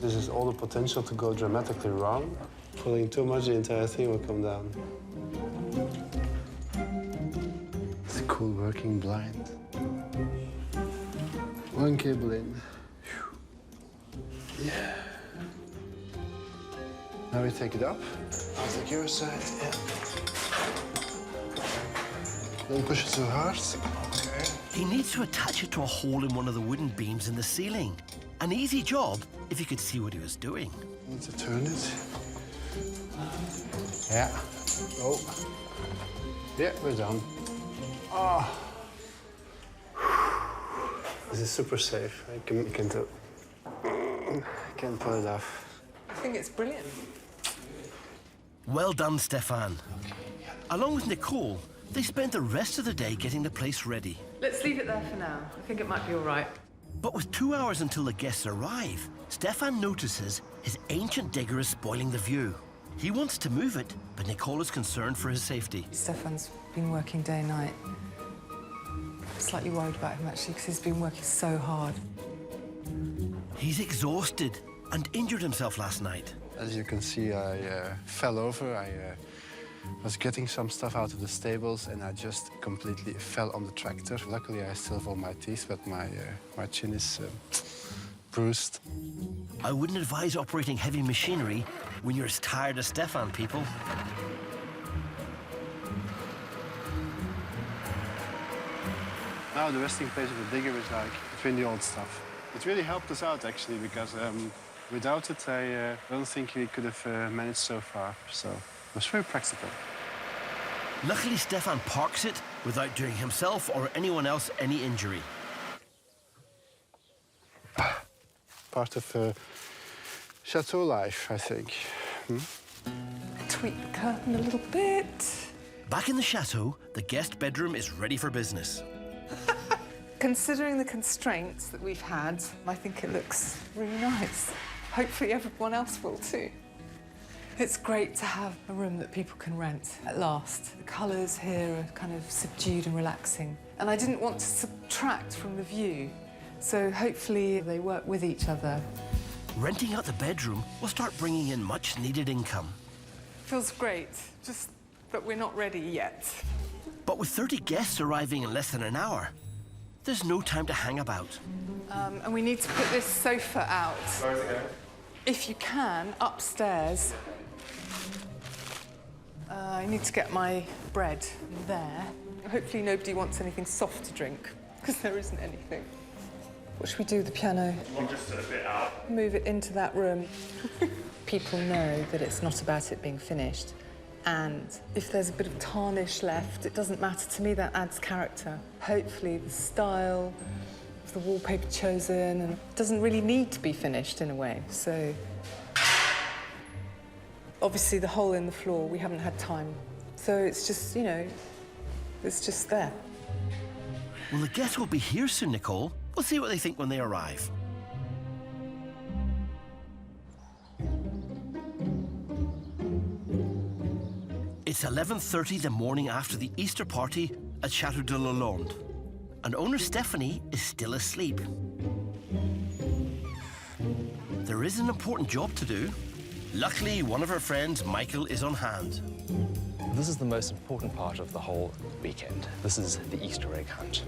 This is all the potential to go dramatically wrong. Pulling too much, the entire thing will come down. It's a cool working blind. One cable in. Whew. Yeah. Now we take it up. I'll take your side, yeah. Don't push it so hard. Okay. He needs to attach it to a hole in one of the wooden beams in the ceiling. An easy job if you could see what he was doing. Need to turn it. Yeah. Oh. Yeah, we're done. Oh. This is super safe. I can pull it off. I think it's brilliant. Well done, Stefan. Along with Nicole, they spent the rest of the day getting the place ready. Let's leave it there for now. I think it might be all right. But with 2 hours until the guests arrive, Stefan notices his ancient digger is spoiling the view. He wants to move it, but Nicole is concerned for his safety. Stefan's been working day and night. I'm slightly worried about him, actually, because he's been working so hard. He's exhausted and injured himself last night. As you can see, I fell over. I was getting some stuff out of the stables, and I just completely fell on the tractor. Luckily, I still have all my teeth, but my chin is bruised. I wouldn't advise operating heavy machinery when you're as tired as Stefan, people. Now the resting place of the digger is like between the old stuff. It really helped us out, actually, because without it, I don't think we could have managed so far. So it was very practical. Luckily, Stefan parks it without doing himself or anyone else any injury. Part of Chateau life, I think. Tweak the curtain a little bit. Back in the chateau, the guest bedroom is ready for business. Considering the constraints that we've had, I think it looks really nice. Hopefully everyone else will too. It's great to have a room that people can rent at last. The colours here are kind of subdued and relaxing. And I didn't want to subtract from the view, so hopefully they work with each other. Renting out the bedroom will start bringing in much-needed income. Feels great, just that we're not ready yet. But with 30 guests arriving in less than an hour, there's no time to hang about. And we need to put this sofa out. Where's it going? If you can, upstairs. I need to get my bread there. Hopefully nobody wants anything soft to drink, because there isn't anything. What should we do with the piano? We'll just set a bit out. Move it into that room. People know that it's not about it being finished. And if there's a bit of tarnish left, it doesn't matter to me, that adds character. Hopefully the style of the wallpaper chosen, and it doesn't really need to be finished in a way, so. Obviously the hole in the floor, we haven't had time. So it's just, you know, it's just there. Well, the guests will be here soon, Nicole. We'll see what they think when they arrive. It's 11:30 the morning after the Easter party at Château de Humier, and owner Stephanie is still asleep. There is an important job to do. Luckily, one of her friends, Michael, is on hand. This is the most important part of the whole weekend. This is the Easter egg hunt.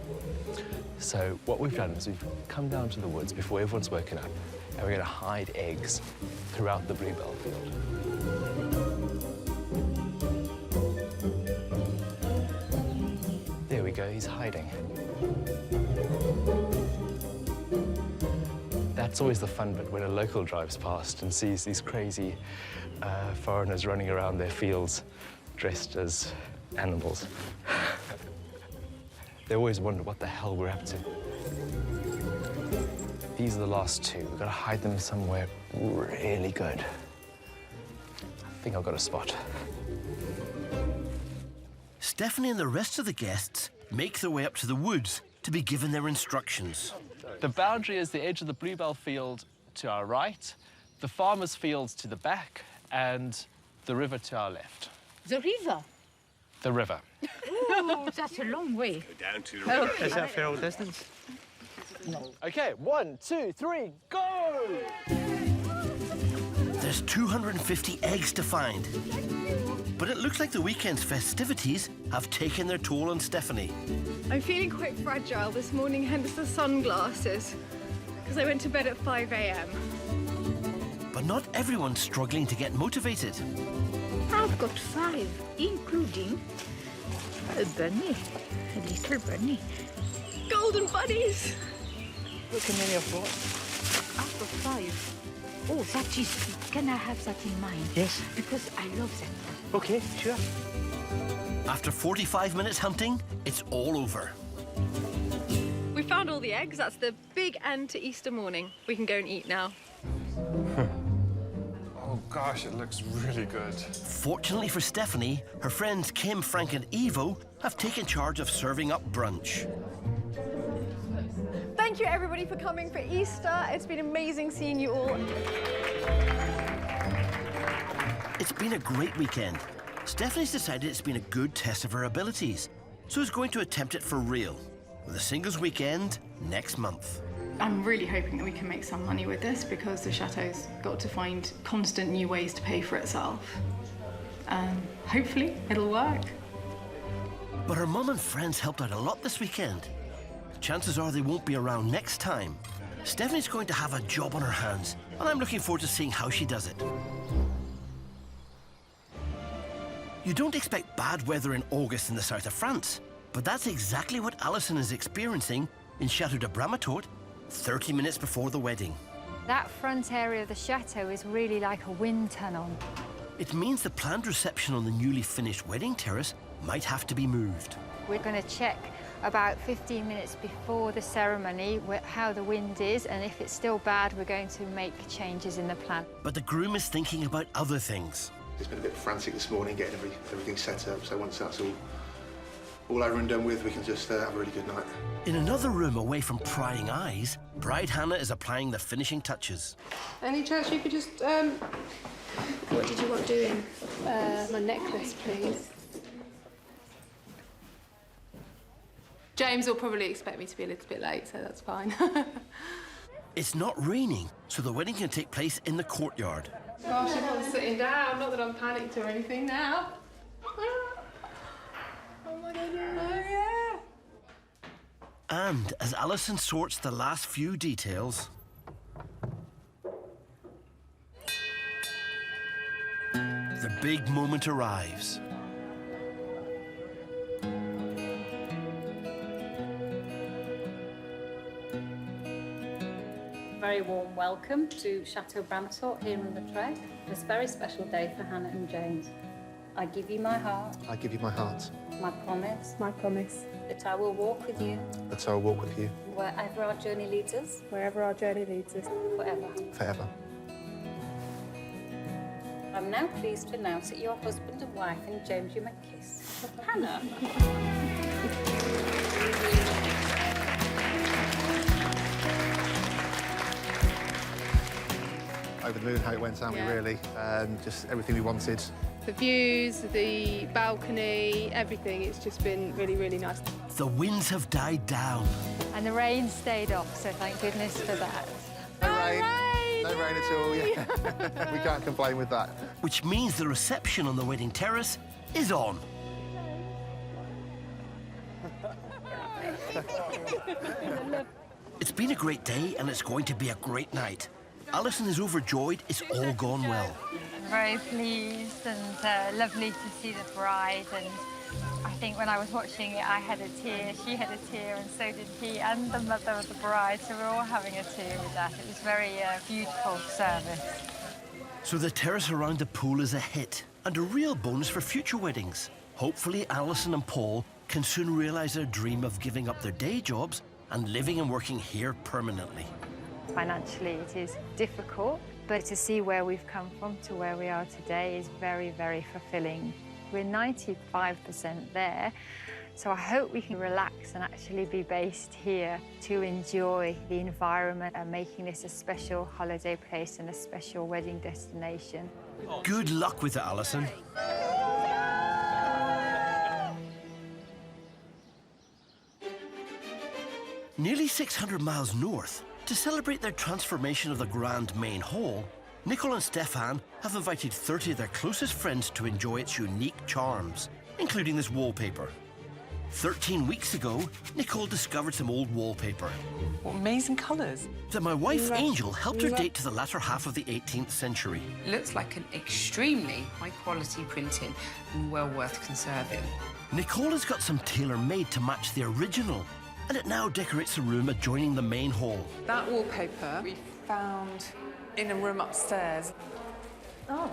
So what we've done is we've come down to the woods before everyone's woken up, and we're going to hide eggs throughout the bluebell field. There we go, he's hiding. That's always the fun bit, when a local drives past and sees these crazy foreigners running around their fields dressed as animals. They always wonder what the hell we're up to. These are the last two. We've got to hide them somewhere really good. I think I've got a spot. Stephanie and the rest of the guests make their way up to the woods to be given their instructions. The boundary is the edge of the bluebell field to our right, the farmer's fields to the back, and the river to our left. The river? The river. Oh, that's a long way. Down to the river. Is that fair distance? No. Okay, 1, 2, 3, go! There's 250 eggs to find. But it looks like the weekend's festivities have taken their toll on Stephanie. I'm feeling quite fragile this morning, hence the sunglasses, because I went to bed at 5 a.m. But not everyone's struggling to get motivated. I've got 5, including a bunny, a little bunny. Golden bunnies! Look many of what? I've got 5. Oh, that is, can I have that in mind? Yes. Because I love that. Okay, sure. After 45 minutes hunting, it's all over. We found all the eggs. That's the big end to Easter morning. We can go and eat now. Oh gosh, it looks really good. Fortunately for Stephanie, her friends Kim, Frank and Evo have taken charge of serving up brunch. Thank you, everybody, for coming for Easter. It's been amazing seeing you all. It's been a great weekend. Stephanie's decided it's been a good test of her abilities, so is going to attempt it for real, with a singles weekend next month. I'm really hoping that we can make some money with this because the Chateau's got to find constant new ways to pay for itself. Hopefully, it'll work. But her mum and friends helped out a lot this weekend. Chances are they won't be around next time. Stephanie's going to have a job on her hands, and I'm looking forward to seeing how she does it. You don't expect bad weather in August in the south of France, but that's exactly what Alison is experiencing in Chateau de Humier, 30 minutes before the wedding. That front area of the chateau is really like a wind tunnel. It means the planned reception on the newly finished wedding terrace might have to be moved. We're going to check about 15 minutes before the ceremony how the wind is, and if it's still bad, we're going to make changes in the plan. But the groom is thinking about other things. It's been a bit frantic this morning getting everything set up, so once that's all over and done with, we can just have a really good night. In another room away from prying eyes, bride Hannah is applying the finishing touches. Any chance you could just, what did you want doing? My necklace, please. James will probably expect me to be a little bit late, so that's fine. It's not raining, so the wedding can take place in the courtyard. Gosh, everyone's sitting down. Not that I'm panicked or anything now. Oh my goodness. Oh, yeah. And as Alison sorts the last few details, the big moment arrives. Very warm welcome to Chateau Bramasort here in the Trek. It's a very special day for Hannah and James. I give you my heart. I give you my heart. My promise. My promise. That I will walk with you. That I will walk with you. Wherever our journey leads us. Wherever our journey leads us. Forever. Forever. I'm now pleased to announce that you're husband and wife, and James, you may kiss. Hannah. Over the moon, how it went, aren't we, really? And just everything we wanted. The views, the balcony, everything. It's just been really, really nice. The winds have died down. And the rain stayed off, so thank goodness for that. No rain at all, yeah. We can't complain with that. Which means the reception on the wedding terrace is on. It's been a great day and it's going to be a great night. Alison is overjoyed it's all gone well. I'm very pleased and lovely to see the bride, and I think when I was watching it I had a tear, she had a tear, and so did he and the mother of the bride, so we're all having a tear with that. It was very beautiful service. So the terrace around the pool is a hit and a real bonus for future weddings. Hopefully Alison and Paul can soon realise their dream of giving up their day jobs and living and working here permanently. financially it is difficult, but to see where we've come from to where we are today is very, very fulfilling. We're 95% there, so I hope we can relax and actually be based here to enjoy the environment and making this a special holiday place and a special wedding destination. Good luck with it, Alison. Nearly 600 miles north, to celebrate their transformation of the grand main hall, Nicole and Stefan have invited 30 of their closest friends to enjoy its unique charms, including this wallpaper. 13 weeks ago, Nicole discovered some old wallpaper. What amazing colours. That my wife, Angel, helped her date to the latter half of the 18th century. It looks like an extremely high-quality printing and well worth conserving. Nicole has got some tailor-made to match the original, and it now decorates the room adjoining the main hall. That wallpaper we found in a room upstairs. Oh.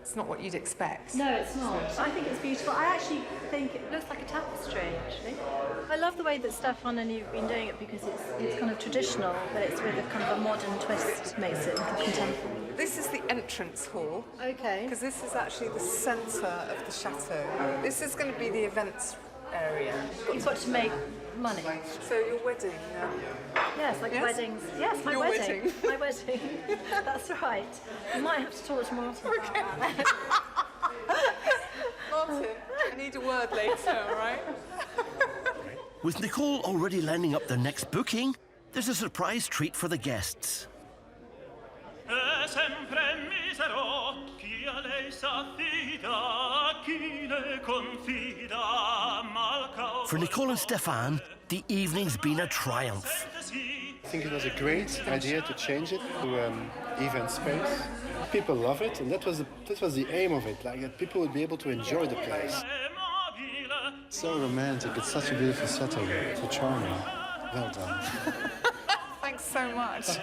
It's not what you'd expect. No, it's not. I think it's beautiful. I actually think it looks like a tapestry, actually. I love the way that Stefan and you've been doing it because it's kind of traditional, but it's with a kind of a modern twist, makes it contemporary. This is the entrance hall. Okay. Because this is actually the centre of the chateau. This is going to be the events area. You've got to make money. So your wedding. Yes, like weddings. Yes, my Your wedding. wedding. My wedding. That's right. You might have to talk to Martin about that. Martin, I need a word later, all right? With Nicole already lining up their next booking, there's a surprise treat for the guests. For Nicole and Stefan, the evening's been a triumph. I think it was a great idea to change it to event space. People love it, and that was the aim of it, like that people would be able to enjoy the place. It's so romantic. It's such a beautiful setting. So charming. Well done. Thanks so much.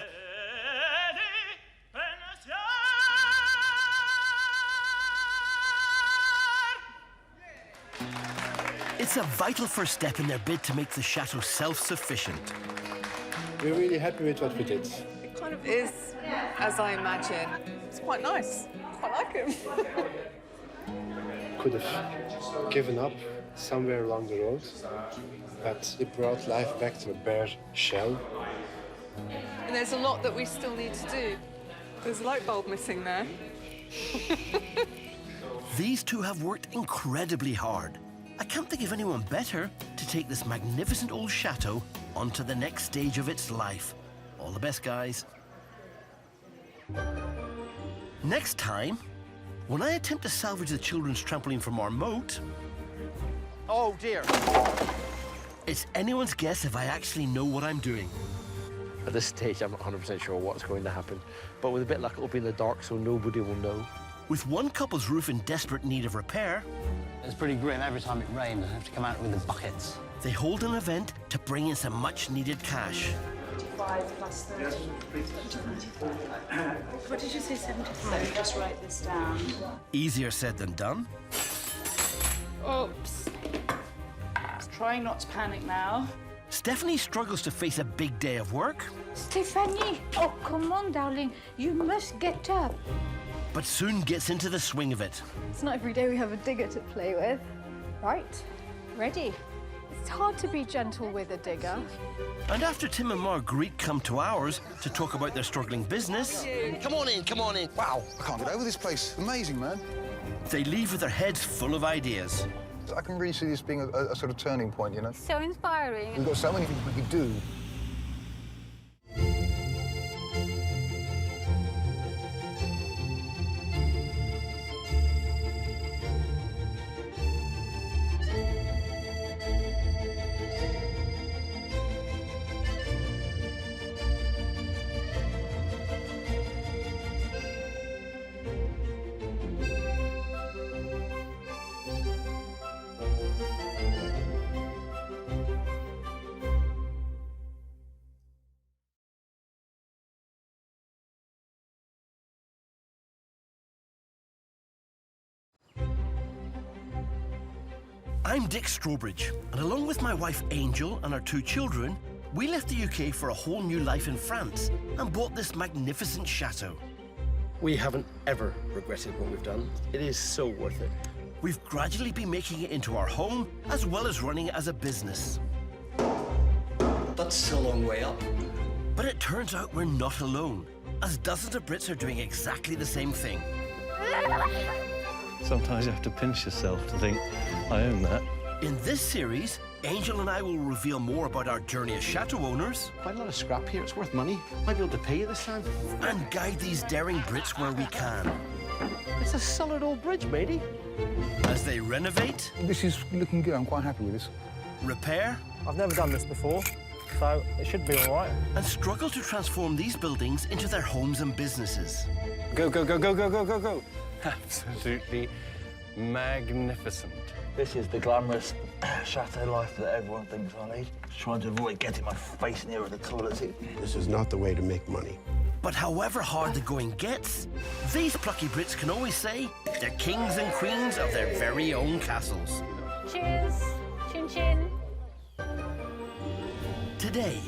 It's a vital first step in their bid to make the chateau self-sufficient. We're really happy with what we did. It kind of is, as I imagine. It's quite nice. Quite like it. Could have given up somewhere along the road, but it brought life back to a bare shell. And there's a lot that we still need to do. There's a light bulb missing there. These two have worked incredibly hard. I can't think of anyone better to take this magnificent old chateau onto the next stage of its life. All the best, guys. Next time, when I attempt to salvage the children's trampoline from our moat... Oh, dear. It's anyone's guess if I actually know what I'm doing. At this stage, I'm not 100% sure what's going to happen, but with a bit of luck, it'll be in the dark, so nobody will know. With one couple's roof in desperate need of repair... It's pretty grim. Every time it rains, I have to come out with the buckets. They hold an event to bring in some much-needed cash. 75 plus 30. What did you say, 75? So just write this down. Easier said than done. Oops. Trying not to panic now. Stephanie struggles to face a big day of work. Stephanie, oh, come on, darling. You must get up. But soon gets into the swing of it. It's not every day we have a digger to play with. Right, ready. It's hard to be gentle with a digger. And after Tim and Marguerite come to ours to talk about their struggling business... Come on in, come on in. Wow, I can't get over this place. Amazing, man. They leave with their heads full of ideas. I can really see this being a sort of turning point, you know? So inspiring. We've got so many things we could do. I'm Dick Strobridge, and along with my wife Angel and our two children, we left the UK for a whole new life in France and bought this magnificent chateau. We haven't ever regretted what we've done. It is so worth it. We've gradually been making it into our home as well as running it as a business. That's still a long way up. But it turns out we're not alone, as dozens of Brits are doing exactly the same thing. Sometimes you have to pinch yourself to think, I own that. In this series, Angel and I will reveal more about our journey as chateau owners. Quite a lot of scrap here. It's worth money. Might be able to pay you this time. And guide these daring Brits where we can. It's a solid old bridge, matey. As they renovate. This is looking good. I'm quite happy with this. Repair. I've never done this before, so it should be all right. And struggle to transform these buildings into their homes and businesses. Go, go, go, go, go, go, go, go. Absolutely magnificent. This is the glamorous chateau life that everyone thinks I need. Trying to avoid getting my face near the toilet. This is not the way to make money. But however hard the going gets, these plucky Brits can always say they're kings and queens of their very own castles. Cheers. Chin chin. Today,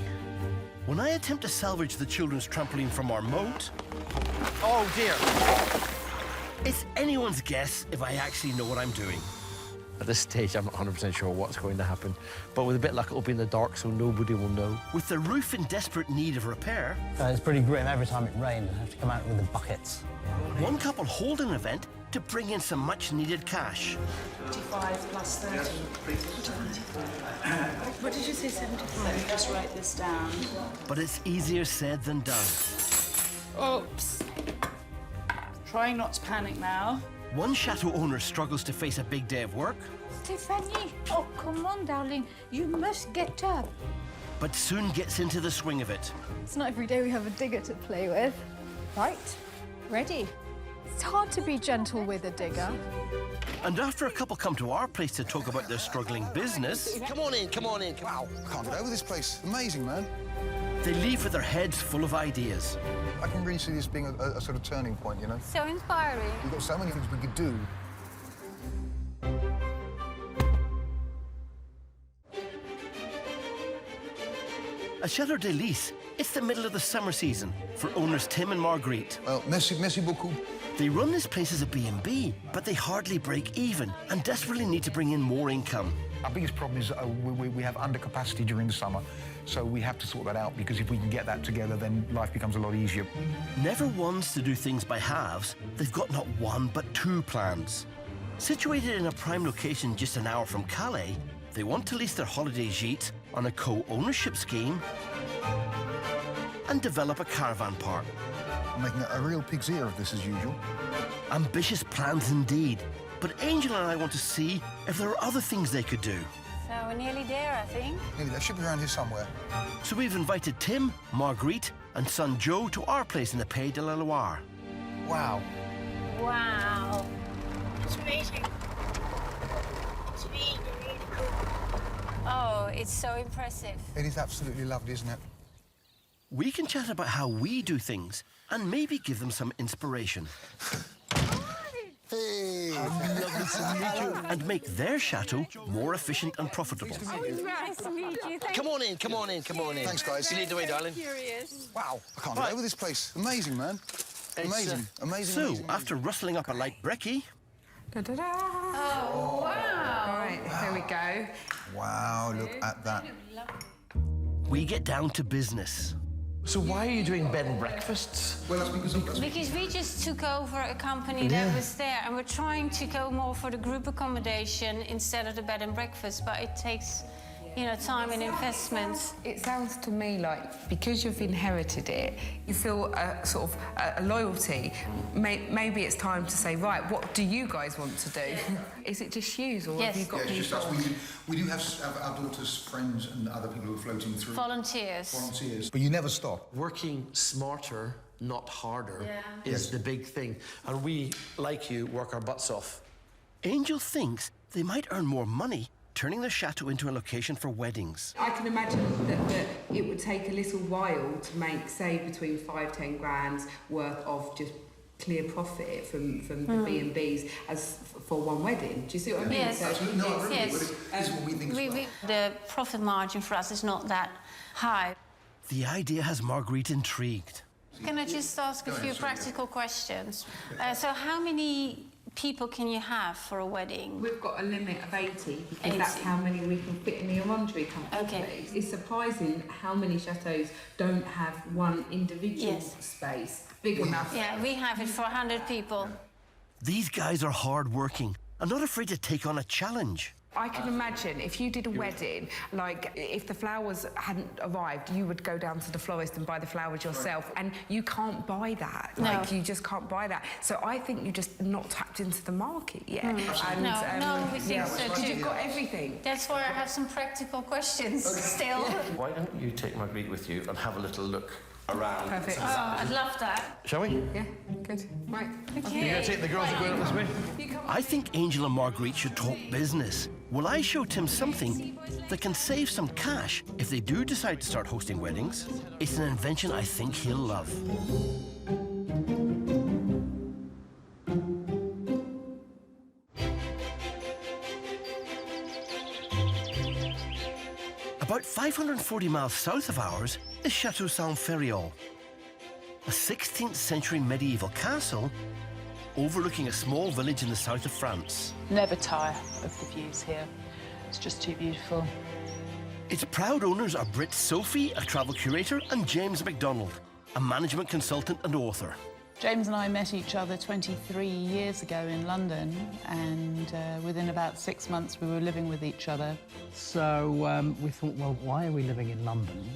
when I attempt to salvage the children's trampoline from our moat... Oh, dear. It's anyone's guess if I actually know what I'm doing. At this stage, I'm not 100% sure what's going to happen, but with a bit of luck, it'll be in the dark, so nobody will know. With the roof in desperate need of repair... It's pretty grim. Every time it rains, I have to come out with the buckets. One couple hold an event to bring in some much-needed cash. 75 plus 30. What did you say, 75? Just write this down. But it's easier said than done. Oops. Trying not to panic now. One chateau owner struggles to face a big day of work. Stephanie, oh, come on, darling. You must get up. But soon gets into the swing of it. It's not every day we have a digger to play with. Right, ready. It's hard to be gentle with a digger. And after a couple come to our place to talk about their struggling business... Come on in, come on in. Wow, I can't get over this place. Amazing, man. They leave with their heads full of ideas. I can really see this being a sort of turning point, you know? So inspiring. We've got so many things we could do. At Chatdeise, it's the middle of the summer season for owners Tim and Marguerite. Well, merci beaucoup. They run this place as a B&B, but they hardly break even and desperately need to bring in more income. Our biggest problem is we have undercapacity during the summer, so we have to sort that out, because if we can get that together, then life becomes a lot easier. Never ones to do things by halves, they've got not one but two plans. Situated in a prime location just an hour from Calais, they want to lease their holiday gîte on a co-ownership scheme and develop a caravan park. I'm making a real pig's ear of this as usual. Ambitious plans indeed, but Angel and I want to see if there are other things they could do. So we're nearly there, I think. Maybe they should be around here somewhere. So we've invited Tim, Marguerite and son Joe to our place in the Pays de la Loire. Wow. Wow. It's amazing. It's really, really cool. Oh, it's so impressive. It is absolutely lovely, isn't it? We can chat about how we do things and maybe give them some inspiration. Hey! Lovely to meet you. And make their chateau more efficient and profitable. Nice to meet you. Come on in, come on in, come on in. Thanks, guys. You lead the way, darling. Curious. Wow, I can't get over this place. Amazing, man. Amazing, amazing. So, amazing. after rustling up a light brekkie... Da-da-da! Oh, wow. All right, here we go. Wow, look at that. We get down to business. So why are you doing bed and breakfasts? Well, that's Because we just took over a company that was there, and we're trying to go more for the group accommodation instead of the bed and breakfast, but it takes, you know, time and investment. It sounds to me like because you've inherited it, you feel a sort of a loyalty. Maybe it's time to say, right, what do you guys want to do? Is it just you, or have you got it's people? just us. We do have our daughter's friends and other people who are floating through. Volunteers. But you never stop. Working smarter, not harder, is the big thing. And we, like you, work our butts off. Angel thinks they might earn more money turning their chateau into a location for weddings. I can imagine that it would take a little while to make, say, between 5-10 grand's worth of just clear profit from the B&Bs as for one wedding. Do you see what I mean? Yes. Yes. The profit margin for us is not that high. The idea has Marguerite intrigued. Can I just ask a few practical questions? So how many people can you have for a wedding? We've got a limit of 80 because that's how many we can fit in the orangery comfortably. Okay. It's surprising how many chateaux don't have one individual space big enough. Yeah, we have it for 100 people. These guys are hard-working and not afraid to take on a challenge. I can imagine if you did a wedding, like if the flowers hadn't arrived, you would go down to the florist and buy the flowers yourself, and you can't buy that. No. Like you just can't buy that. So I think you're just not tapped into the market yet. And, No, we think so too. You've got everything. That's why I have some practical questions still. Why don't you take Marguerite with you and have a little look around? Perfect. Oh, I'd love that. Shall we? Yeah, good. Right. Okay. You're going to take the girls going up this way? I think Angel and Marguerite should talk business. Will I show Tim something that can save some cash if they do decide to start hosting weddings? It's an invention I think he'll love. About 540 miles south of ours is Chateau Saint-Ferréol, a 16th century medieval castle overlooking a small village in the south of France. Never tire of the views here. It's just too beautiful. Its proud owners are Brit Sophie, a travel curator, and James MacDonald, a management consultant and author. James and I met each other 23 years ago in London, and within about 6 months we were living with each other. So we thought, well, why are we living in London,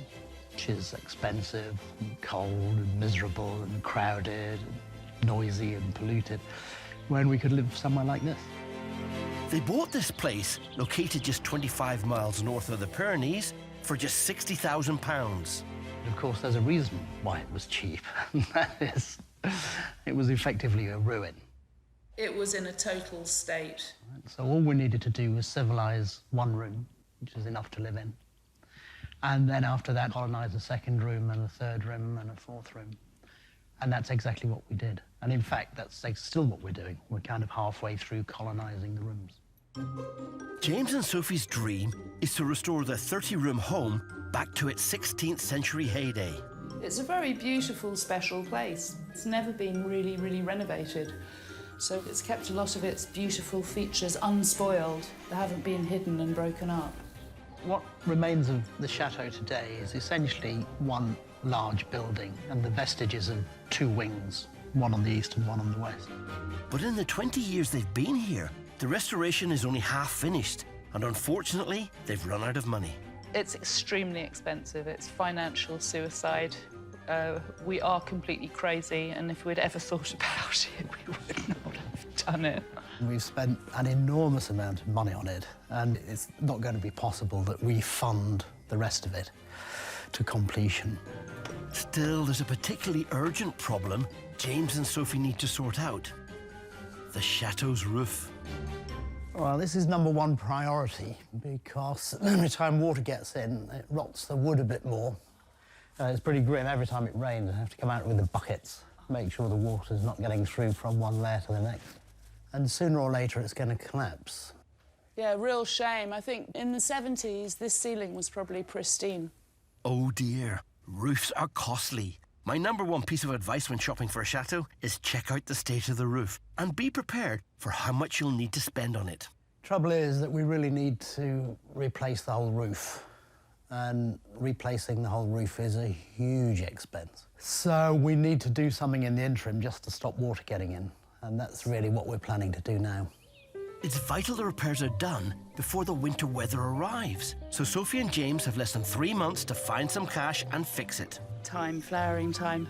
which is expensive and cold and miserable and crowded and noisy and polluted, when we could live somewhere like this? They bought this place, located just 25 miles north of the Pyrenees, for just £60,000. Of course, there's a reason why it was cheap, and that is, it was effectively a ruin. It was in a total state. So all we needed to do was civilise one room, which is enough to live in. And then after that, colonise a second room and a third room and a fourth room. And that's exactly what we did. And in fact, that's still what we're doing. We're kind of halfway through colonising the rooms. James and Sophie's dream is to restore their 30-room home back to its 16th century heyday. It's a very beautiful, special place. It's never been really, really renovated. So it's kept a lot of its beautiful features unspoiled. They haven't been hidden and broken up. What remains of the chateau today is essentially one large building and the vestiges of two wings, one on the east and one on the west. But in the 20 years they've been here, the restoration is only half finished, and unfortunately, they've run out of money. It's extremely expensive. It's financial suicide. We are completely crazy, and if we'd ever thought about it, we would not have done it. We've spent an enormous amount of money on it, and it's not going to be possible that we fund the rest of it to completion. Still, there's a particularly urgent problem James and Sophie need to sort out. The chateau's roof. Well, this is #1 priority because every time water gets in, it rots the wood a bit more. It's pretty grim. Every time it rains, I have to come out with the buckets, make sure the water's not getting through from one layer to the next. And sooner or later, it's going to collapse. Yeah, real shame. I think in the 70s, this ceiling was probably pristine. Oh dear, roofs are costly. My #1 piece of advice when shopping for a chateau is check out the state of the roof and be prepared for how much you'll need to spend on it. Trouble is that we really need to replace the whole roof. And replacing the whole roof is a huge expense. So we need to do something in the interim just to stop water getting in. And that's really what we're planning to do now. It's vital the repairs are done before the winter weather arrives. So Sophie and James have less than 3 months to find some cash and fix it. Time, flowering time.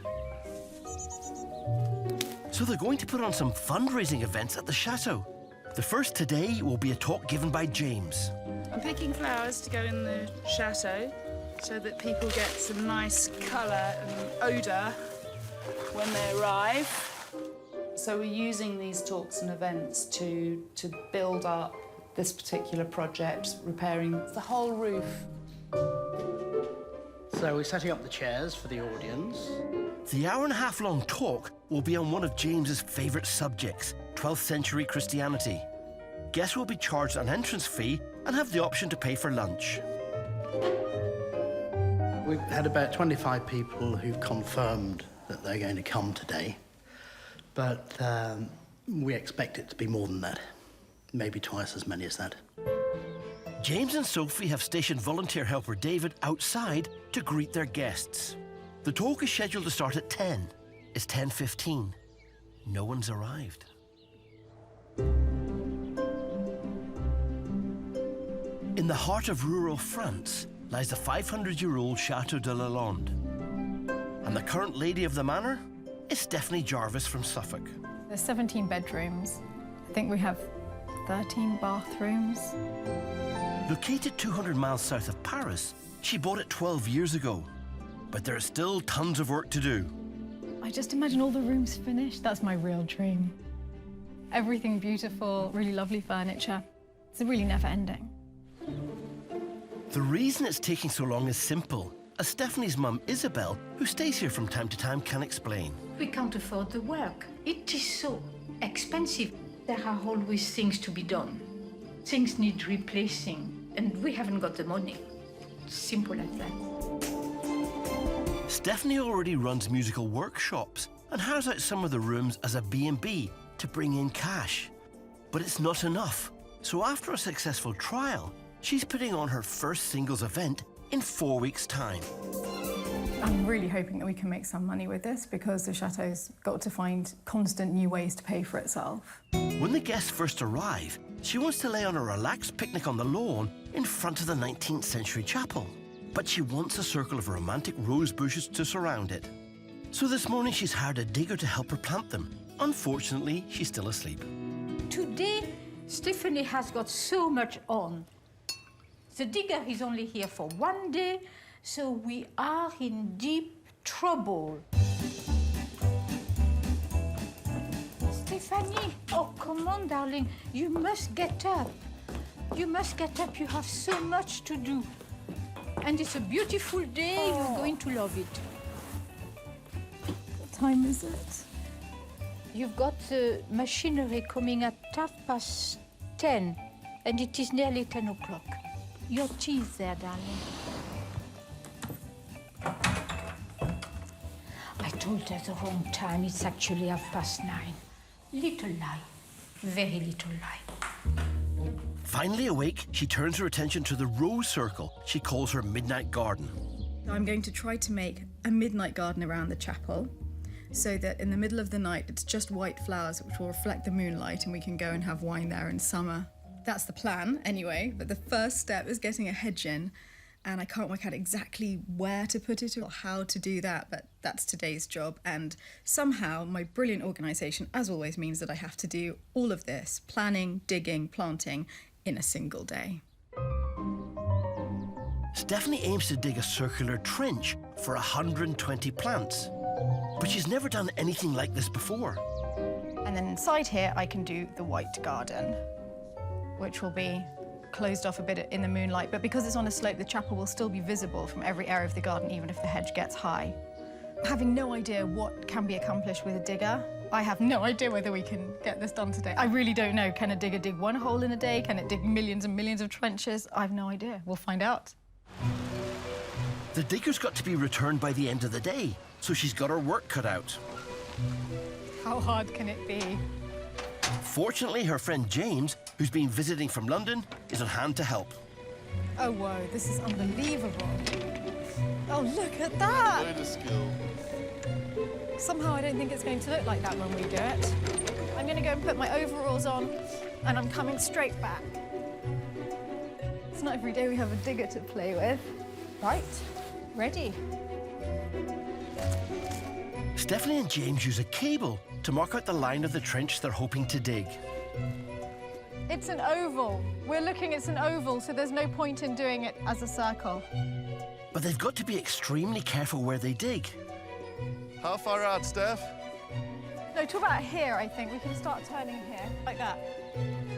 So they're going to put on some fundraising events at the chateau. The first today will be a talk given by James. I'm picking flowers to go in the chateau so that people get some nice colour and odour when they arrive. So we're using these talks and events to build up this particular project, repairing the whole roof. So we're setting up the chairs for the audience. The hour-and-a-half-long talk will be on one of James's favourite subjects, 12th century Christianity. Guests will be charged an entrance fee and have the option to pay for lunch. We've had about 25 people who've confirmed that they're going to come today, but we expect it to be more than that, maybe twice as many as that. James and Sophie have stationed volunteer helper David outside to greet their guests. The talk is scheduled to start at 10. It's 10:15. No one's arrived. In the heart of rural France lies the 500-year-old Château de Lalande. And the current lady of the manor is Stephanie Jarvis from Suffolk. There's 17 bedrooms. I think we have 13 bathrooms. Located 200 miles south of Paris, she bought it 12 years ago. But there is still tons of work to do. I just imagine all the rooms finished. That's my real dream. Everything beautiful, really lovely furniture. It's really never ending. The reason it's taking so long is simple, as Stephanie's mum, Isabel, who stays here from time to time, can explain. We can't afford the work. It is so expensive. There are always things to be done. Things need replacing, and we haven't got the money. Simple as that. Stephanie already runs musical workshops and hires out some of the rooms as a B&B to bring in cash. But it's not enough. So after a successful trial, she's putting on her first singles event in 4 weeks' time. I'm really hoping that we can make some money with this because the Chateau's got to find constant new ways to pay for itself. When the guests first arrive, she wants to lay on a relaxed picnic on the lawn in front of the 19th century chapel. But she wants a circle of romantic rose bushes to surround it. So this morning she's hired a digger to help her plant them. Unfortunately, she's still asleep. Today, Stephanie has got so much on. The digger is only here for 1 day, so we are in deep trouble. Stephanie, oh, come on, darling. You must get up. You must get up. You have so much to do. And it's a beautiful day. You're going to love it. What time is it? You've got the machinery coming at 10:30, and it is nearly 10 o'clock. Your tea is there, darling. I told her the wrong time. It's actually 9:30. Little lie. Very little lie. Finally awake, she turns her attention to the rose circle she calls her midnight garden. I'm going to try to make a midnight garden around the chapel so that in the middle of the night it's just white flowers which will reflect the moonlight and we can go and have wine there in summer. That's the plan anyway, but the first step is getting a hedge in and I can't work out exactly where to put it or how to do that, but that's today's job. And somehow my brilliant organisation, as always, means that I have to do all of this, planning, digging, planting, in a single day. Stephanie aims to dig a circular trench for 120 plants, but she's never done anything like this before. And then inside here, I can do the white garden, which will be closed off a bit in the moonlight, but because it's on a slope, the chapel will still be visible from every area of the garden, even if the hedge gets high. Having no idea what can be accomplished with a digger, I have no idea whether we can get this done today. I really don't know. Can a digger dig one hole in a day? Can it dig millions and millions of trenches? I have no idea. We'll find out. The digger's got to be returned by the end of the day, so she's got her work cut out. How hard can it be? Fortunately, her friend James, who's been visiting from London, is on hand to help. Oh, whoa, this is unbelievable. Oh, look at that! Load of skill. Somehow I don't think it's going to look like that when we do it. I'm going to go and put my overalls on, and I'm coming straight back. It's not every day we have a digger to play with. Right, ready. Stephanie and James use a cable to mark out the line of the trench they're hoping to dig. It's an oval. We're looking, it's an oval, so there's no point in doing it as a circle. But they've got to be extremely careful where they dig. How far out, Steph? No, talk about here, I think. We can start turning here, like that.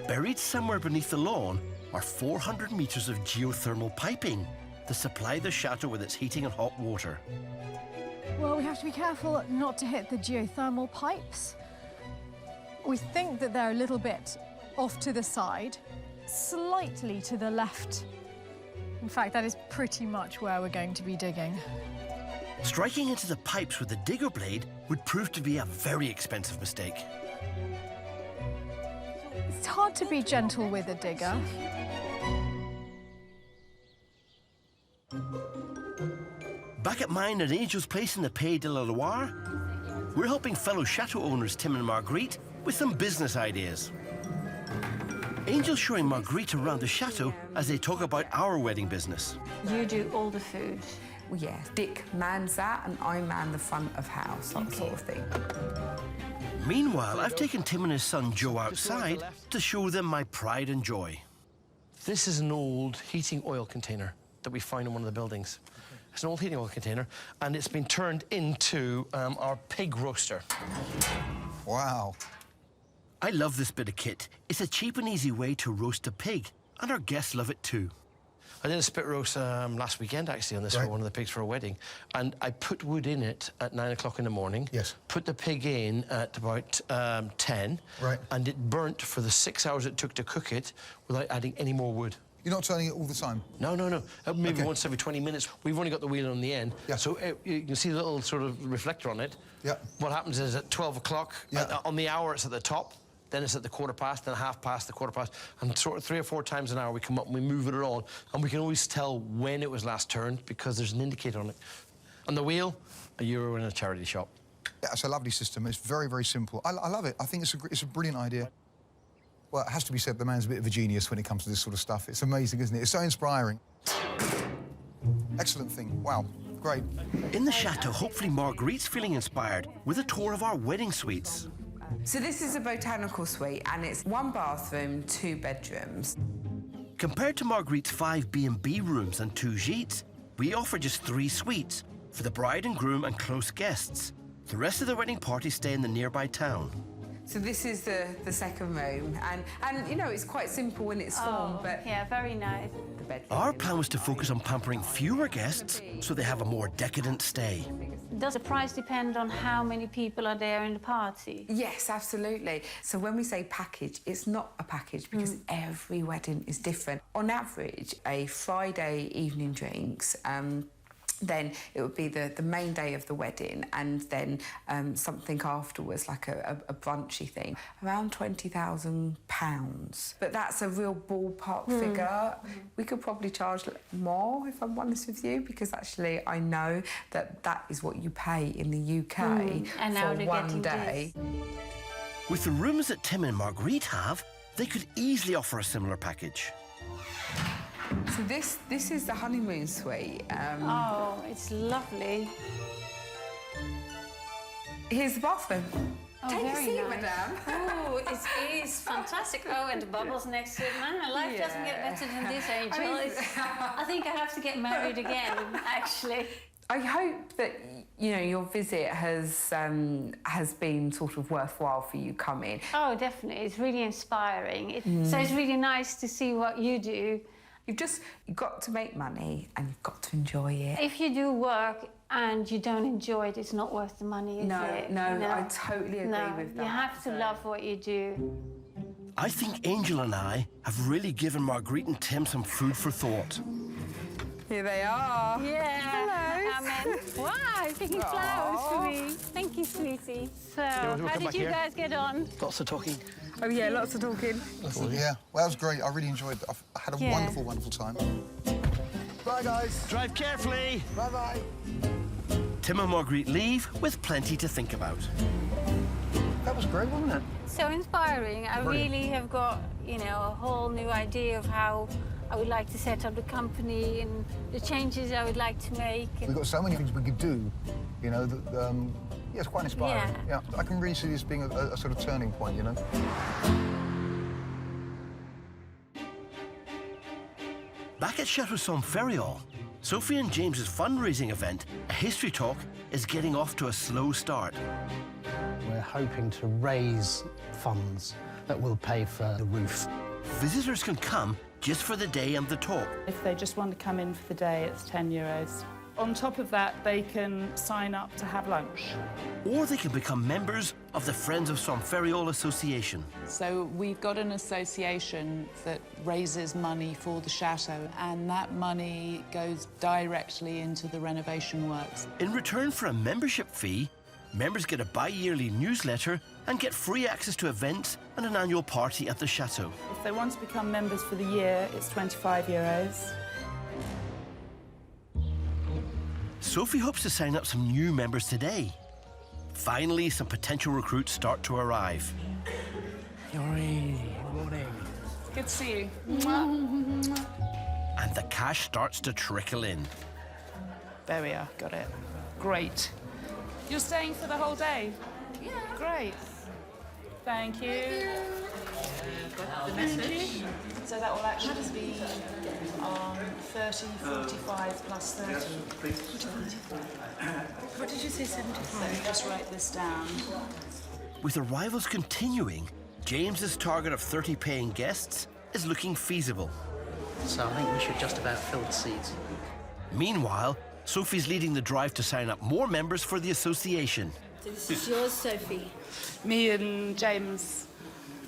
Buried somewhere beneath the lawn are 400 metres of geothermal piping to supply the chateau with its heating and hot water. Well, we have to be careful not to hit the geothermal pipes. We think that they're a little bit off to the side, slightly to the left. In fact, that is pretty much where we're going to be digging. Striking into the pipes with a digger blade would prove to be a very expensive mistake. It's hard to be gentle with a digger. Back at mine at Angel's place in the Pays de la Loire, we're helping fellow chateau owners Tim and Marguerite with some business ideas. Angel's showing Marguerite around the chateau as they talk about our wedding business. You do all the food. Well, yeah, Dick mans that and I man the front of house, that sort of thing. Meanwhile, I've taken Tim and his son Joe outside to show them my pride and joy. This is an old heating oil container that we find in one of the buildings. It's an old heating oil container, and it's been turned into our pig roaster. Wow. I love this bit of kit. It's a cheap and easy way to roast a pig, and our guests love it too. I did a spit roast last weekend, actually, on this for one of the pigs for a wedding. And I put wood in it at 9 o'clock in the morning. Yes. Put the pig in at about 10. Right. And it burnt for the 6 hours it took to cook it without adding any more wood. You're not turning it all the time? No. Maybe once every 20 minutes. We've only got the wheel on the end. Yeah. So you can see the little sort of reflector on it. Yeah. What happens is at 12 o'clock, on the hour, it's at the top. Then it's at the quarter past, then half past, the quarter past. And sort of 3 or 4 times an hour we come up and we move it around. And we can always tell when it was last turned because there's an indicator on it. On the wheel, €1 in a charity shop. Yeah, it's a lovely system. It's very, very simple. I love it. I think it's a brilliant idea. Well, it has to be said, the man's a bit of a genius when it comes to this sort of stuff. It's amazing, isn't it? It's so inspiring. Excellent thing. Wow, great. In the chateau, hopefully Marguerite's feeling inspired with a tour of our wedding suites. So this is a botanical suite, and it's 1 bathroom, 2 bedrooms. Compared to Marguerite's 5 B&B rooms and 2 gîtes, we offer just 3 suites for the bride and groom and close guests. The rest of the wedding party stay in the nearby town. So this is the second room, and you know, it's quite simple in its form, but... Yeah, very nice. The bedroom. Our plan was to focus on pampering fewer guests so they have a more decadent stay. Does the price depend on how many people are there in the party? Yes, absolutely. So when we say package, it's not a package because every wedding is different. On average, a Friday evening drinks, then it would be the main day of the wedding, and then something afterwards, like a brunchy thing, around £20,000. But that's a real ballpark figure. We could probably charge more, if I'm honest with you, because actually I know that is what you pay in the UK And now for they're one getting day. With the rooms that Tim and Marguerite have, they could easily offer a similar package. So this is the honeymoon suite. Oh, it's lovely. Here's the bathroom. Oh, Take a very seat, nice. madame. Oh, it is fantastic. Oh, and the bubbles next to it. Man, my life doesn't get better than this, Angel. I think I have to get married again, actually. I hope that, you know, your visit has been sort of worthwhile for you coming. Oh, definitely. It's really inspiring. So it's really nice to see what you do. You've got to make money and you've got to enjoy it. If you do work and you don't enjoy it, it's not worth the money, is it? No, I totally agree with that. You have to love what you do. I think Angel and I have really given Marguerite and Tim some food for thought. Here they are. Yeah. Hello. Wow, picking flowers for me. Thank you, sweetie. So, how did you guys get on? Lots of talking. Oh, yeah, lots of talking. Yeah, well, that was great. I really enjoyed it. I had a wonderful, wonderful time. Bye, guys. Drive carefully. Bye-bye. Tim and Marguerite leave with plenty to think about. That was great, wasn't it? So inspiring. I Brilliant. really have got, you know, a whole new idea of how I would like to set up the company and the changes I would like to make. We've got so many things we could do, you know, that, yeah, it's quite inspiring. Yeah. I can really see this being a sort of turning point, you know? Back at Chateau Ferriol, Sophie and James's fundraising event, A History Talk, is getting off to a slow start. We're hoping to raise funds that will pay for the roof. Visitors can come just for the day and the talk. If they just want to come in for the day, it's €10. On top of that, they can sign up to have lunch. Or they can become members of the Friends of Somferiol Association. So we've got an association that raises money for the chateau, and that money goes directly into the renovation works. In return for a membership fee, members get a bi-yearly newsletter and get free access to events and an annual party at the chateau. If they want to become members for the year, it's €25. Sophie hopes to sign up some new members today. Finally, some potential recruits start to arrive. Morning. Good to see you. And the cash starts to trickle in. There we are, got it. Great. You're staying for the whole day? Yeah. Great. Thank you. Got the message. So that will actually be 30, 45 plus 30. What did you say, 75? Let me just write this down. With arrivals continuing, James's target of 30 paying guests is looking feasible. So I think we should just about fill the seats. Meanwhile, Sophie's leading the drive to sign up more members for the association. So this is yours, Sophie. Me and James.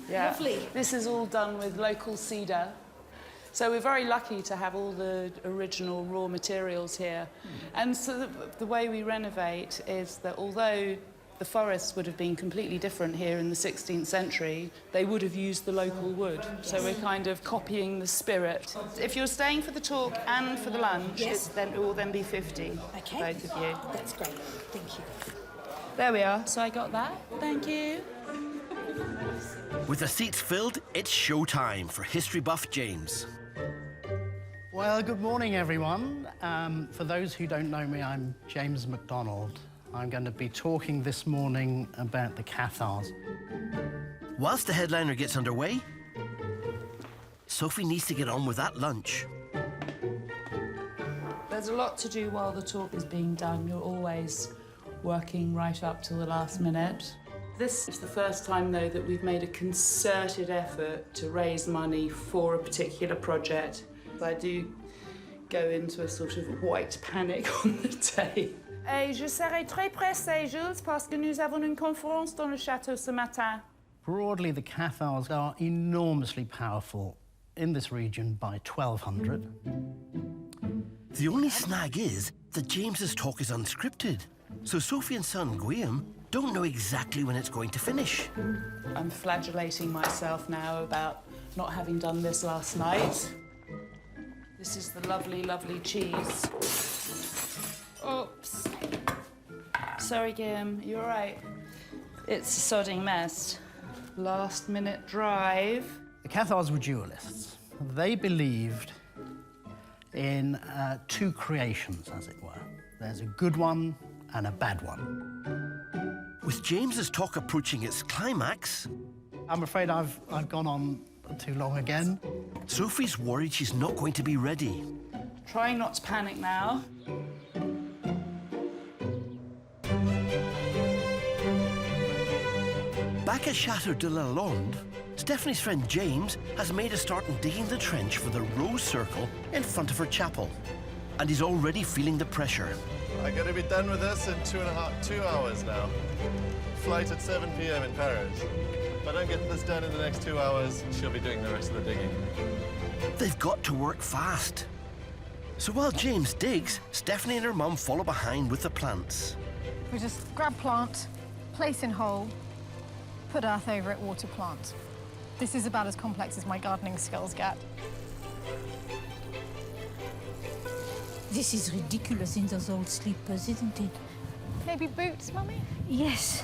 Yeah. Lovely. This is all done with local cedar. So we're very lucky to have all the original raw materials here. And so the way we renovate is that although the forests would have been completely different here in the 16th century, they would have used the local wood. So we're kind of copying the spirit. If you're staying for the talk and for the lunch, Yes. it will then be 50 for both of you. That's great. Thank you. There we are. So I got that. Thank you. With the seats filled, it's showtime for history buff James. Well, good morning, everyone. For those who don't know me, I'm James MacDonald. I'm going to be talking this morning about the Cathars. Whilst the headliner gets underway, Sophie needs to get on with that lunch. There's a lot to do while the talk is being done. You're always working right up till the last minute. This is the first time, though, that we've made a concerted effort to raise money for a particular project. I do go into a sort of white panic on the day. Et je serai très pressée, Jules, parce que nous avons une conférence dans le château ce matin. Broadly, the Cathars are enormously powerful in this region by 1200. The only snag is that James's talk is unscripted, so Sophie and son Guillaume don't know exactly when it's going to finish. I'm flagellating myself now about not having done this last night. This is the lovely, lovely cheese. Oops. Sorry, Guillaume, you all right? It's a sodding mess. Last-minute drive. The Cathars were dualists. They believed in two creations, as it were. There's a good one and a bad one. With James's talk approaching its climax... I'm afraid I've gone on too long again. Sophie's worried she's not going to be ready. Trying not to panic now. Back at Chateau de la Londe, Stephanie's friend James has made a start in digging the trench for the rose circle in front of her chapel. And he's already feeling the pressure. I gotta be done with this in 2 hours now. Flight at 7 p.m. in Paris. If I don't get this done in the next 2 hours, she'll be doing the rest of the digging. They've got to work fast. So while James digs, Stephanie and her mum follow behind with the plants. We just grab plant, place in hole, put earth over it, water plant. This is about as complex as my gardening skills get. This is ridiculous in those old slippers, isn't it? Maybe boots, Mummy? Yes.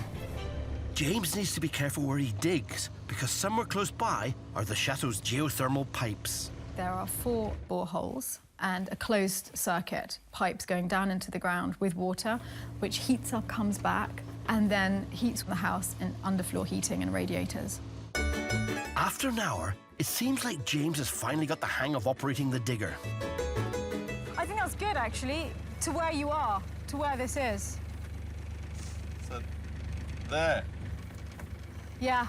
James needs to be careful where he digs, because somewhere close by are the chateau's geothermal pipes. There are 4 boreholes and a closed circuit, pipes going down into the ground with water, which heats up, comes back, and then heats the house in underfloor heating and radiators. After an hour, it seems like James has finally got the hang of operating the digger. I think that's good, actually, to where you are, to where this is. So, there. Yeah.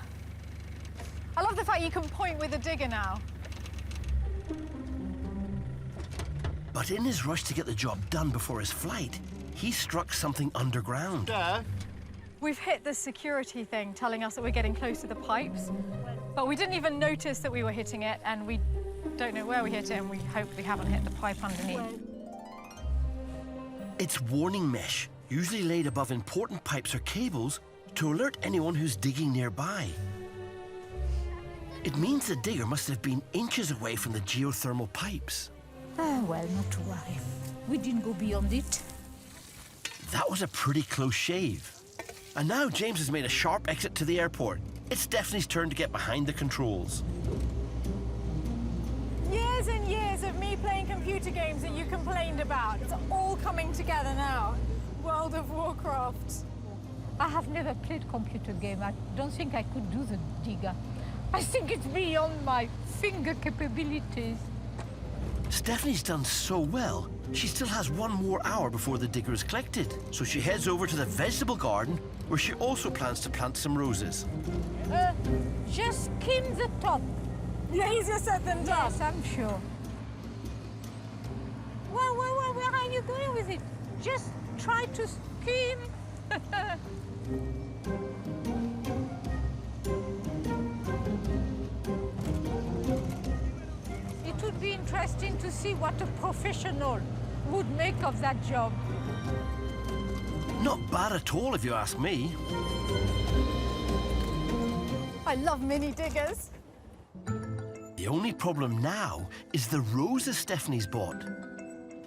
I love the fact you can point with a digger now. But in his rush to get the job done before his flight, he struck something underground. Yeah. We've hit the security thing telling us that we're getting close to the pipes, but we didn't even notice that we were hitting it, and we don't know where we hit it, and we hope we haven't hit the pipe underneath. It's warning mesh, usually laid above important pipes or cables to alert anyone who's digging nearby. It means the digger must have been inches away from the geothermal pipes. Ah, well, not to worry. We didn't go beyond it. That was a pretty close shave. And now James has made a sharp exit to the airport. It's Stephanie's turn to get behind the controls. Years and years of me playing computer games that you complained about. It's all coming together now. World of Warcraft. I have never played computer game. I don't think I could do the digger. I think it's beyond my finger capabilities. Stephanie's done so well, she still has 1 more hour before the digger is collected. So she heads over to the vegetable garden, where she also plans to plant some roses. Just skim the top. Yeah, easier said than done. Yes, I'm sure. Where are you going with it? Just try to skim. It would be interesting to see what a professional would make of that job. Not bad at all, if you ask me. I love mini diggers. The only problem now is the roses Stephanie's bought.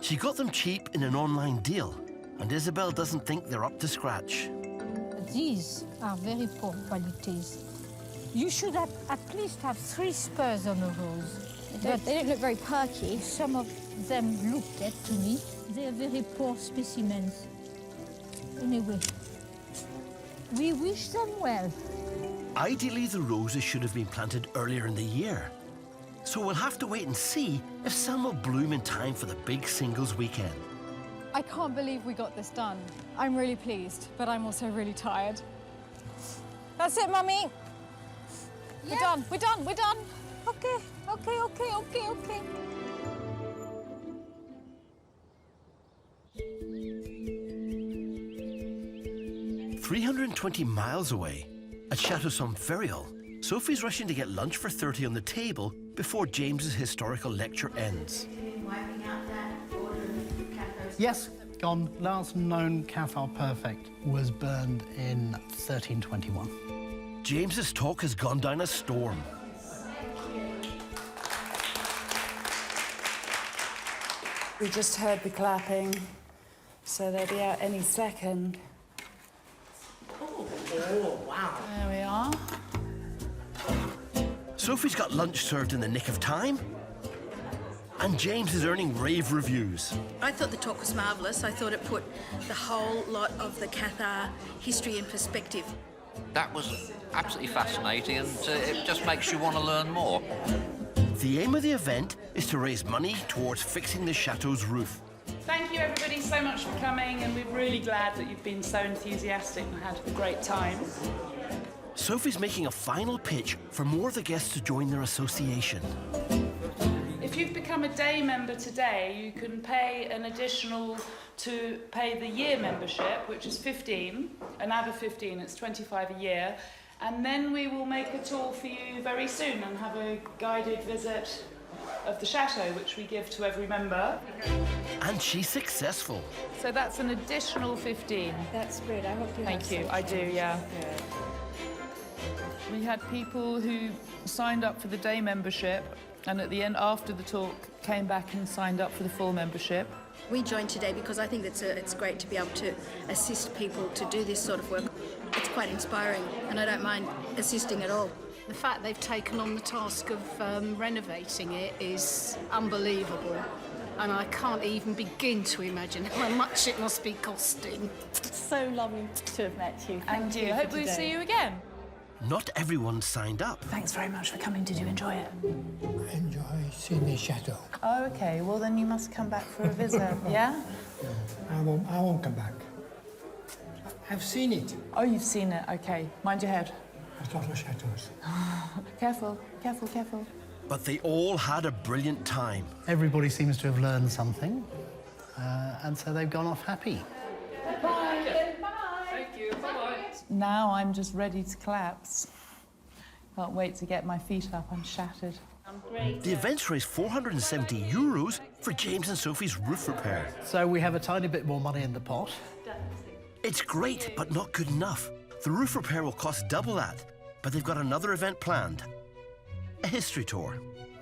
She got them cheap in an online deal, and Isabel doesn't think they're up to scratch. These are very poor qualities. You should have at least have 3 spurs on a rose. But they don't look very perky. Some of them look dead to me. They're very poor specimens. Anyway, we wish them well. Ideally, the roses should have been planted earlier in the year. So we'll have to wait and see if some will bloom in time for the big singles weekend. I can't believe we got this done. I'm really pleased, but I'm also really tired. That's it, Mummy. We're done, we're done, we're done. Okay. 320 miles away, at Chateau Somferial, Sophie's rushing to get lunch for 30 on the table before James's historical lecture ends. Yes, gone. Last known Café Perfect was burned in 1321. James's talk has gone down a storm. We just heard the clapping, so they'll be out any second. Oh, wow. There we are. Sophie's got lunch served in the nick of time, and James is earning rave reviews. I thought the talk was marvellous. I thought it put the whole lot of the Cathar history in perspective. That was absolutely fascinating, and it just makes you want to learn more. The aim of the event is to raise money towards fixing the chateau's roof. Thank you, everybody, so much for coming, and we're really glad that you've been so enthusiastic and had a great time. Sophie's making a final pitch for more of the guests to join their association. If you've become a day member today, you can pay an additional to pay the year membership, which is 15, another 15, it's 25 a year. And then we will make a tour for you very soon and have a guided visit of the chateau, which we give to every member. And she's successful. So that's an additional 15. That's good. I hope you Thank you. I do, yeah. We had people who signed up for the day membership, and at the end, after the talk, came back and signed up for the full membership. We joined today because I think it's great to be able to assist people to do this sort of work. It's quite inspiring, and I don't mind assisting at all. The fact they've taken on the task of renovating it is unbelievable, and I can't even begin to imagine how much it must be costing. So lovely to have met you. And you. Hope we see you again. Not everyone signed up. Thanks very much for coming. Did you enjoy it? I enjoy seeing the chateau. Oh, OK. Well, then you must come back for a visit, yeah? I won't come back. I've seen it. Oh, you've seen it. OK. Mind your head. A lot of chateaus. Careful, careful, careful. But they all had a brilliant time. Everybody seems to have learned something, and so they've gone off happy. Bye. Thank you. Bye-bye. Now I'm just ready to collapse. Can't wait to get my feet up. I'm shattered. The events raised €470 for James and Sophie's roof repair. So we have a tiny bit more money in the pot. It's great, but not good enough. The roof repair will cost double that, but they've got another event planned. A history tour.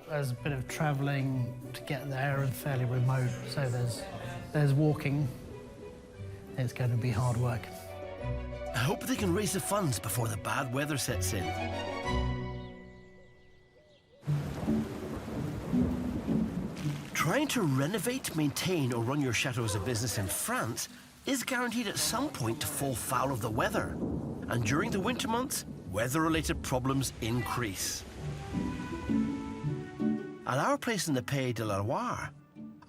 There's a bit of travelling to get there and fairly remote, so there's walking. It's going to be hard work. I hope they can raise the funds before the bad weather sets in. Trying to renovate, maintain or run your chateau as a business in France is guaranteed at some point to fall foul of the weather. And during the winter months, weather-related problems increase. At our place in the Pays de la Loire,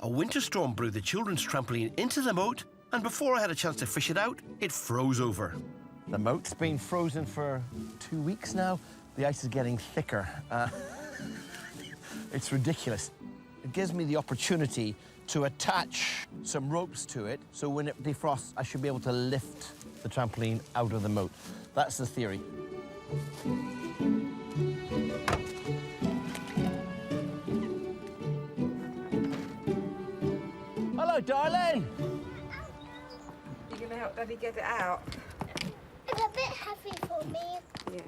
a winter storm blew the children's trampoline into the moat, and before I had a chance to fish it out, it froze over. The moat's been frozen for 2 weeks now. The ice is getting thicker. It's ridiculous. It gives me the opportunity to attach some ropes to it, so when it defrosts, I should be able to lift the trampoline out of the moat. That's the theory. Hello, darling. You gonna help Daddy get it out? It's a bit heavy for me. Yeah.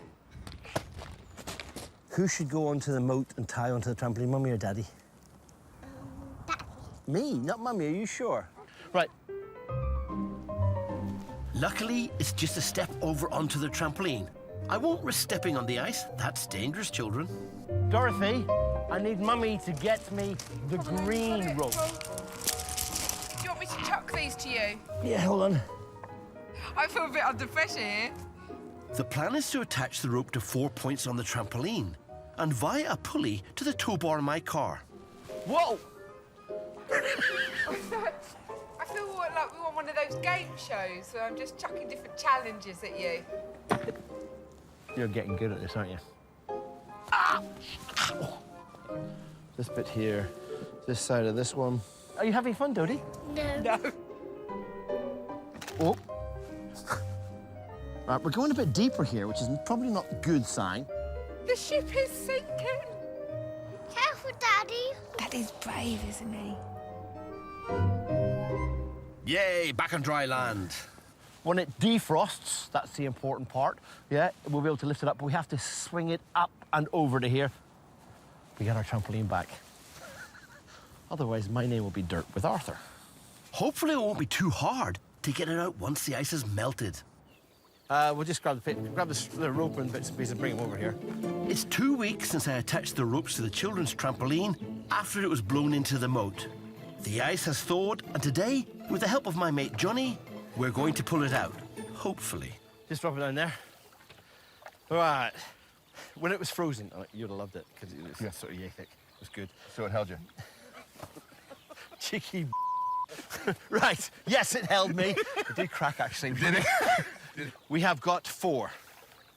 Who should go onto the moat and tie onto the trampoline, Mummy or Daddy? Daddy. Me, not Mummy, are you sure? Right. Luckily, it's just a step over onto the trampoline. I won't risk stepping on the ice. That's dangerous, children. Dorothy, I need Mummy to get me the green rope. Do you want me to chuck these to you? Yeah, hold on. I feel a bit under pressure here. The plan is to attach the rope to 4 points on the trampoline and via a pulley to the tow bar in my car. Whoa! I feel like we want one of those game shows where I'm just chucking different challenges at you. You're getting good at this, aren't you? Ah! This bit here, this side of this one. Are you having fun, Dodie? No. No. Oh. Right, we're going a bit deeper here, which is probably not a good sign. The ship is sinking. Careful, Daddy. Daddy's brave, isn't he? Yay, back on dry land. When it defrosts, that's the important part. Yeah, we'll be able to lift it up, but we have to swing it up and over to here. We get our trampoline back. Otherwise, my name will be Dirt with Arthur. Hopefully it won't be too hard to get it out once the ice has melted. We'll just grab the rope and bits and pieces and bring them over here. It's 2 weeks since I attached the ropes to the children's trampoline after it was blown into the moat. The ice has thawed, and today, with the help of my mate Johnny, we're going to pull it out, hopefully. Just drop it down there. All right. When it was frozen, you'd have loved it, because it was sort of yay thick. It was good. So it held you? Cheeky. Right, yes, it held me. It did crack, actually. Did it? We have got 4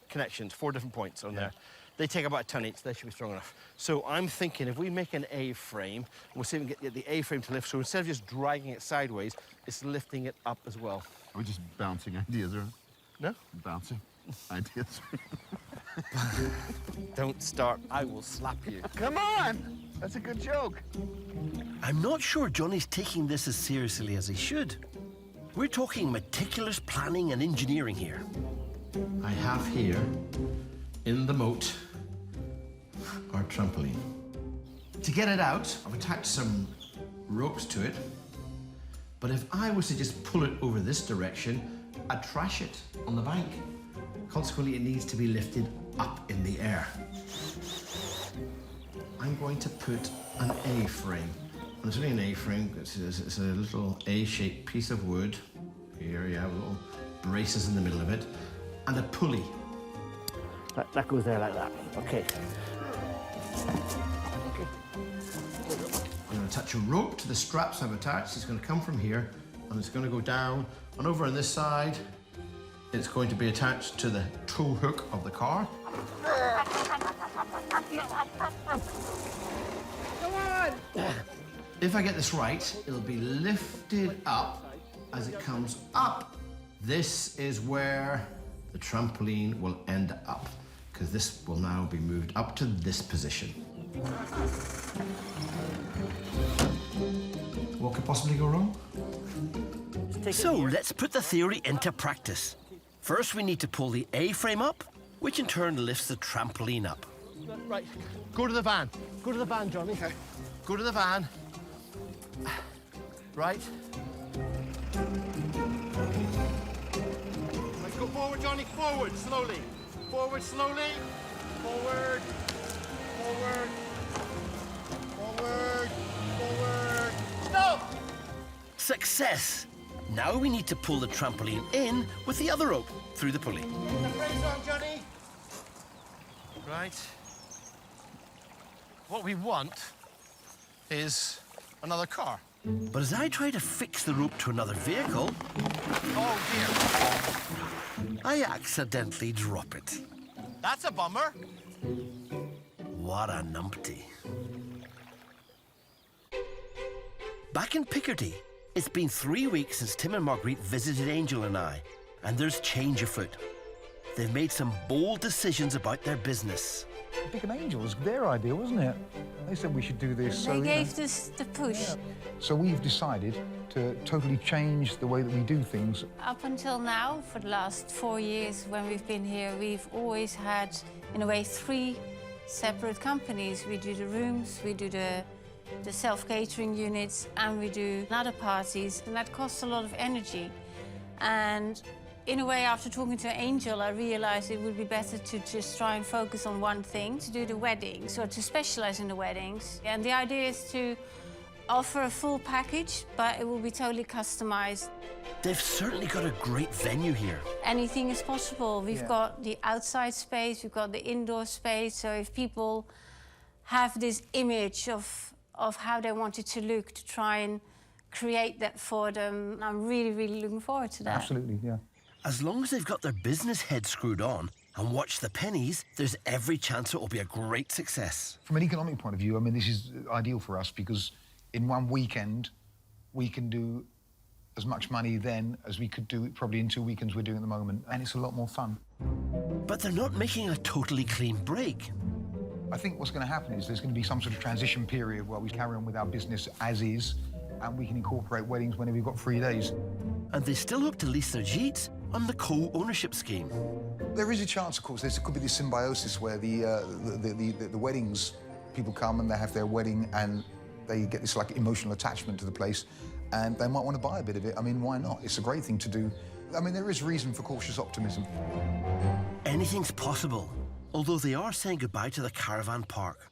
connections, 4 different points on there. They take about a ton each. They should be strong enough. So I'm thinking if we make an A-frame, we'll see if we can get the A-frame to lift. So instead of just dragging it sideways, it's lifting it up as well. Are we just bouncing ideas around? No? Bouncing ideas. Don't start. I will slap you. Come on! That's a good joke. I'm not sure Johnny's taking this as seriously as he should. We're talking meticulous planning and engineering here. I have here, in the moat, our trampoline. To get it out, I've attached some ropes to it. But if I was to just pull it over this direction, I'd trash it on the bank. Consequently, it needs to be lifted up in the air. I'm going to put an A-frame. And it's only an A-frame, it's a little A-shaped piece of wood. Here you have little braces in the middle of it, and a pulley. That goes there like that. Okay. I'm going to attach a rope to the straps I've attached. It's going to come from here, and it's going to go down, and over on this side, it's going to be attached to the tow hook of the car. Come on! If I get this right, it'll be lifted up as it comes up. This is where the trampoline will end up, because this will now be moved up to this position. What could possibly go wrong? So let's put the theory into practice. First, we need to pull the A-frame up, which in turn lifts the trampoline up. Right, go to the van. Go to the van, Johnny. Okay. Go to the van. Right. Let's go forward, Johnny. Forward, slowly. Forward, slowly. Forward. Forward. Forward. Forward. Stop! Success! Now we need to pull the trampoline in with the other rope through the pulley. Put the brakes on, Johnny. Right. What we want is another car. But as I try to fix the rope to another vehicle, oh dear, I accidentally drop it. That's a bummer. What a numpty. Back in Picardy, it's been 3 weeks since Tim and Marguerite visited Angel and I, and there's change afoot. They've made some bold decisions about their business. Big and Angel was their idea, wasn't it? They said we should do this. They gave us the push. Yeah. So we've decided to totally change the way that we do things. Up until now, for the last 4 years when we've been here, we've always had, in a way, 3 separate companies. We do the rooms, we do the self-catering units, and we do ladder parties, and that costs a lot of energy. And in a way, after talking to Angel, I realized it would be better to just try and focus on one thing, to do the weddings, or to specialize in the weddings. And the idea is to offer a full package, but it will be totally customized. They've certainly got a great venue here. Anything is possible. We've got the outside space, we've got the indoor space, so if people have this image of how they want it to look, to try and create that for them, I'm really, really looking forward to that. Absolutely, yeah. As long as they've got their business head screwed on and watch the pennies, there's every chance it will be a great success. From an economic point of view, I mean, this is ideal for us because in one weekend, we can do as much money then as we could do probably in 2 weekends we're doing at the moment, and it's a lot more fun. But they're not making a totally clean break. I think what's going to happen is there's going to be some sort of transition period where we carry on with our business as is, and we can incorporate weddings whenever we've got 3 days. And they still hope to lease their jeets on the co-ownership scheme. There is a chance, of course, there could be this symbiosis where the weddings, people come and they have their wedding and they get this like emotional attachment to the place and they might want to buy a bit of it. I mean, why not? It's a great thing to do. I mean, there is reason for cautious optimism. Anything's possible, although they are saying goodbye to the caravan park.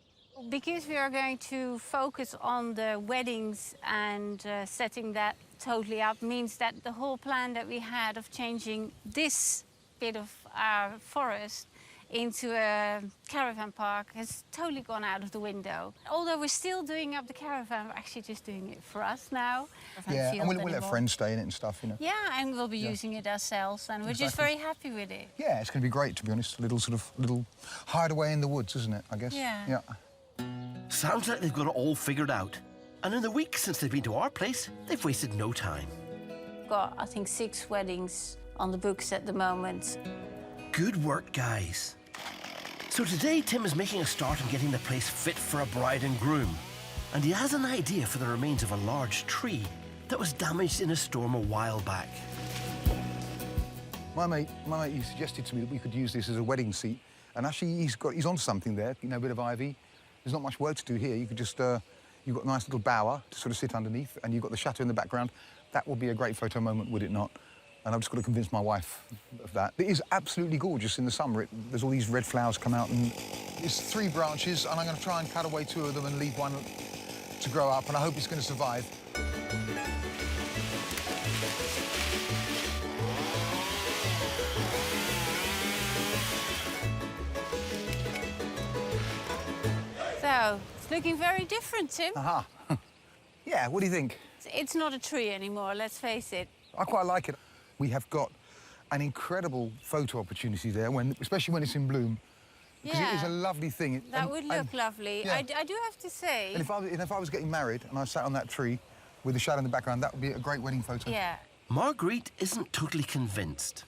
Because we are going to focus on the weddings and setting that totally up means that the whole plan that we had of changing this bit of our forest into a caravan park has totally gone out of the window. Although we're still doing up the caravan, we're actually just doing it for us now. Yeah, and we'll let friends stay in it and stuff, you know. Yeah, and we'll be using it ourselves, and we're just very happy with it. Yeah, it's going to be great, to be honest. A little hideaway in the woods, isn't it, I guess? Yeah. Sounds like they've got it all figured out. And in the weeks since they've been to our place, they've wasted no time. We've got, I think, 6 weddings on the books at the moment. Good work, guys. So today, Tim is making a start on getting the place fit for a bride and groom. And he has an idea for the remains of a large tree that was damaged in a storm a while back. My mate, he suggested to me that we could use this as a wedding seat. And actually, he's on something there, you know, a bit of ivy. There's not much work to do here. You could just, you've got a nice little bower to sort of sit underneath, and you've got the chateau in the background. That would be a great photo moment, would it not? And I've just got to convince my wife of that. It is absolutely gorgeous in the summer. There's all these red flowers come out, and it's 3 branches, and I'm going to try and cut away 2 of them and leave one to grow up, and I hope it's going to survive. So, it's looking very different, Tim. Aha. Yeah, what do you think? It's not a tree anymore, let's face it. I quite like it. We have got an incredible photo opportunity there, especially when it's in bloom. Because it is a lovely thing. That would look lovely. Yeah. I do have to say... And if I was getting married and I sat on that tree with the shadow in the background, that would be a great wedding photo. Yeah. Marguerite isn't totally convinced.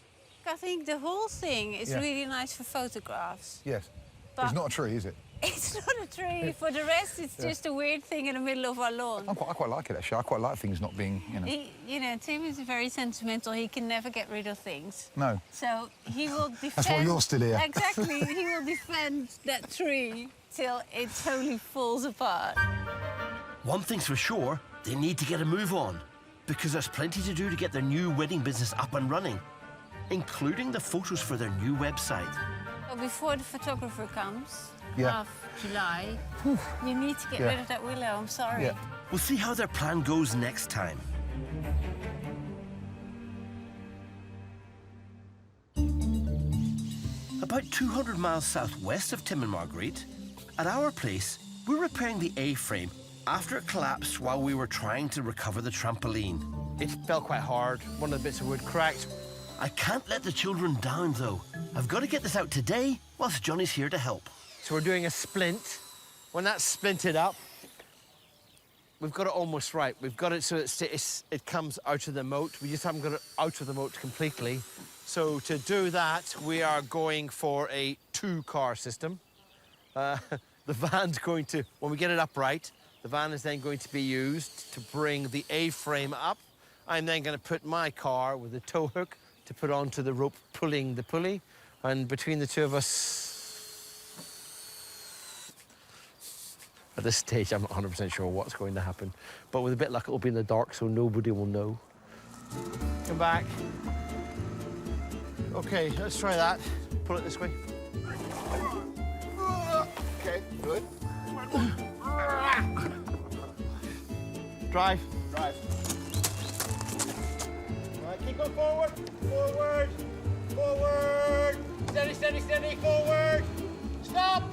I think the whole thing is Yeah. really nice for photographs. Yes. But It's not a tree, is it? It's not a tree. For the rest, it's Yeah. just a weird thing in the middle of our lawn. I quite like it, actually. I quite like things not being, you know... You know, Tim is very sentimental. He can never get rid of things. No. So he will defend... That's why you're still here. Exactly. He will defend that tree till it totally falls apart. One thing's for sure, they need to get a move on, because there's plenty to do to get their new wedding business up and running, including the photos for their new website. Well, before the photographer comes, Yeah. half July, you need to get Yeah. rid of that willow. I'm sorry. Yeah. We'll see how their plan goes next time. About 200 miles southwest of Tim and Marguerite, at our place, we're repairing the A-frame after it collapsed while we were trying to recover the trampoline. It fell quite hard. One of the bits of wood cracked. I can't let the children down, though. I've got to get this out today whilst Johnny's here to help. So we're doing a splint. When that's splinted up, we've got it almost right. We've got it so it comes out of the moat. We just haven't got it out of the moat completely. So to do that, we are going for a 2-car system. The van's going to, when we get it upright, the van is then going to be used to bring the A-frame up. I'm then going to put my car with a tow hook to put onto the rope pulling the pulley. And between the two of us, at this stage, I'm not 100% sure what's going to happen. But with a bit of luck, it'll be in the dark, so nobody will know. Come back. OK, let's try that. Pull it this way. OK, good. Drive. Drive. Right, keep going forward. Forward. Forward. Steady, steady, steady. Forward. Stop.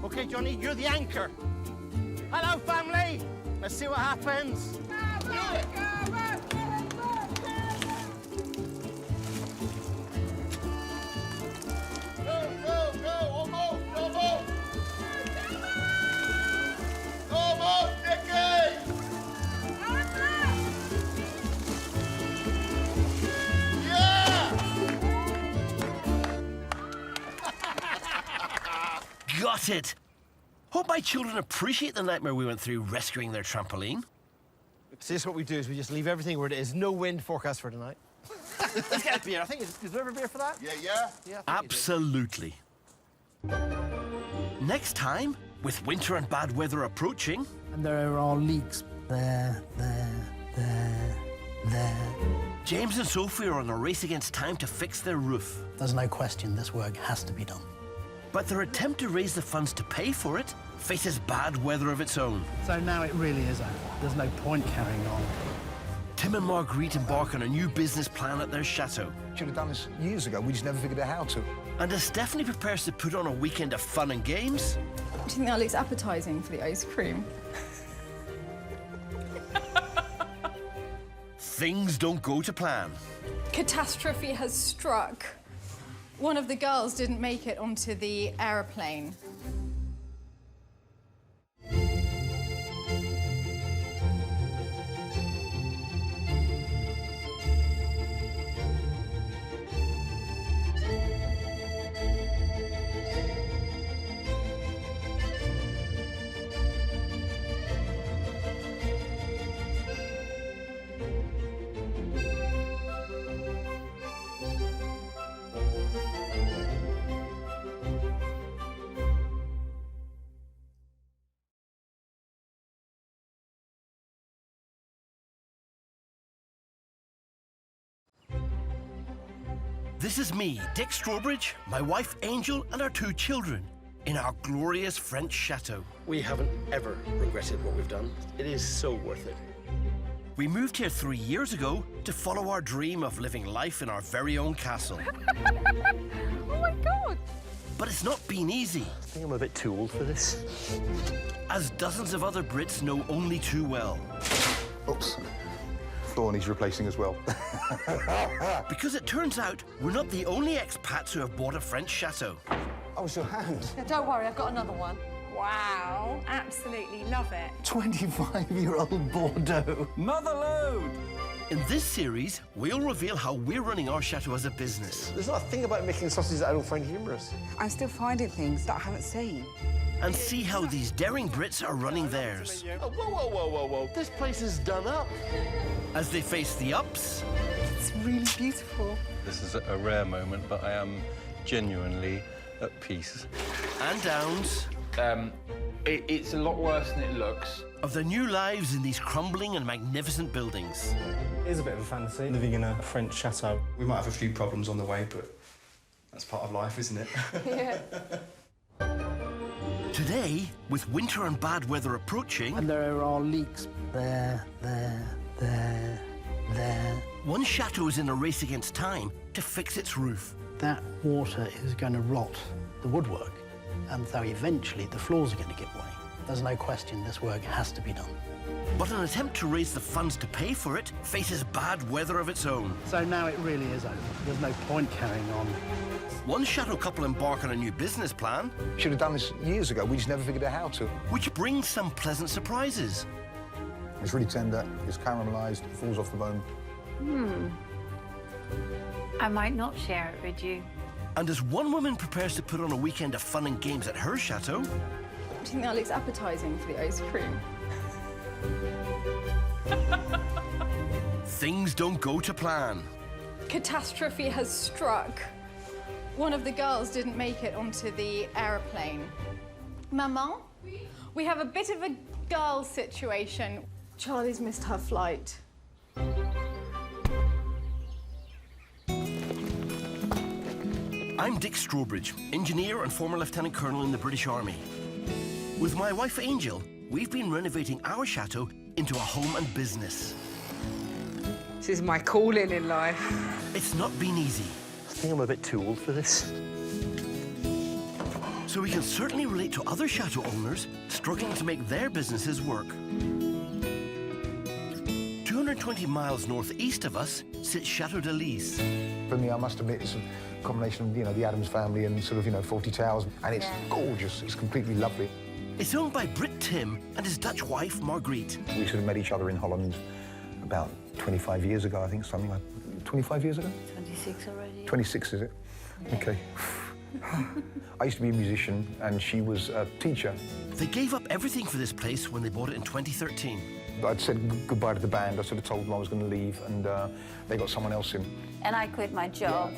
OK, Johnny, you're the anchor. Hello, family. Let's see what happens. Do it. Go, go, go. Almost, almost. Almost, Nicky. Got it! Hope my children appreciate the nightmare we went through rescuing their trampoline. So this is what we do, is we just leave everything where it is. No wind forecast for tonight. Let's get a beer. I think, is there ever beer for that? Yeah. Yeah. Absolutely. Next time, with winter and bad weather approaching... And there are leaks there. James and Sophie are on a race against time to fix their roof. There's no question this work has to be done. But their attempt to raise the funds to pay for it faces bad weather of its own. So now it really is over. There's no point carrying on. Tim and Marguerite embark on a new business plan at their chateau. Should have done this years ago. We just never figured out how to. And as Stephanie prepares to put on a weekend of fun and games... Do you think that looks appetising for the ice cream? things don't go to plan. Catastrophe has struck. One of the girls didn't make it onto the aeroplane. This is me, Dick Strawbridge, my wife Angel, and our 2 children in our glorious French chateau. We haven't ever regretted what we've done. It is so worth it. We moved here 3 years ago to follow our dream of living life in our very own castle. Oh my God! But it's not been easy. I think I'm a bit too old for this. As dozens of other Brits know only too well. Oops. Floor needs replacing as well. Because it turns out we're not the only expats who have bought a French chateau. Oh, it's your hand. Yeah, don't worry, I've got another one. Wow, absolutely love it. 25-year-old Bordeaux. Motherload! In this series, we'll reveal how we're running our chateau as a business. There's not a thing about making sausages that I don't find humorous. I'm still finding things that I haven't seen. And see how these daring Brits are running theirs. Oh, whoa, whoa, whoa, whoa, whoa. This place is done up. As they face the ups. It's really beautiful. This is a rare moment, but I am genuinely at peace. And downs. It's a lot worse than it looks. Of their new lives in these crumbling and magnificent buildings. It is a bit of a fantasy, living in a French chateau. We might have a few problems on the way, but that's part of life, isn't it? Yeah. Today, with winter and bad weather approaching... And there are leaks there. One chateau is in a race against time to fix its roof. That water is going to rot the woodwork, and so eventually the floors are going to give way. There's no question this work has to be done. But an attempt to raise the funds to pay for it faces bad weather of its own. So now it really is over. There's no point carrying on. One chateau couple embark on a new business plan. Should have done this years ago. We just never figured out how to. Which brings some pleasant surprises. It's really tender, it's caramelised, it falls off the bone. I might not share it with you. And as one woman prepares to put on a weekend of fun and games at her chateau... Do you think that looks appetising for the ice cream? Things don't go to plan. Catastrophe has struck. One of the girls didn't make it onto the aeroplane. Maman, we have a bit of a girl situation. Charlie's missed her flight. I'm Dick Strawbridge, engineer and former Lieutenant Colonel in the British Army. With my wife Angel, we've been renovating our chateau into a home and business. This is my calling in life. It's not been easy. I think I'm a bit too old for this. So we can certainly relate to other chateau owners struggling to make their businesses work. 220 miles northeast of us sits Chatau de Humier. For me, I must admit, it's a combination of, the Addams family and sort of, 40 Towers. And it's gorgeous. It's completely lovely. It's owned by Brit Tim and his Dutch wife, Margriet. We sort of met each other in Holland about 25 years ago, I think, something like 25 years ago? 26 already. 26, is it? Yeah. OK. I used to be a musician, and she was a teacher. They gave up everything for this place when they bought it in 2013. I'd said goodbye to the band. I sort of told them I was going to leave, and they got someone else in. And I quit my job.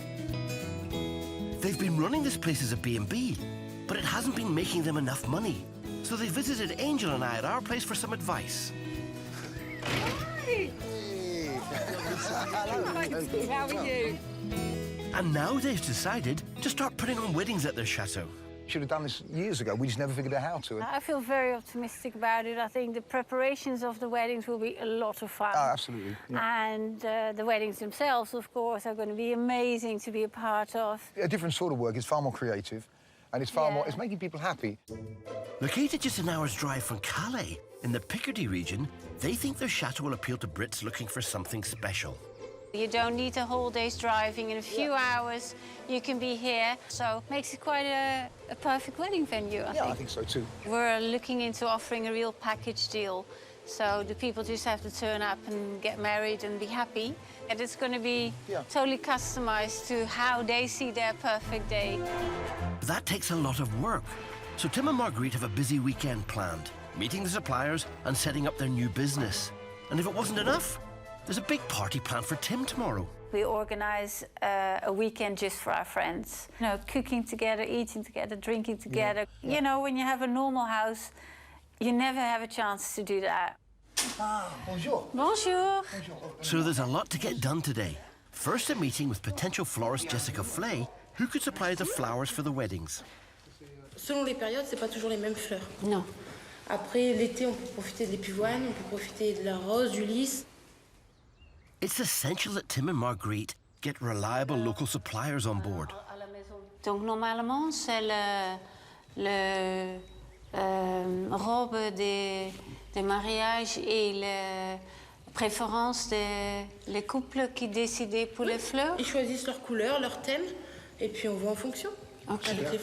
They've been running this place as a B&B, but it hasn't been making them enough money. So they visited Angel and I at our place for some advice. Hi! How are you? And now they've decided to start putting on weddings at their chateau. Should have done this years ago. We just never figured out how to. I feel very optimistic about it. I think the preparations of the weddings will be a lot of fun. Oh, absolutely. Yeah. And the weddings themselves, of course, are going to be amazing to be a part of. A different sort of work. It's far more creative, and it's far more... It's making people happy. Located just an hour's drive from Calais, in the Picardy region, they think their chateau will appeal to Brits looking for something special. You don't need a whole day's driving. In a few hours, you can be here. So it makes it quite a perfect wedding venue, I think. I think so, too. We're looking into offering a real package deal. So the people just have to turn up and get married and be happy. And it's going to be totally customized to how they see their perfect day. That takes a lot of work. So Tim and Marguerite have a busy weekend planned, meeting the suppliers and setting up their new business. And if it wasn't enough, there's a big party planned for Tim tomorrow. We organize a weekend just for our friends. Cooking together, eating together, drinking together. You know, when you have a normal house, you never have a chance to do that. Bonjour. Bonjour. So there's a lot to get done today. First, a meeting with potential florist Jessica Flay, who could supply the flowers for the weddings. Selon les périodes, c'est pas toujours les mêmes fleurs. Non. Après, l'été, on peut profiter de l'épivoine, on peut profiter de la rose, du lys. It's essential that Tim and Marguerite get reliable local suppliers on board. Donc normalement, c'est le robe des mariages et la préférence des couples qui décidaient pour les fleurs. Ils choisissent leur couleur, leur thème, et puis on voit en fonction. Okay.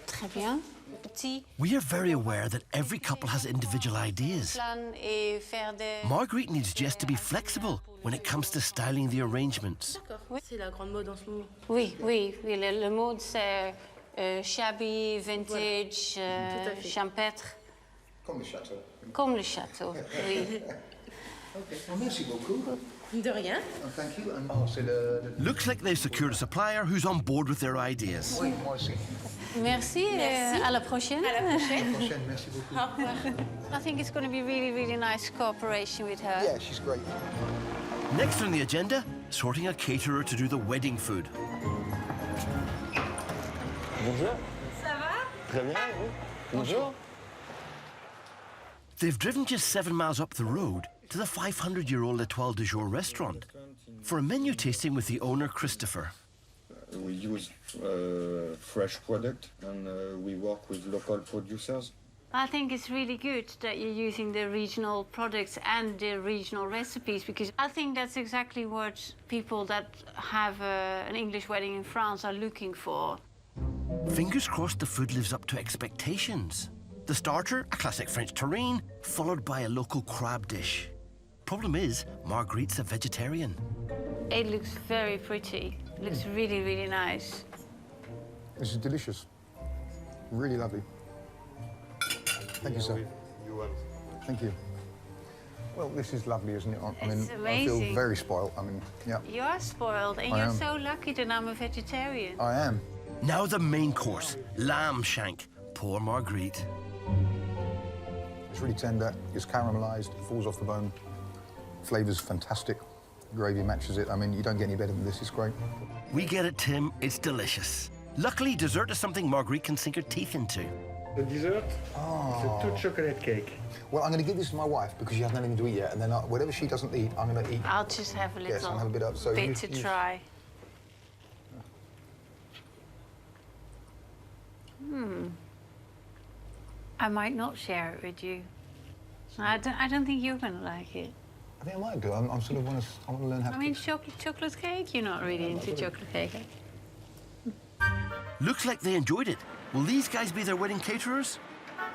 Très bien. We are very aware that every couple has individual ideas. Marguerite needs Jess to be flexible when it comes to styling the arrangements. C'est la grande mode en ce moment. Oui, oui, oui. Le mode, c'est shabby, vintage, champêtre. Comme le château. Comme le château, oui. Okay. Well, merci beaucoup. De rien. Thank you. And oh, c'est le... Looks like they've secured a supplier who's on board with their ideas. Oui, moi aussi. Merci, à la prochaine. À la prochaine. À la prochaine, merci beaucoup. Au revoir. I think it's going to be really, really nice cooperation with her. Yeah, she's great. Next on the agenda, sorting a caterer to do the wedding food. Bonjour. Ça va? Très bien, et vous? Bonjour. They've driven just 7 miles up the road to the 500-year-old L'Étoile du Jour restaurant for a menu tasting with the owner, Christopher. We use fresh product and we work with local producers. I think it's really good that you're using the regional products and the regional recipes, because I think that's exactly what people that have an English wedding in France are looking for. Fingers crossed the food lives up to expectations. The starter, a classic French terrine, followed by a local crab dish. Problem is, Marguerite's a vegetarian. It looks very pretty. It looks really, really nice. This is delicious. Really lovely. Thank you, sir. You want? Thank you. Well, this is lovely, isn't it? I mean, It's I feel amazing. very spoiled. I mean, yeah. You are spoiled, and I you're am. so lucky that I'm a vegetarian. I am. Now the main course, lamb shank. Poor Marguerite. It's really tender. It's caramelized. It falls off the bone. Flavor's fantastic. Gravy matches it. I mean, you don't get any better than this. It's great. We get it, Tim. It's delicious. Luckily, dessert is something Marguerite can sink her teeth into. The dessert? Oh. It's a two chocolate cake. Well, I'm going to give this to my wife because she has nothing to eat yet, and then whatever she doesn't eat, I'm going to eat. I'll just have a little Yes, I'll have a bit up. So bit to try. I might not share it with you. I don't think you're going to like it. I think I might do. I'm sort of want to learn how to. I mean, chocolate cake? You're not really into chocolate cake. Looks like they enjoyed it. Will these guys be their wedding caterers?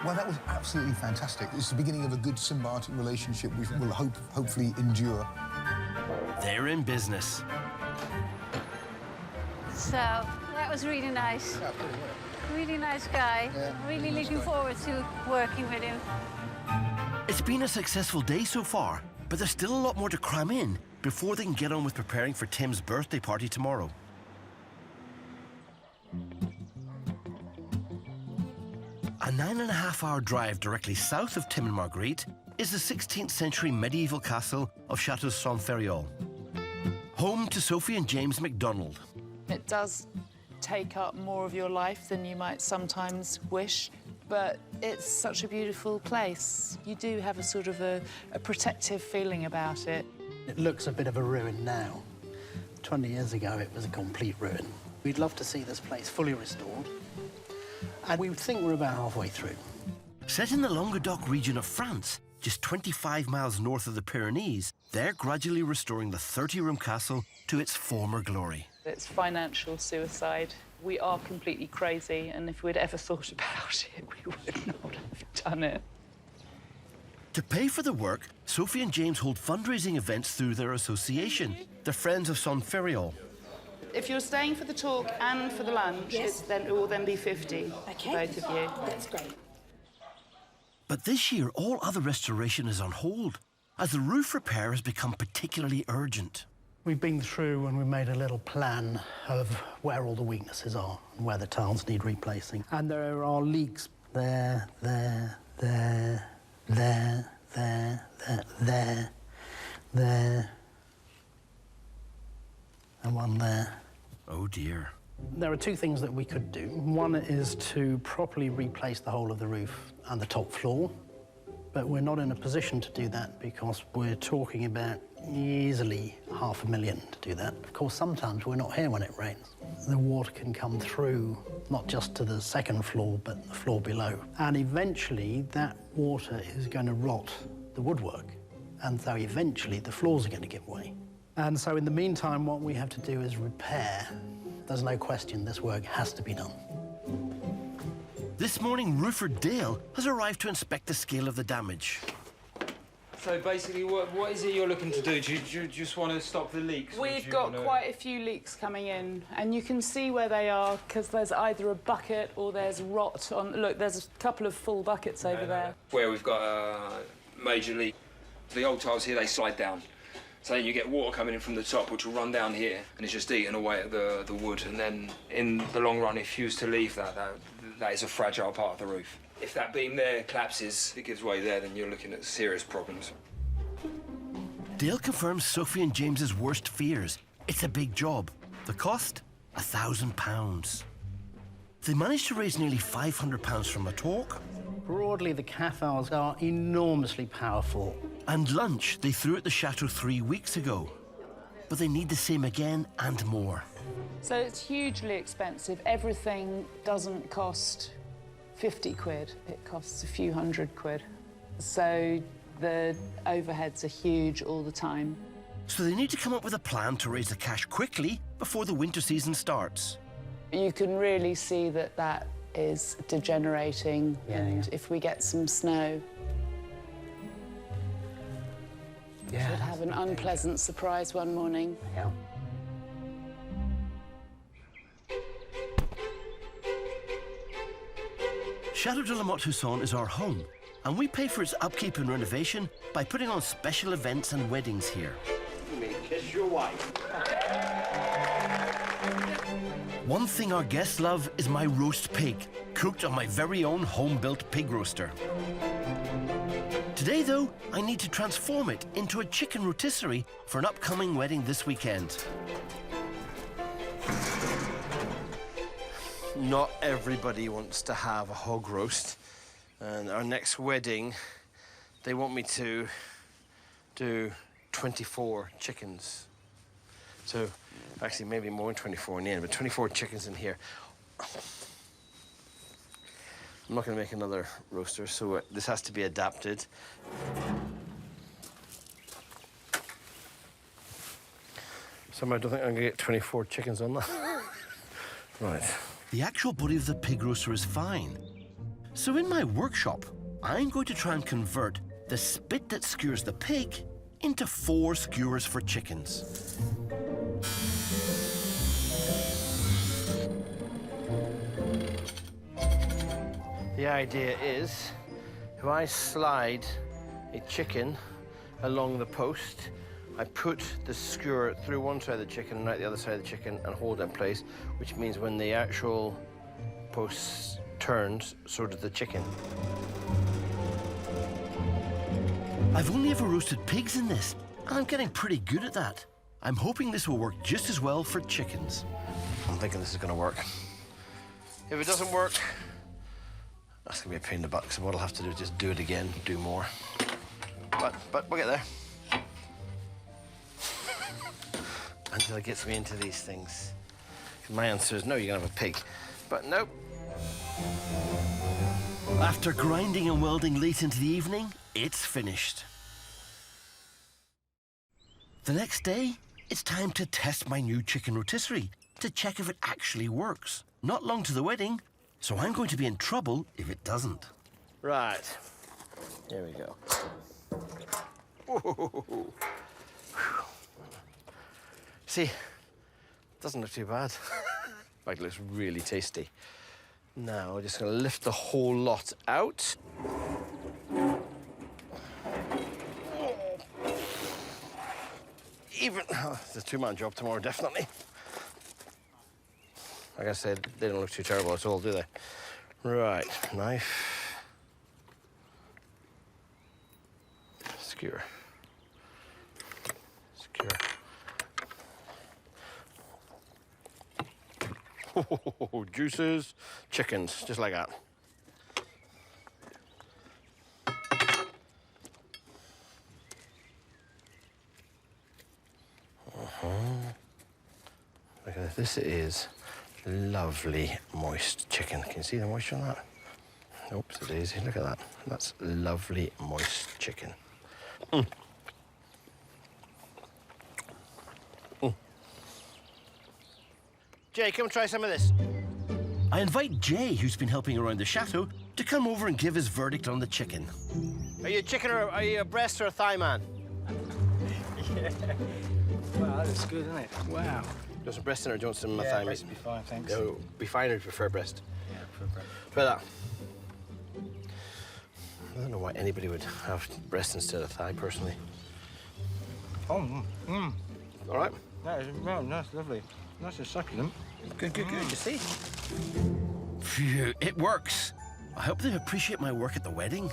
Well, that was absolutely fantastic. It's the beginning of a good symbiotic relationship we will hopefully endure. They're in business. So, that was really nice. Yeah, pretty well. Really nice guy. Yeah, really nice looking guy. forward to working with him. It's been a successful day so far, but there's still a lot more to cram in before they can get on with preparing for Tim's birthday party tomorrow. A 9.5-hour drive directly south of Tim and Marguerite is the 16th century medieval castle of Chateau Saint-Ferréol, home to Sophie and James MacDonald. It does take up more of your life than you might sometimes wish, but it's such a beautiful place. You do have a sort of a protective feeling about it. It looks a bit of a ruin now. 20 years ago, it was a complete ruin. We'd love to see this place fully restored, and we think we're about halfway through. Set in the Languedoc region of France, just 25 miles north of the Pyrenees, they're gradually restoring the 30-room castle to its former glory. It's financial suicide. We are completely crazy, and if we'd ever thought about it, we would not have done it. To pay for the work, Sophie and James hold fundraising events through their association, the Friends of Saint-Ferréol. If you're staying for the talk and for the lunch, it will then be 50 for both of you. That's great. But this year, all other restoration is on hold, as the roof repair has become particularly urgent. We've been through and we've made a little plan of where all the weaknesses are and where the tiles need replacing. And there are leaks there, there, there, there, there, there, there, and one there. Oh dear. There are two things that we could do. One is to properly replace the whole of the roof and the top floor, but we're not in a position to do that because we're talking about easily $500,000 to do that. Of course, sometimes we're not here when it rains. The water can come through, not just to the second floor, but the floor below. And eventually, that water is going to rot the woodwork. And so eventually, the floors are going to give way. And so in the meantime, what we have to do is repair. There's no question this work has to be done. This morning, roofer Dale has arrived to inspect the scale of the damage. So basically, what is it you're looking to do? Do you just want to stop the leaks? We've got quite a few leaks coming in, and you can see where they are because there's either a bucket or there's rot on. Look, there's a couple of full buckets over there. Where we've got a major leak. The old tiles here, they slide down. So then you get water coming in from the top, which will run down here, and it's just eating away at the wood. And then in the long run, if you was to leave that is a fragile part of the roof. If that beam there collapses, it gives way there, then you're looking at serious problems. Dale confirms Sophie and James's worst fears. It's a big job. The cost? £1,000. They managed to raise nearly £500 from a talk. Broadly, the Cathars are enormously powerful. And lunch they threw at the Chateau 3 weeks ago. But they need the same again and more. So it's hugely expensive. Everything doesn't cost 50 quid. It costs a few hundred quid. So the overheads are huge all the time. So they need to come up with a plan to raise the cash quickly before the winter season starts. You can really see that that is degenerating, and if we get some snow, we'll have an unpleasant surprise one morning. Yeah. Château de Humier is our home, and we pay for its upkeep and renovation by putting on special events and weddings here. You may kiss your wife. One thing our guests love is my roast pig, cooked on my very own home-built pig roaster. Today, though, I need to transform it into a chicken rotisserie for an upcoming wedding this weekend. Not everybody wants to have a hog roast. And our next wedding, they want me to do 24 chickens. So, actually, maybe more than 24 in the end, but 24 chickens in here. I'm not going to make another roaster, so this has to be adapted. Somehow I don't think I'm going to get 24 chickens on that. Right. The actual body of the pig roaster is fine. So in my workshop, I'm going to try and convert the spit that skewers the pig into 4 skewers for chickens. The idea is, if I slide a chicken along the post, I put the skewer through one side of the chicken and out the other side of the chicken and hold it in place, which means when the actual post turns, so does the chicken. I've only ever roasted pigs in this, and I'm getting pretty good at that. I'm hoping this will work just as well for chickens. I'm thinking this is going to work. If it doesn't work, that's going to be a pain in the butt, because what I'll have to do is just do it again, do more. But we'll get there. Until it gets me into these things. My answer is no, you're going to have a pig. But nope. After grinding and welding late into the evening, it's finished. The next day, it's time to test my new chicken rotisserie to check if it actually works. Not long to the wedding, so I'm going to be in trouble if it doesn't. Right. Here we go. Ooh. See, it doesn't look too bad. In fact, it looks really tasty. Now, we're just going to lift the whole lot out. It's a two-man job tomorrow, definitely. Like I said, they don't look too terrible at all, do they? Right, knife. Skewer. Skewer. Oh, juices, chickens, just like that. Look at this. This is lovely, moist chicken. Can you see the moisture on that? Oops, it is. Look at that. That's lovely, moist chicken. Mm. Mm. Jay, come try some of this. I invite Jay, who's been helping around the chateau, to come over and give his verdict on the chicken. Are you a chicken or are you a breast or a thigh man? Yeah. Wow, that looks good, isn't it? Wow. Do you want some breast in or do you want some thigh meat? Breast would be fine, thanks. No, be fine or do you prefer breast? Yeah, I prefer breast. Try that. I don't know why anybody would have breast instead of thigh, personally. Oh, All right? That is well, nice, lovely. Nice and succulent. Good, good, good. You see? Phew, it works. I hope they appreciate my work at the wedding.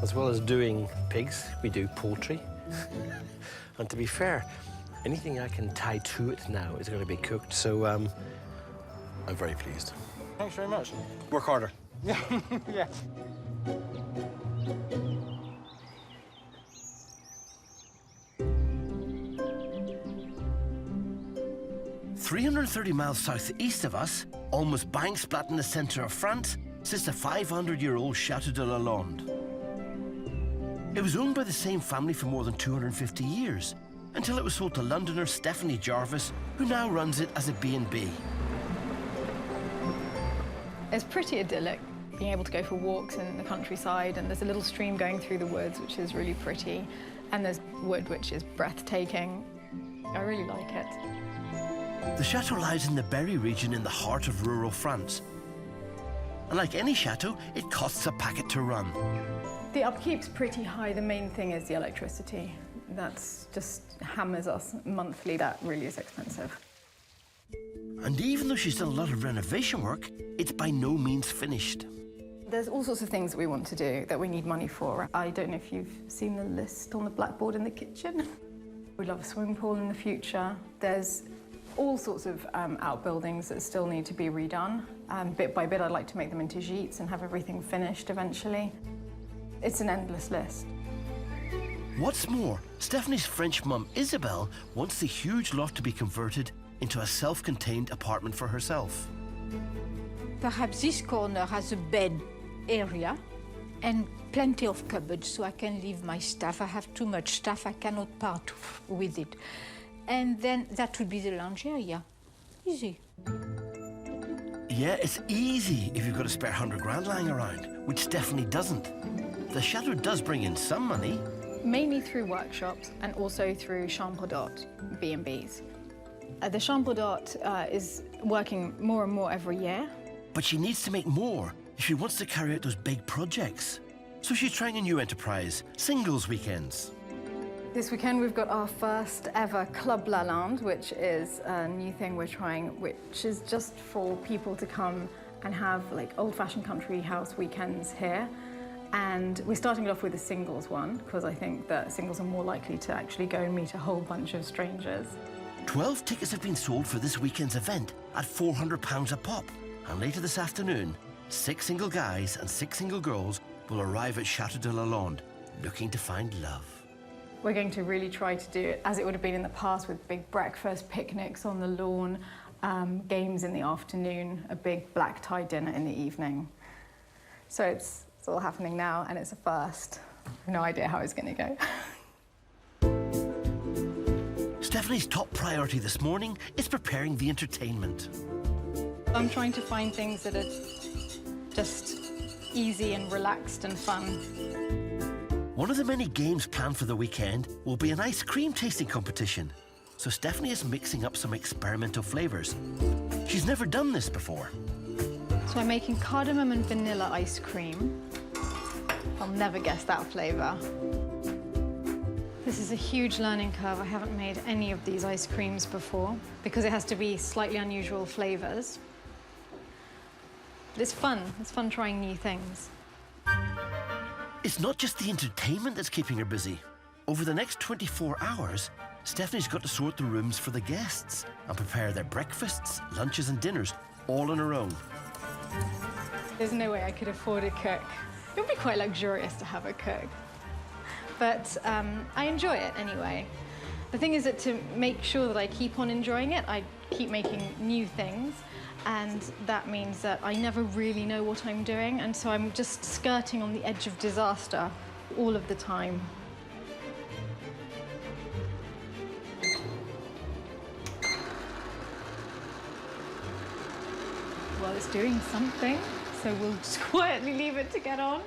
As well as doing pigs, we do poultry. And to be fair, anything I can tie to it now is going to be cooked, so I'm very pleased. Thanks very much. Work harder. Yeah. Yeah. "330 miles southeast of us, almost bang splat in the centre of France, sits the 500-year-old Château de Lalande. It was owned by the same family for more than 250 years, until it was sold to Londoner Stephanie Jarvis, who now runs it as a B&B. It's pretty idyllic, being able to go for walks in the countryside, and there's a little stream going through the woods, which is really pretty, and there's wood, which is breathtaking. I really like it. The chateau lies in the Berry region in the heart of rural France. And like any chateau, it costs a packet to run. The upkeep's pretty high. The main thing is the electricity. That's just hammers us monthly. That really is expensive. And even though she's done a lot of renovation work, it's by no means finished. There's all sorts of things that we want to do that we need money for. I don't know if you've seen the list on the blackboard in the kitchen. We'd love a swimming pool in the future. There's all sorts of outbuildings that still need to be redone. Bit by bit, I'd like to make them into gîtes and have everything finished eventually. It's an endless list. What's more, Stephanie's French mum, Isabel, wants the huge loft to be converted into a self-contained apartment for herself. Perhaps this corner has a bed area and plenty of cupboards so I can leave my stuff. I have too much stuff, I cannot part with it. And then that would be the lounge area. Easy. Yeah, it's easy if you've got a spare 100 grand lying around, which Stephanie doesn't. The chateau does bring in some money. Mainly through workshops and also through chambre d'hôte, B&Bs. The chambre d'hôte is working more and more every year. But she needs to make more if she wants to carry out those big projects. So she's trying a new enterprise, singles weekends. This weekend we've got our first ever Club Lalande, which is a new thing we're trying, which is just for people to come and have like old-fashioned country house weekends here. And we're starting it off with a singles one, because I think that singles are more likely to actually go and meet a whole bunch of strangers. 12 tickets have been sold for this weekend's event at £400 a pop. And later this afternoon, 6 single guys and 6 single girls will arrive at Château de Lalande, looking to find love. We're going to really try to do it as it would have been in the past, with big breakfast, picnics on the lawn, games in the afternoon, a big black tie dinner in the evening. So it's all happening now, and it's a first. I have no idea how it's going to go. Stephanie's top priority this morning is preparing the entertainment. I'm trying to find things that are just easy and relaxed and fun. One of the many games planned for the weekend will be an ice cream tasting competition. So Stephanie is mixing up some experimental flavours. She's never done this before. So I'm making cardamom and vanilla ice cream. I'll never guess that flavour. This is a huge learning curve. I haven't made any of these ice creams before because it has to be slightly unusual flavours. But it's fun. It's fun trying new things. It's not just the entertainment that's keeping her busy. Over the next 24 hours, Stephanie's got to sort the rooms for the guests and prepare their breakfasts, lunches and dinners all on her own. There's no way I could afford a cook. It would be quite luxurious to have a cook. But I enjoy it anyway. The thing is that to make sure that I keep on enjoying it, I keep making new things. And that means that I never really know what I'm doing. And so I'm just skirting on the edge of disaster all of the time. well, it's doing something, so we'll just quietly leave it to get on.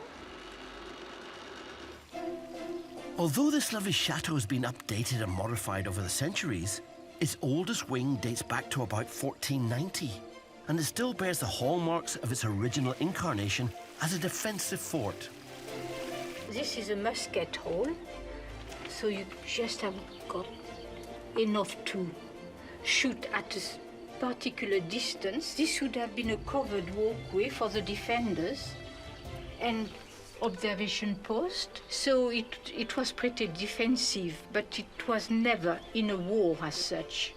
Although this lovely chateau has been updated and modified over the centuries, its oldest wing dates back to about 1490, and it still bears the hallmarks of its original incarnation as a defensive fort. This is a musket hole, so you just have got enough to shoot at a particular distance. This should have been a covered walkway for the defenders and observation post, so it was pretty defensive, but it was never in a war as such,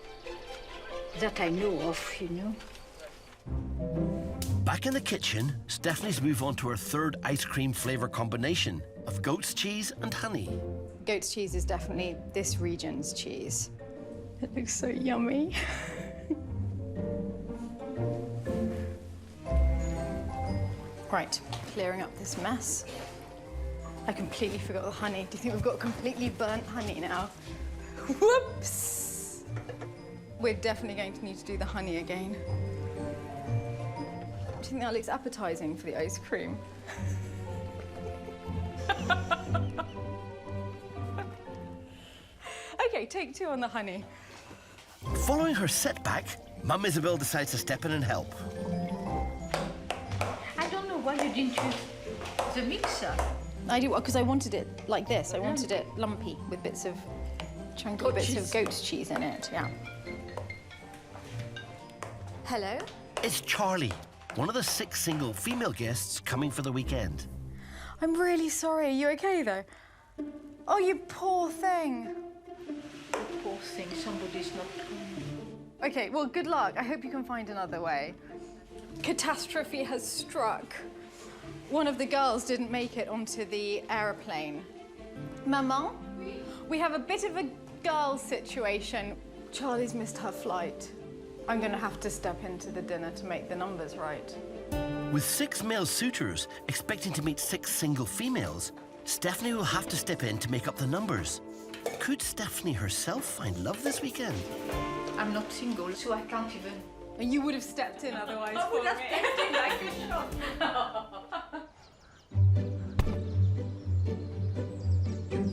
that I know of, you know. Back in the kitchen, Stephanie's moved on to her third ice cream flavour combination of goat's cheese and honey. Goat's cheese is definitely this region's cheese. It looks so yummy. Right, clearing up this mess. I completely forgot the honey. Do you think we've got completely burnt honey now? Whoops! We're definitely going to need to do the honey again. Do you think that looks appetizing for the ice cream? Okay, take 2 on the honey. Following her setback, Mum Isabel decides to step in and help. I don't know why you didn't use the mixer. I do, because I wanted it like this. I wanted it lumpy with bits of chunky bits of goat's cheese in it, yeah. Hello? It's Charlie, one of the 6 single female guests coming for the weekend. I'm really sorry. Are you okay, though? Oh, you poor thing. Poor thing, somebody's not coming. Okay, well, good luck. I hope you can find another way. Catastrophe has struck. One of the girls didn't make it onto the aeroplane. Maman, we have a bit of a girl situation. Charlie's missed her flight. I'm going to have to step into the dinner to make the numbers right. With 6 male suitors expecting to meet 6 single females, Stephanie will have to step in to make up the numbers. Could Stephanie herself find love this weekend? I'm not single, so I can't even. And you would have stepped in otherwise. I would have stepped in like a shot.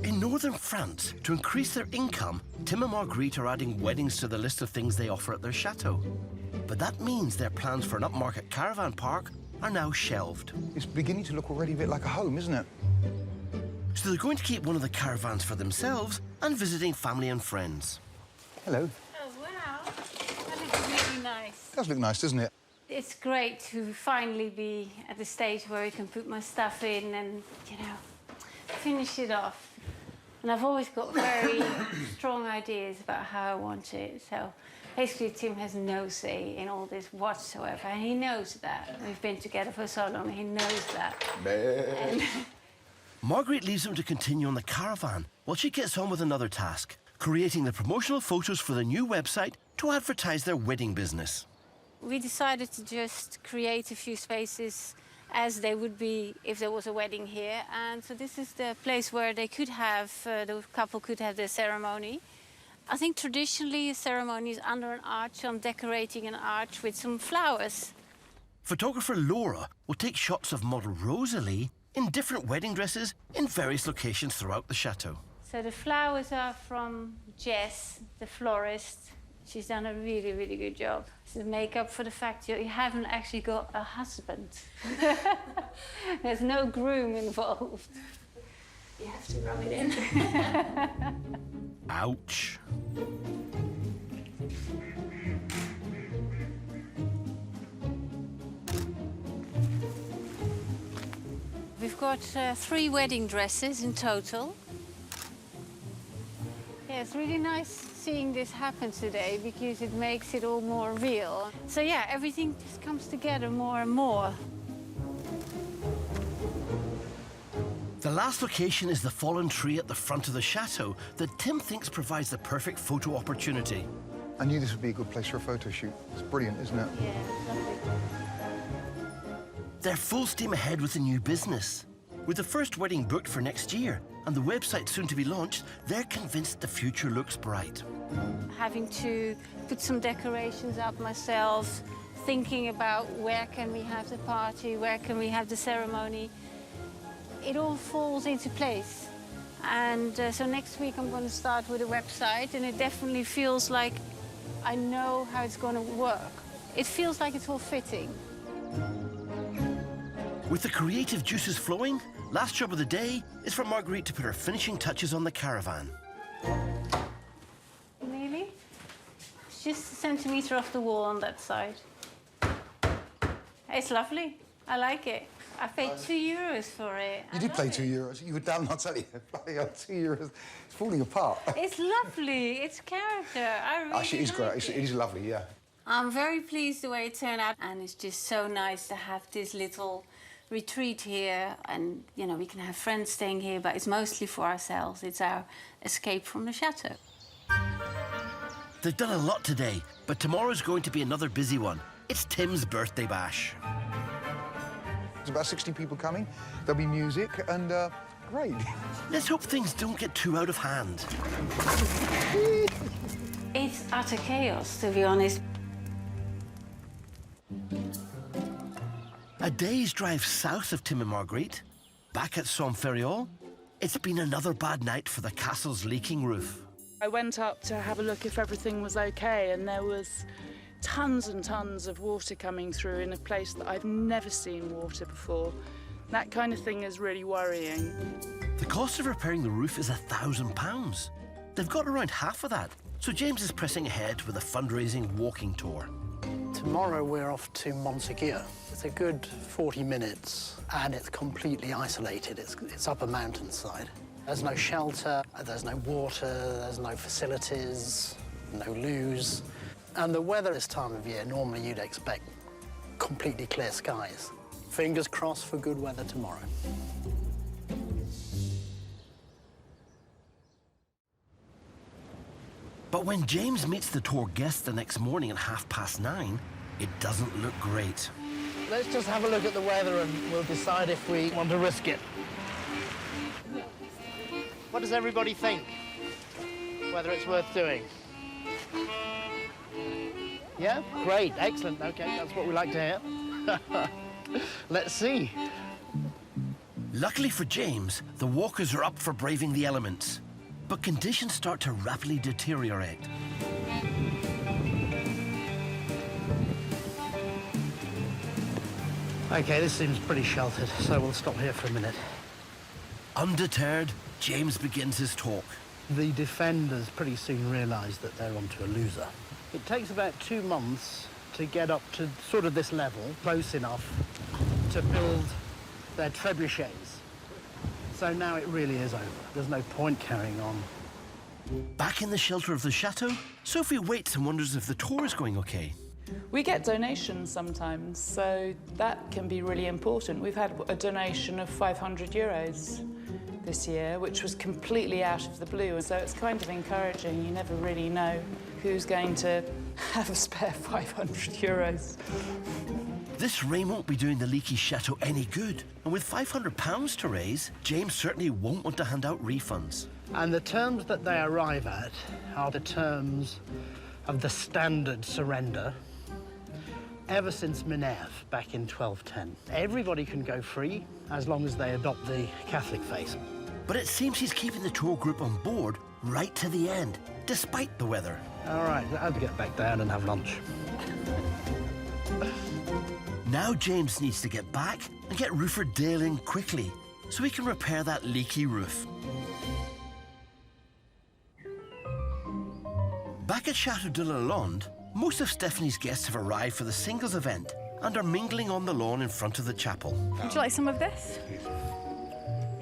In northern France, to increase their income, Tim and Marguerite are adding weddings to the list of things they offer at their chateau. But that means their plans for an upmarket caravan park are now shelved. It's beginning to look already a bit like a home, isn't it? So they're going to keep one of the caravans for themselves and visiting family and friends. Hello. Oh, wow. That looks really nice. It does look nice, doesn't it? It's great to finally be at the stage where I can put my stuff in and, you know, finish it off. And I've always got very strong ideas about how I want it. So basically, Tim has no say in all this whatsoever. And he knows that. We've been together for so long, he knows that. And Marguerite leaves them to continue on the caravan while she gets on with another task, creating the promotional photos for the new website to advertise their wedding business. we decided to just create a few spaces as they would be if there was a wedding here. And so this is the place where they could have, the couple could have their ceremony. I think traditionally a ceremony is under an arch, on decorating an arch with some flowers. Photographer Laura will take shots of model Rosalie in different wedding dresses in various locations throughout the chateau. So the flowers are from Jess, the florist. She's done a really, really good job. To make up for the fact that you haven't actually got a husband. There's no groom involved. You have to rub it in. Ouch. We've got 3 wedding dresses in total. Yeah, it's really nice seeing this happen today because it makes it all more real. So yeah, everything just comes together more and more. The last location is the fallen tree at the front of the chateau that Tim thinks provides the perfect photo opportunity. I knew this would be a good place for a photo shoot. It's brilliant, isn't it? Yeah, lovely. They're full steam ahead with the new business. With the first wedding booked for next year and the website soon to be launched, they're convinced the future looks bright. Having to put some decorations up myself, thinking about where can we have the party, where can we have the ceremony. It all falls into place. And so next week I'm going to start with a website, and it definitely feels like I know how it's going to work. It feels like it's all fitting. With the creative juices flowing, last job of the day is for Marguerite to put her finishing touches on the caravan. Nearly. It's just a centimetre off the wall on that side. It's lovely. I like it. I paid €2 for it. You did pay €2. You were damn, I'll tell you. €2. It's falling apart. It's lovely. It's character. I really Actually, it is like great. It is lovely, yeah. I'm very pleased the way it turned out, and it's just so nice to have this little retreat here, and you know, we can have friends staying here, but it's mostly for ourselves. It's our escape from the chateau. They've done a lot today, but tomorrow's going to be another busy one. It's Tim's birthday bash. There's about 60 people coming. There'll be music, and great. Let's hope things don't get too out of hand. It's utter chaos, to be honest. A day's drive south of Tim and Marguerite, back at Saint-Ferréol, it's been another bad night for the castle's leaking roof. I went up to have a look if everything was okay, and there was tons and tons of water coming through in a place that I've never seen water before. That kind of thing is really worrying. The cost of repairing the roof is £1,000. They've got around half of that, so James is pressing ahead with a fundraising walking tour. Tomorrow we're off to Montségur. It's a good 40 minutes, and it's completely isolated. It's up a mountainside. There's no shelter, there's no water, there's no facilities, no loos. And the weather this time of year, normally you'd expect completely clear skies. Fingers crossed for good weather tomorrow. But when James meets the tour guests the next morning at 9:30, it doesn't look great. Let's just have a look at the weather and we'll decide if we want to risk it. What does everybody think? Whether it's worth doing? Yeah? Great, excellent. Okay, that's what we like to hear. Let's see. Luckily for James, the walkers are up for braving the elements. But conditions start to rapidly deteriorate. Okay, this seems pretty sheltered, so we'll stop here for a minute. Undeterred, James begins his talk. The defenders pretty soon realised that they're onto a loser. It takes about 2 months to get up to sort of this level, close enough to build their trebuchets. So now it really is over. There's no point carrying on. Back in the shelter of the chateau, Sophie waits and wonders if the tour is going okay. We get donations sometimes, so that can be really important. We've had a donation of €500 this year, which was completely out of the blue, and so it's kind of encouraging. You never really know who's going to have a spare €500. This rain won't be doing the leaky chateau any good, and with £500 to raise, James certainly won't want to hand out refunds. And the terms that they arrive at are the terms of the standard surrender ever since Minerve back in 1210. Everybody can go free as long as they adopt the Catholic faith. But it seems he's keeping the tour group on board right to the end, despite the weather. All right, I'll get back down and have lunch. Now James needs to get back and get roofer Dale in quickly so he can repair that leaky roof. Back at Château de Lalande, most of Stephanie's guests have arrived for the singles event and are mingling on the lawn in front of the chapel. Would you like some of this?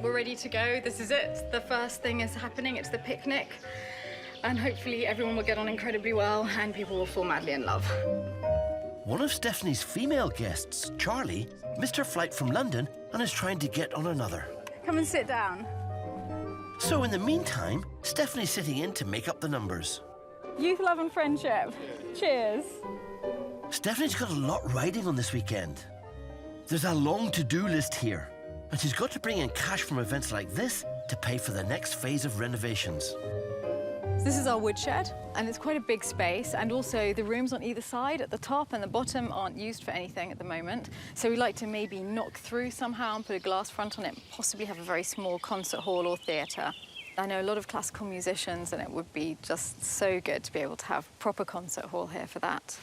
We're ready to go. This is it. The first thing is happening. It's the picnic. And hopefully everyone will get on incredibly well and people will fall madly in love. One of Stephanie's female guests, Charlie, missed her flight from London and is trying to get on another. Come and sit down. So in the meantime, Stephanie's sitting in to make up the numbers. Youth, love and friendship. Cheers. Stephanie's got a lot riding on this weekend. There's a long to-do list here, and she's got to bring in cash from events like this to pay for the next phase of renovations. This is our woodshed, and it's quite a big space, and also the rooms on either side at the top and the bottom aren't used for anything at the moment. So we like to maybe knock through somehow and put a glass front on it, possibly have a very small concert hall or theatre. I know a lot of classical musicians, and it would be just so good to be able to have a proper concert hall here for that.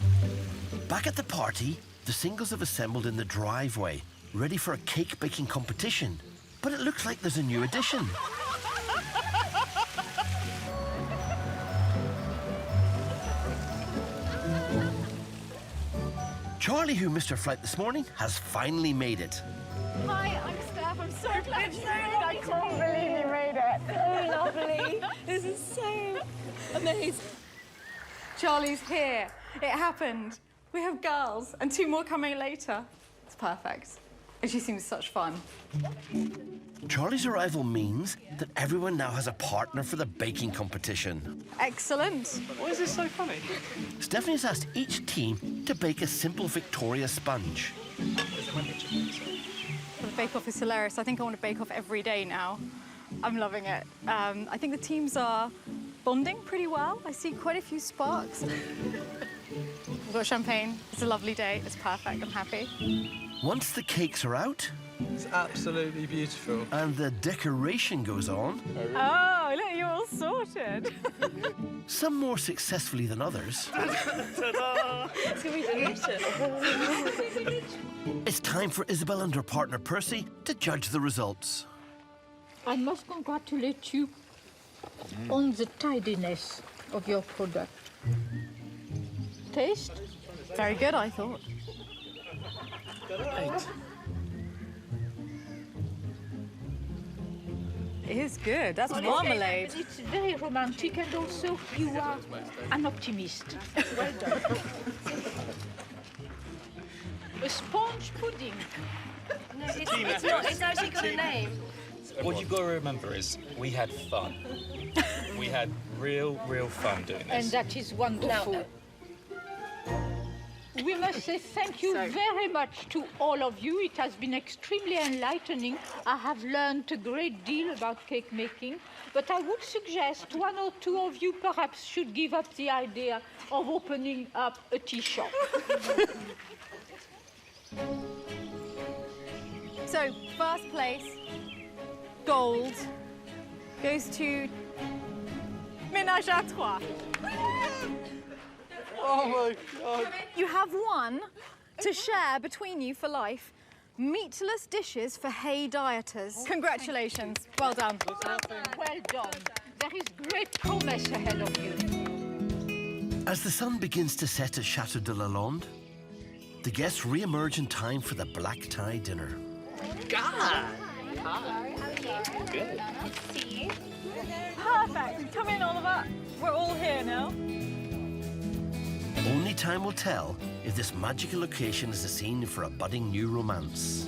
Back at the party, the singles have assembled in the driveway, ready for a cake baking competition. But it looks like there's a new addition. Charlie, who missed her flight this morning, has finally made it. Hi, I'm Steph. I'm so glad you made it. I can't believe you made it. Oh, lovely. This is so amazing. Charlie's here. It happened. We have girls and 2 more coming later. It's perfect. And she seems such fun. Charlie's arrival means that everyone now has a partner for the baking competition. Excellent. Why is this so funny? Stephanie's asked each team to bake a simple Victoria sponge. The bake-off is hilarious. I think I want to bake off every day now. I'm loving it. I think the teams are bonding pretty well. I see quite a few sparks. We've got champagne. It's a lovely day. It's perfect. I'm happy. Once the cakes are out... It's absolutely beautiful. And the decoration goes on... Oh, look, you're all sorted. Some more successfully than others. Ta-da! It's going to be beautiful. It's time for Isabel and her partner Percy to judge the results. I must congratulate you on the tidiness of your product. Taste? Very good, I thought. Great. It is good. That's marmalade. It's very romantic, and also you are an optimist. Well done. A sponge pudding. No, it's not. It's actually got a name. What you've got to remember is we had fun. We had real fun doing this. And that is wonderful. We must say thank you very much to all of you. It has been extremely enlightening. I have learned a great deal about cake making, but I would suggest 1 or 2 of you perhaps should give up the idea of opening up a tea shop. So, first place, gold, goes to Ménage à Trois. Oh my God. You have 1 to share between you for life. Meatless dishes for hay dieters. Congratulations. Well done. Well done. There is great promise ahead of you. As the sun begins to set at Chateau de Lalande, the guests re-emerge in time for the black tie dinner. God! Hi. Good. Nice to see you. Perfect. Come in, Oliver. We're all here now. Only time will tell if this magical location is a scene for a budding new romance.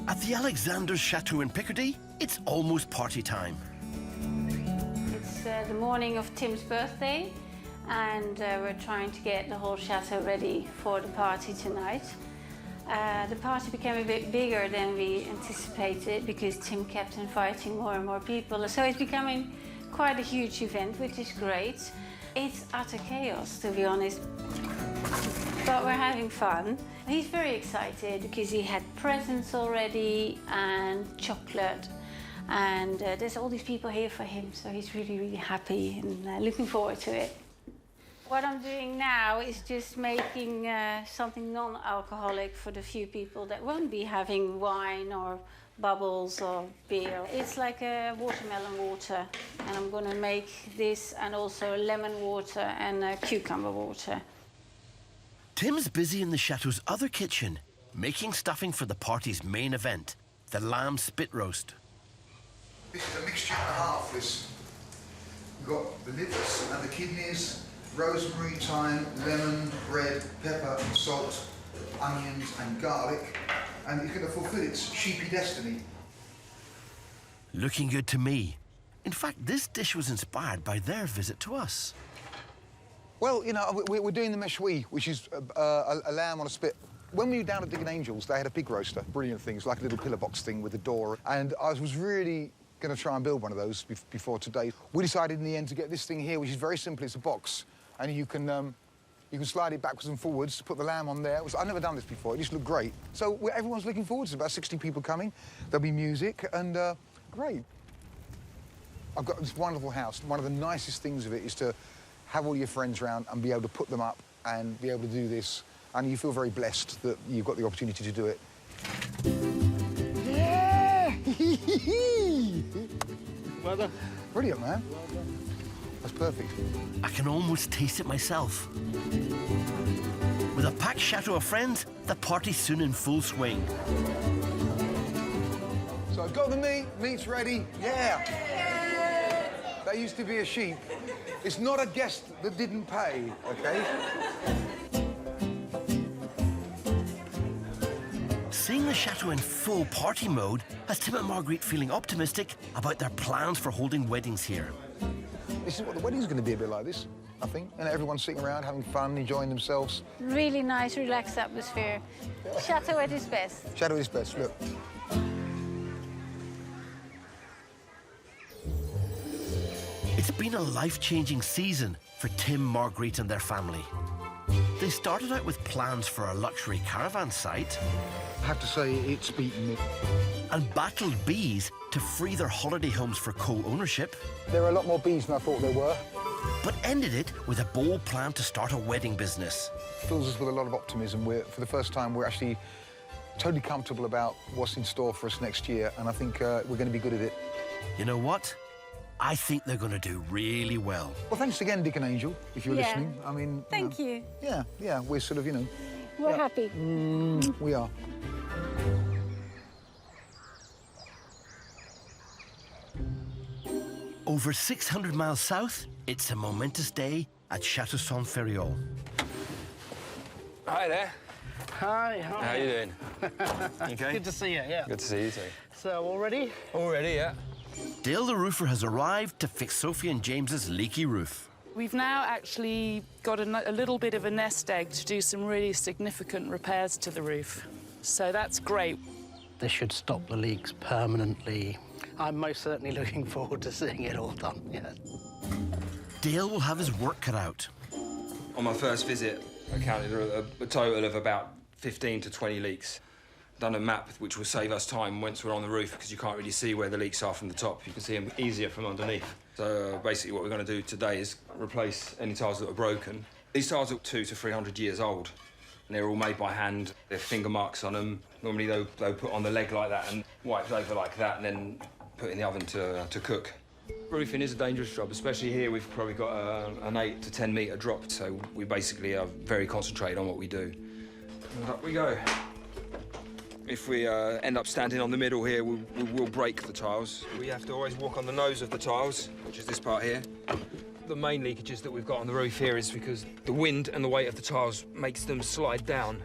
At the Alexander's Chateau in Picardy, it's almost party time. It's the morning of Tim's birthday, and we're trying to get the whole chateau ready for the party tonight. The party became a bit bigger than we anticipated because Tim kept inviting more and more people. So it's becoming quite a huge event, which is great. It's utter chaos, to be honest, but we're having fun. He's very excited because he had presents already and chocolate, and there's all these people here for him, so he's really happy and looking forward to it. What I'm doing now is just making something non-alcoholic for the few people that won't be having wine or bubbles or beer. It's like a watermelon water, and I'm going to make this and also lemon water and cucumber water. Tim's busy in the chateau's other kitchen, making stuffing for the party's main event, the lamb spit roast. This is a mixture and a half. We've got the livers and the kidneys, rosemary, thyme, lemon, red, pepper, salt, onions and garlic, and it's going to fulfill its sheepy destiny. Looking good to me. In fact, this dish was inspired by their visit to us. Well, you know, we're doing the méchoui, which is a lamb on a spit. When we were down at Digging Angels, they had a big roaster, brilliant things, like a little pillar box thing with a door. And I was really going to try and build one of those before today. We decided in the end to get this thing here, which is very simple. It's a box, and you can slide it backwards and forwards, put the lamb on there. I've never done this before. It just looked great. So everyone's looking forward to it. About 60 people coming. There'll be music, and great. I've got this wonderful house. One of the nicest things of it is to have all your friends around and be able to put them up and be able to do this. And you feel very blessed that you've got the opportunity to do it. Yeah! Well done. Brilliant, man. That's perfect. I can almost taste it myself. With a packed chateau of friends, the party's soon in full swing. So I've got the meat. Meat's ready. Yeah. That used to be a sheep. It's not a guest that didn't pay, OK? Seeing the chateau in full party mode has Tim and Marguerite feeling optimistic about their plans for holding weddings here. This is what the wedding's going to be, a bit like this, I think. And everyone's sitting around having fun, enjoying themselves. Really nice, relaxed atmosphere. Chateau at its best. Chateau at its best, look. It's been a life-changing season for Tim, Marguerite and their family. They started out with plans for a luxury caravan site. I have to say, it's beaten me. And battled bees to free their holiday homes for co-ownership. There are a lot more bees than I thought there were. But ended it with a bold plan to start a wedding business. Fills us with a lot of optimism. For the first time, we're actually totally comfortable about what's in store for us next year, and I think we're going to be good at it. You know what? I think they're going to do really well. Well, thanks again, Dick and Angel, if you're listening. I mean... Thank you. Yeah, we're sort of, you know... We're happy. We are. Over 600 miles south, it's a momentous day at Chateau Saint-Ferriol. Hi there. Hi. How you doing? Okay. Good to see you, yeah. Good to see you too. So, all ready? All ready, yeah. Dale the roofer has arrived to fix Sophie and James's leaky roof. We've now actually got a little bit of a nest egg to do some really significant repairs to the roof. So that's great. This should stop the leaks permanently. I'm most certainly looking forward to seeing it all done, yeah. Dale will have his work cut out. On my first visit, I counted a total of about 15 to 20 leaks. Done a map which will save us time once we're on the roof because you can't really see where the leaks are from the top. You can see them easier from underneath. So basically what we're going to do today is replace any tiles that are broken. These tiles are 200 to 300 years old and they're all made by hand. There are finger marks on them. Normally they'll put on the leg like that and wiped over like that and then put in the oven to cook. Roofing is a dangerous job, especially here. We've probably got an 8 to 10 metre drop, so we basically are very concentrated on what we do. And up we go. If we end up standing on the middle here, we will break the tiles. We have to always walk on the nose of the tiles, which is this part here. The main leakages that we've got on the roof here is because the wind and the weight of the tiles makes them slide down.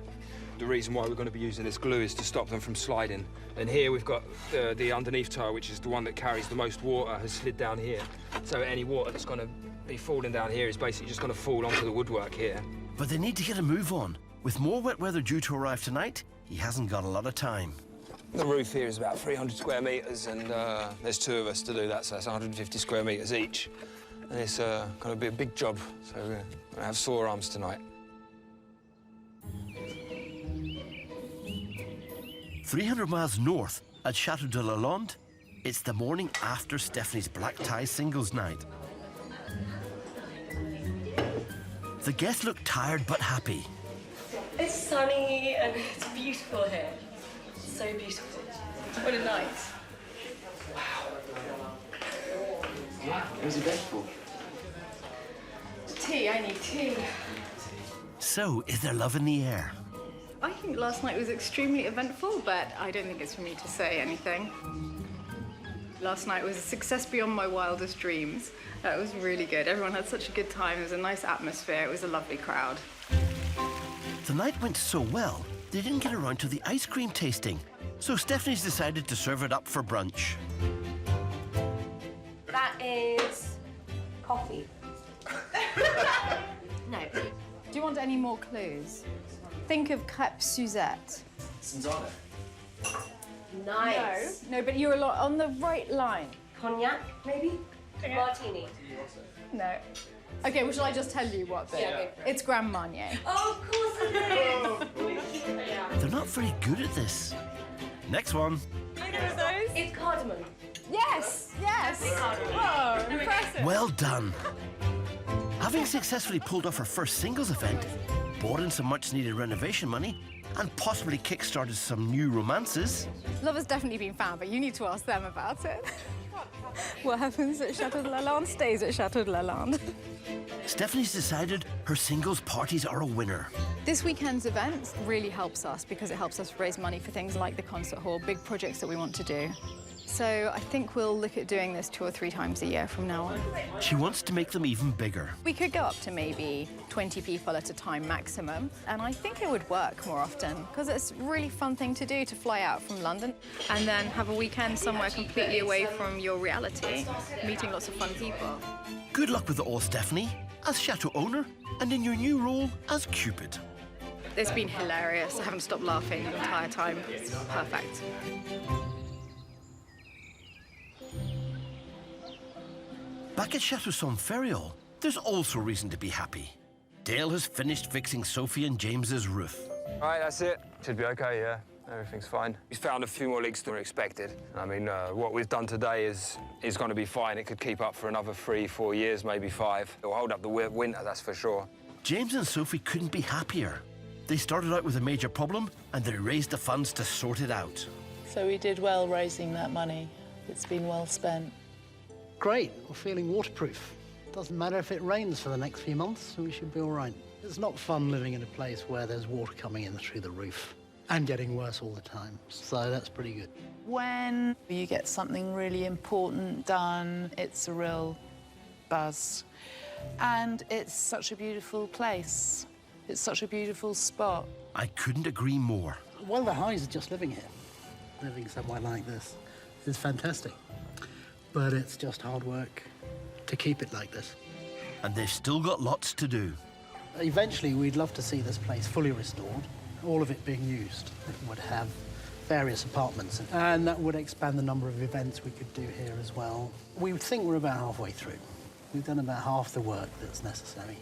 The reason why we're going to be using this glue is to stop them from sliding. And here we've got the underneath tile, which is the one that carries the most water, has slid down here. So any water that's going to be falling down here is basically just going to fall onto the woodwork here. But they need to get a move on. With more wet weather due to arrive tonight, he hasn't got a lot of time. The roof here is about 300 square metres and there's 2 of us to do that, so that's 150 square metres each. And it's going to be a big job, so we're going to have sore arms tonight. 300 miles north at Château de Lalande, it's the morning after Stephanie's black tie singles night. The guests look tired but happy. It's sunny and it's beautiful here. So beautiful. What a night. Yeah, it was eventful. Tea, I need tea. So, is there love in the air? I think last night was extremely eventful, but I don't think it's for me to say anything. Last night was a success beyond my wildest dreams. That was really good. Everyone had such a good time. It was a nice atmosphere. It was a lovely crowd. The night went so well, they didn't get around to the ice cream tasting. So Stephanie's decided to serve it up for brunch. That is coffee. No. Do you want any more clues? Think of crêpe Suzette. Cinzano. Nice. No, but you're on the right line. Cognac, maybe? Martini. No. Okay, well, shall I just tell you what the... Yeah. It's Grand Marnier. Oh, of course it is! They're not very good at this. Next one. It's cardamom. Yes, yes. Whoa, impressive. Well done. Having successfully pulled off her first singles event, brought in some much-needed renovation money, and possibly kick-started some new romances. Love has definitely been found, but you need to ask them about it. What happens at Château de Lalande stays at Château de Lalande. Stephanie's decided her singles parties are a winner. This weekend's event really helps us because it helps us raise money for things like the concert hall, big projects that we want to do. So I think we'll look at doing this 2 or 3 times a year from now on. She wants to make them even bigger. We could go up to maybe 20 people at a time maximum, and I think it would work more often because it's a really fun thing to do, to fly out from London and then have a weekend somewhere completely away from your reality, meeting lots of fun people. Good luck with it all, Stephanie, as Chateau owner and in your new role as Cupid. It's been hilarious. I haven't stopped laughing the entire time. It's perfect. Back at Chateau Somferiol, there's also reason to be happy. Dale has finished fixing Sophie and James's roof. Right, that's it. Should be okay, yeah. Everything's fine. He's found a few more leaks than we expected. I mean, what we've done today is going to be fine. It could keep up for another 3, 4 years, maybe 5. It'll hold up the winter, that's for sure. James and Sophie couldn't be happier. They started out with a major problem, and they raised the funds to sort it out. So we did well raising that money. It's been well spent. Great, we're feeling waterproof. Doesn't matter if it rains for the next few months, we should be all right. It's not fun living in a place where there's water coming in through the roof and getting worse all the time, so that's pretty good. When you get something really important done, it's a real buzz. And it's such a beautiful place. It's such a beautiful spot. I couldn't agree more. One of the highs is just living here. Living somewhere like this is fantastic. But it's just hard work to keep it like this. And they've still got lots to do. Eventually, we'd love to see this place fully restored, all of it being used. It would have various apartments, and that would expand the number of events we could do here as well. We think we're about halfway through. We've done about half the work that's necessary.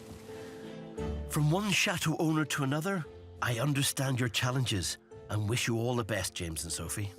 From one chateau owner to another, I understand your challenges and wish you all the best, James and Sophie.